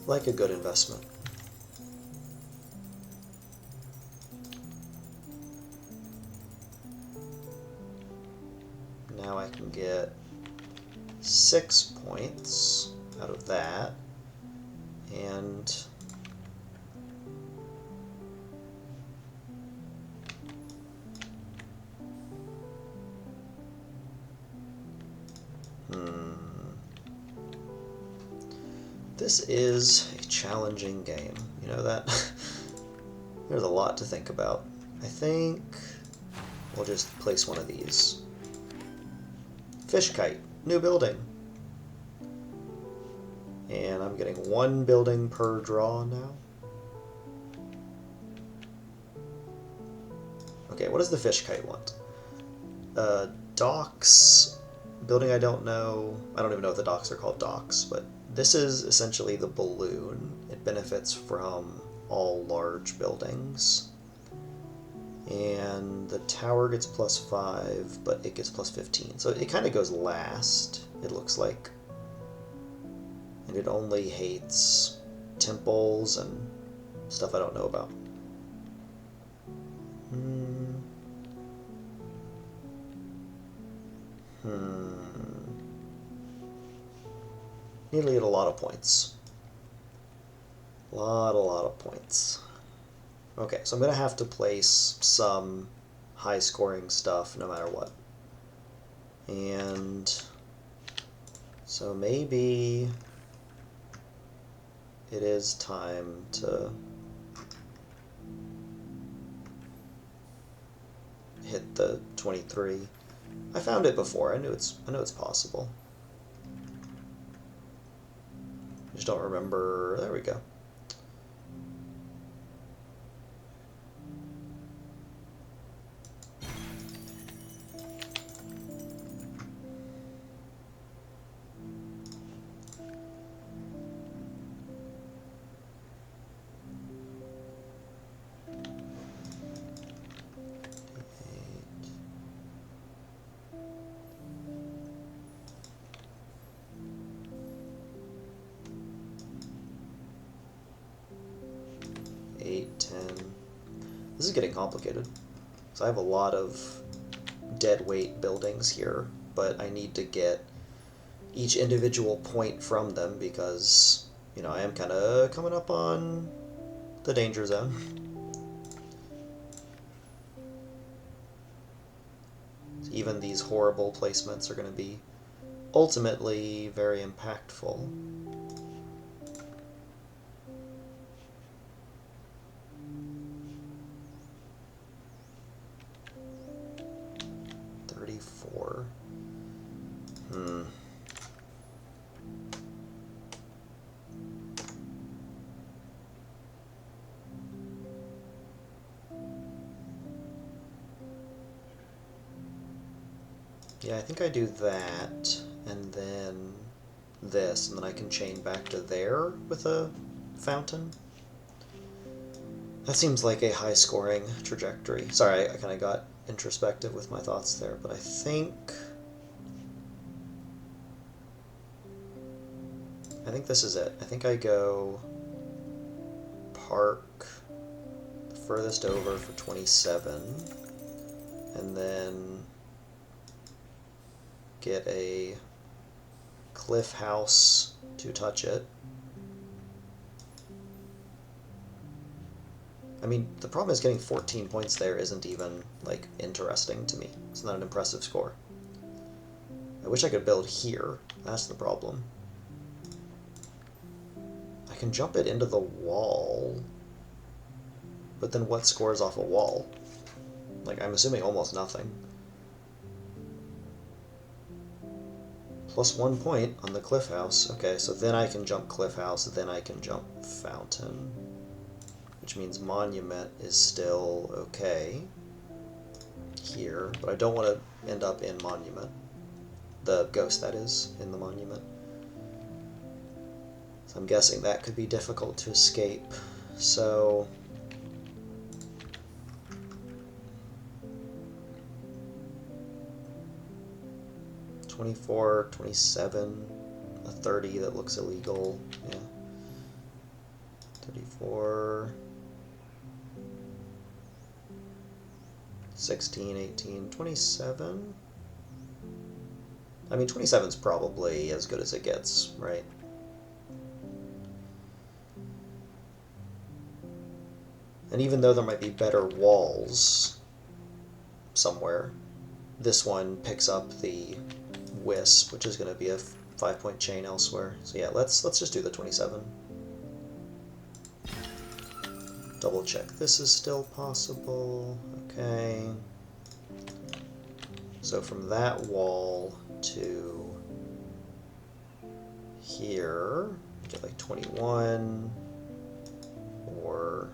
like a good investment. Now I can get 6 points out of that, and this is a challenging game. You know that? There's a lot to think about. I think we'll just place one of these. Fish kite, new building. And I'm getting 1 building per draw now. Okay, what does the fish kite want? Docks, building I don't know. I don't even know if the docks are called docks, but this is essentially the balloon. It benefits from all large buildings. And the tower gets +5, but it gets +15. So it kind of goes last, it looks like. And it only hates temples and stuff I don't know about. Nearly at a lot of points. A lot of points. Okay, so I'm going to have to place some high-scoring stuff no matter what. And so maybe it is time to hit the 23. I found it before. I know it's possible. I just don't remember. There we go. This is getting complicated. So I have a lot of dead weight buildings here, but I need to get each individual point from them because, you know, I am kind of coming up on the danger zone. Even these horrible placements are going to be ultimately very impactful. Yeah, I think I do that, and then this, and then I can chain back to there with a fountain. That seems like a high-scoring trajectory. Sorry, I kind of got introspective with my thoughts there, but I think this is it. I think I go park the furthest over for 27, and then get a cliff house to touch it. I mean, the problem is getting 14 points there isn't even, like, interesting to me. It's not an impressive score. I wish I could build here. That's the problem. I can jump it into the wall, but then what scores off a wall? Like, I'm assuming almost nothing. +1 point on the cliff house. Okay, so then I can jump cliff house, then I can jump fountain. Which means monument is still okay here, but I don't want to end up in monument. The ghost, that is, in the monument. So I'm guessing that could be difficult to escape. So... $24, $27, a $30 that looks illegal. Yeah. $34, $16, $18, $27. I mean, 27's probably as good as it gets, right? And even though there might be better walls somewhere, this one picks up the wisp, which is going to be a 5-point chain elsewhere. So yeah, let's just do the 27. Double check this is still possible. Okay. So from that wall to here, get like 21 or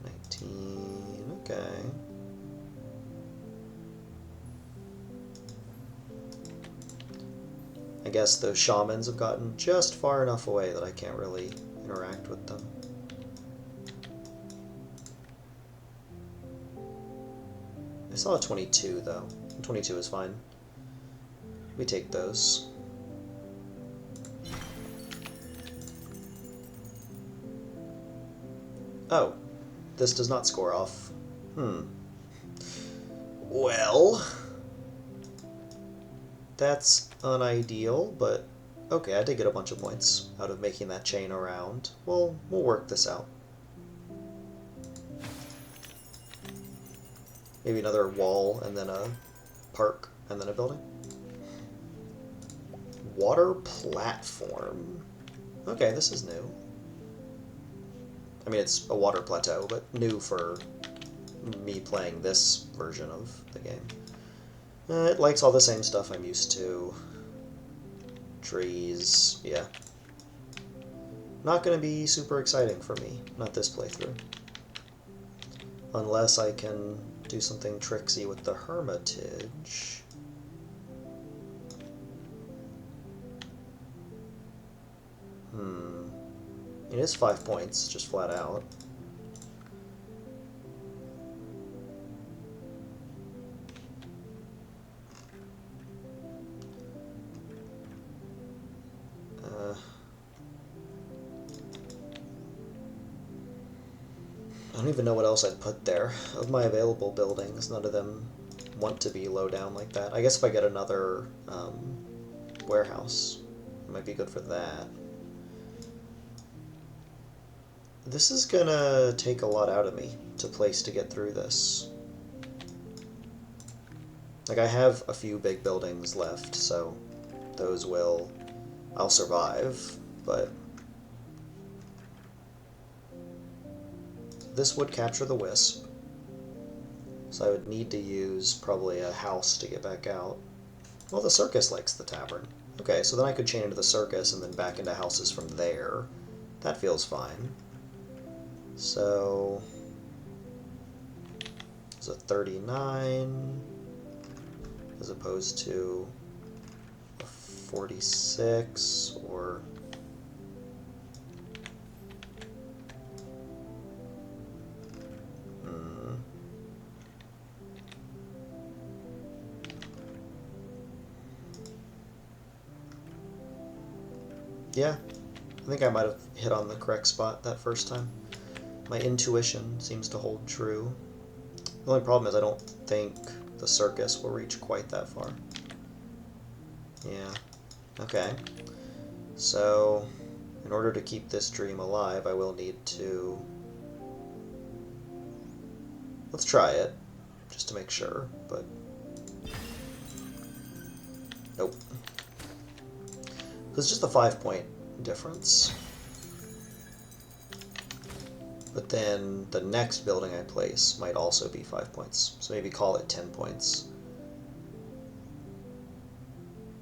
19. Okay. I guess those shamans have gotten just far enough away that I can't really interact with them. I saw a 22 though. 22 is fine. We take those. Oh, this does not score off. Well, that's unideal, but okay, I did get a bunch of points out of making that chain around. We'll work this out. Maybe another wall, and then a park, and then a building. Water platform. Okay, this is new. I mean, it's a water plateau, but new for me playing this version of the game. It likes all the same stuff I'm used to. Trees, yeah. Not going to be super exciting for me, not this playthrough. Unless I can do something tricksy with the Hermitage. It is 5 points, just flat out. I don't even know what else I'd put there. Of my available buildings, none of them want to be low down like that. I guess if I get another warehouse, it might be good for that. This is gonna take a lot out of me to place to get through this. Like, I have a few big buildings left, so those I'll survive, but this would capture the wisp, so I would need to use probably a house to get back out. Well, the circus likes the tavern. Okay, so then I could chain into the circus and then back into houses from there. That feels fine. So it's a 39 as opposed to a 46 or yeah, I think I might have hit on the correct spot that first time. My intuition seems to hold true. The only problem is I don't think the circus will reach quite that far. Yeah. Okay. So, in order to keep this dream alive, I will need to... Let's try it, just to make sure, but... Nope. It's just a 5-point difference. But then the next building I place might also be 5 points. So maybe call it 10 points.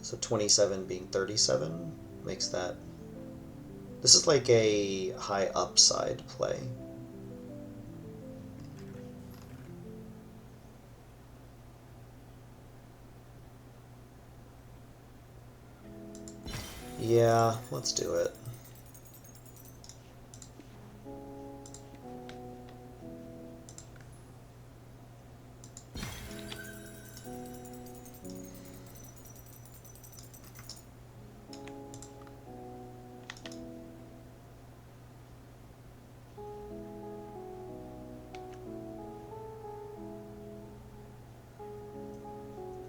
So So 27 being 37 makes that... This is like a high upside play. Yeah, let's do it.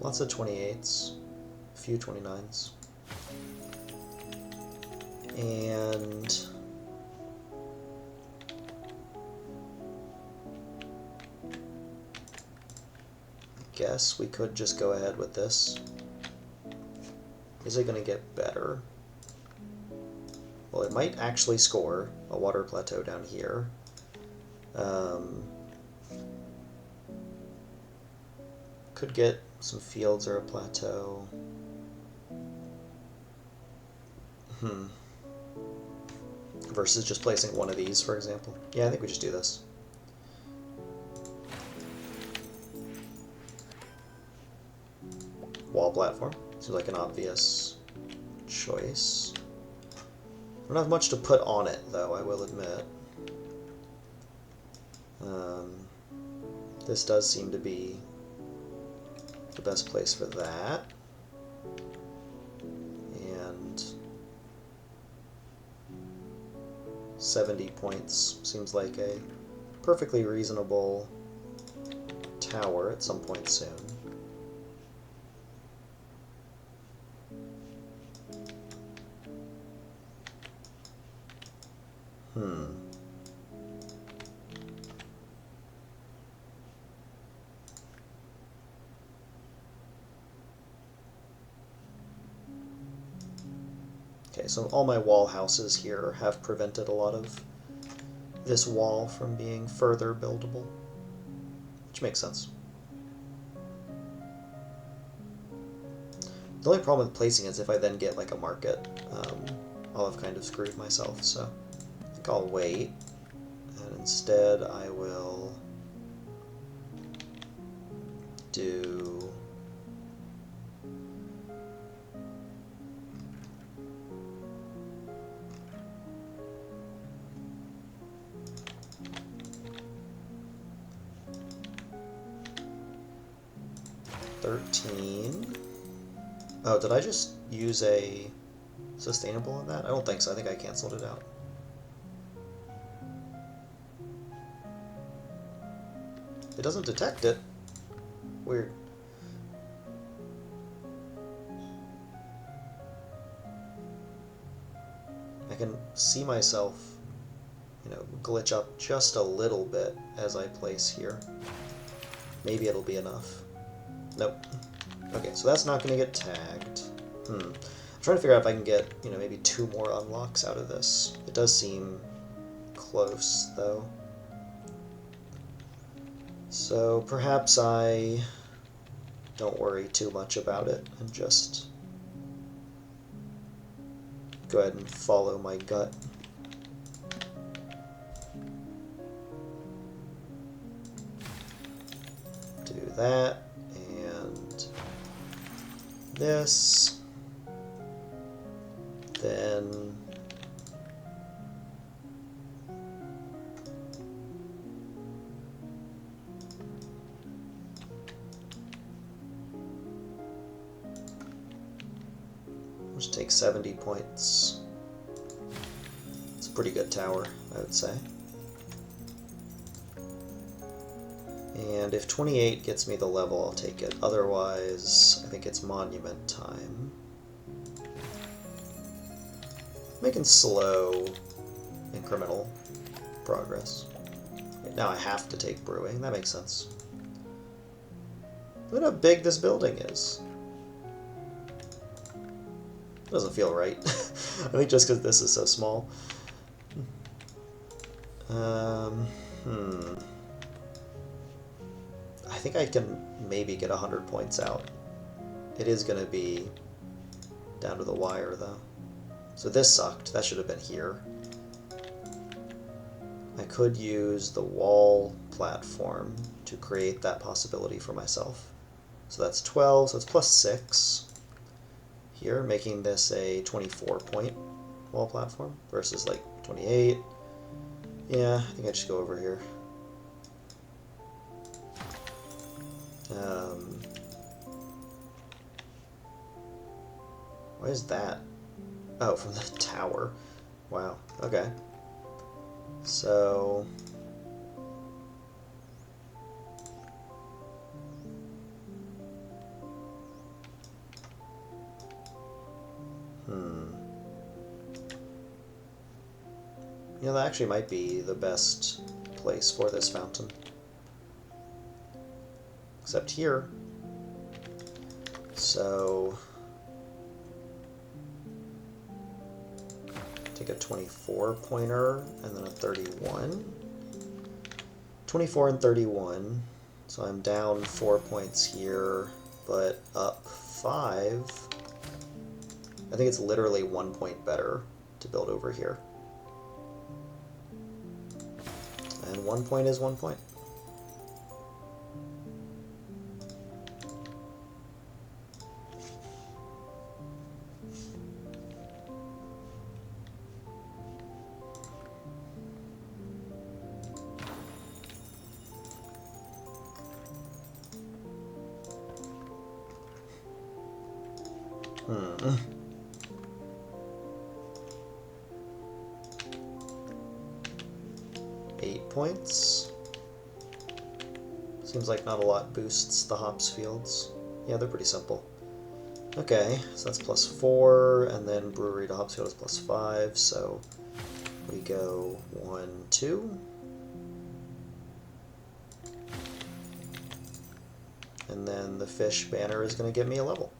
Lots of 28s, a few 29s. And I guess we could just go ahead with this. Is it going to get better? Well, it might actually score a water plateau down here. Could get some fields or a plateau. Versus just placing one of these, for example. Yeah, I think we just do this. Wall platform. Seems like an obvious choice. I don't have much to put on it, though, I will admit. This does seem to be the best place for that. And 70 points seems like a perfectly reasonable tower at some point soon. Okay, so all my wall houses here have prevented a lot of this wall from being further buildable, which makes sense. The only problem with placing is if I then get like a market, I'll have kind of screwed myself, so I think I'll wait, and instead I will do $13. Oh, did I just use a sustainable on that? I don't think so. I think I canceled it out. It doesn't detect it. Weird. I can see myself, glitch up just a little bit as I place here. Maybe it'll be enough. Nope. Okay, so that's not going to get tagged. I'm trying to figure out if I can get, maybe 2 more unlocks out of this. It does seem close, though. So perhaps I don't worry too much about it and just go ahead and follow my gut. Do that. This, then we'll just take 70 points. It's a pretty good tower, I would say. And if 28 gets me the level, I'll take it. Otherwise, I think it's monument time. Making slow, incremental progress. Okay, now I have to take brewing. That makes sense. Look at how big this building is. It doesn't feel right. I think just because this is so small. I think I can maybe get 100 points out. It is going to be down to the wire, though. So this sucked. That should have been here. I could use the wall platform to create that possibility for myself. So that's 12, so it's plus 6 here, making this a 24-point wall platform versus like 28. Yeah, I think I just go over here. Why is that? Oh, from the tower. Wow, okay. So... You know, that actually might be the best place for this fountain. Except here. So... take a 24-pointer and then a 31. 24 and 31. So I'm down 4 points here, but up 5. I think it's literally 1 point better to build over here. And 1 point is 1 point. Hmm. 8 points. Seems like not a lot boosts the hops fields. Yeah, they're pretty simple. Okay, so that's plus 4, and then brewery to hops field is plus 5, so we go 1, 2. And then the fish banner is going to give me a level.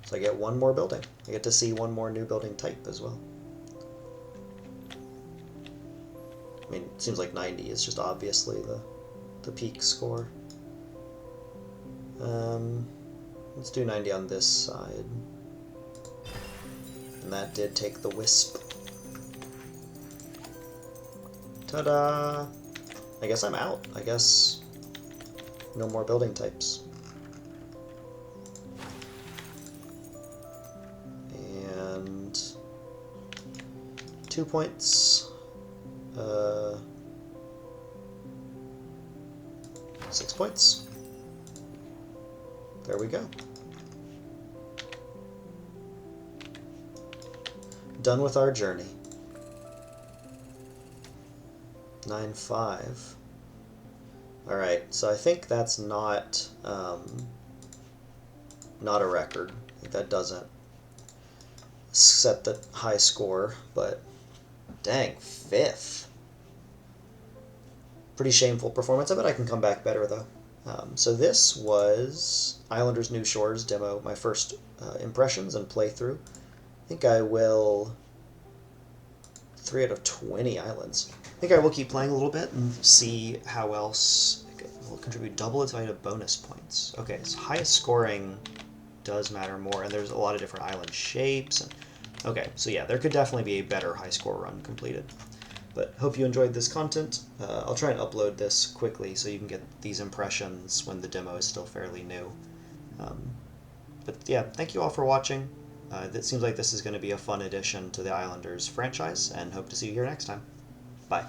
So I get one more building. I get to see one more new building type as well. I mean, it seems like 90 is just obviously the peak score. Let's do 90 on this side. And that did take the wisp. Ta-da! I guess I'm out. I guess no more building types. And 2 points. 6 points. There we go. Done with our journey. 9-5. Alright, so I think that's not a record. I think that doesn't set the high score, but dang, 5th. Pretty shameful performance. I bet I can come back better, though. So this was Islanders New Shores demo, my first impressions and playthrough. I think I will... 3 out of 20 islands. I think I will keep playing a little bit and see how else it will contribute double its value of bonus points. Okay, so highest scoring does matter more, and there's a lot of different island shapes. And okay, so yeah, there could definitely be a better high score run completed. But hope you enjoyed this content. I'll try and upload this quickly so you can get these impressions when the demo is still fairly new. But yeah, thank you all for watching. It seems like this is going to be a fun addition to the Islanders franchise, and hope to see you here next time. Bye.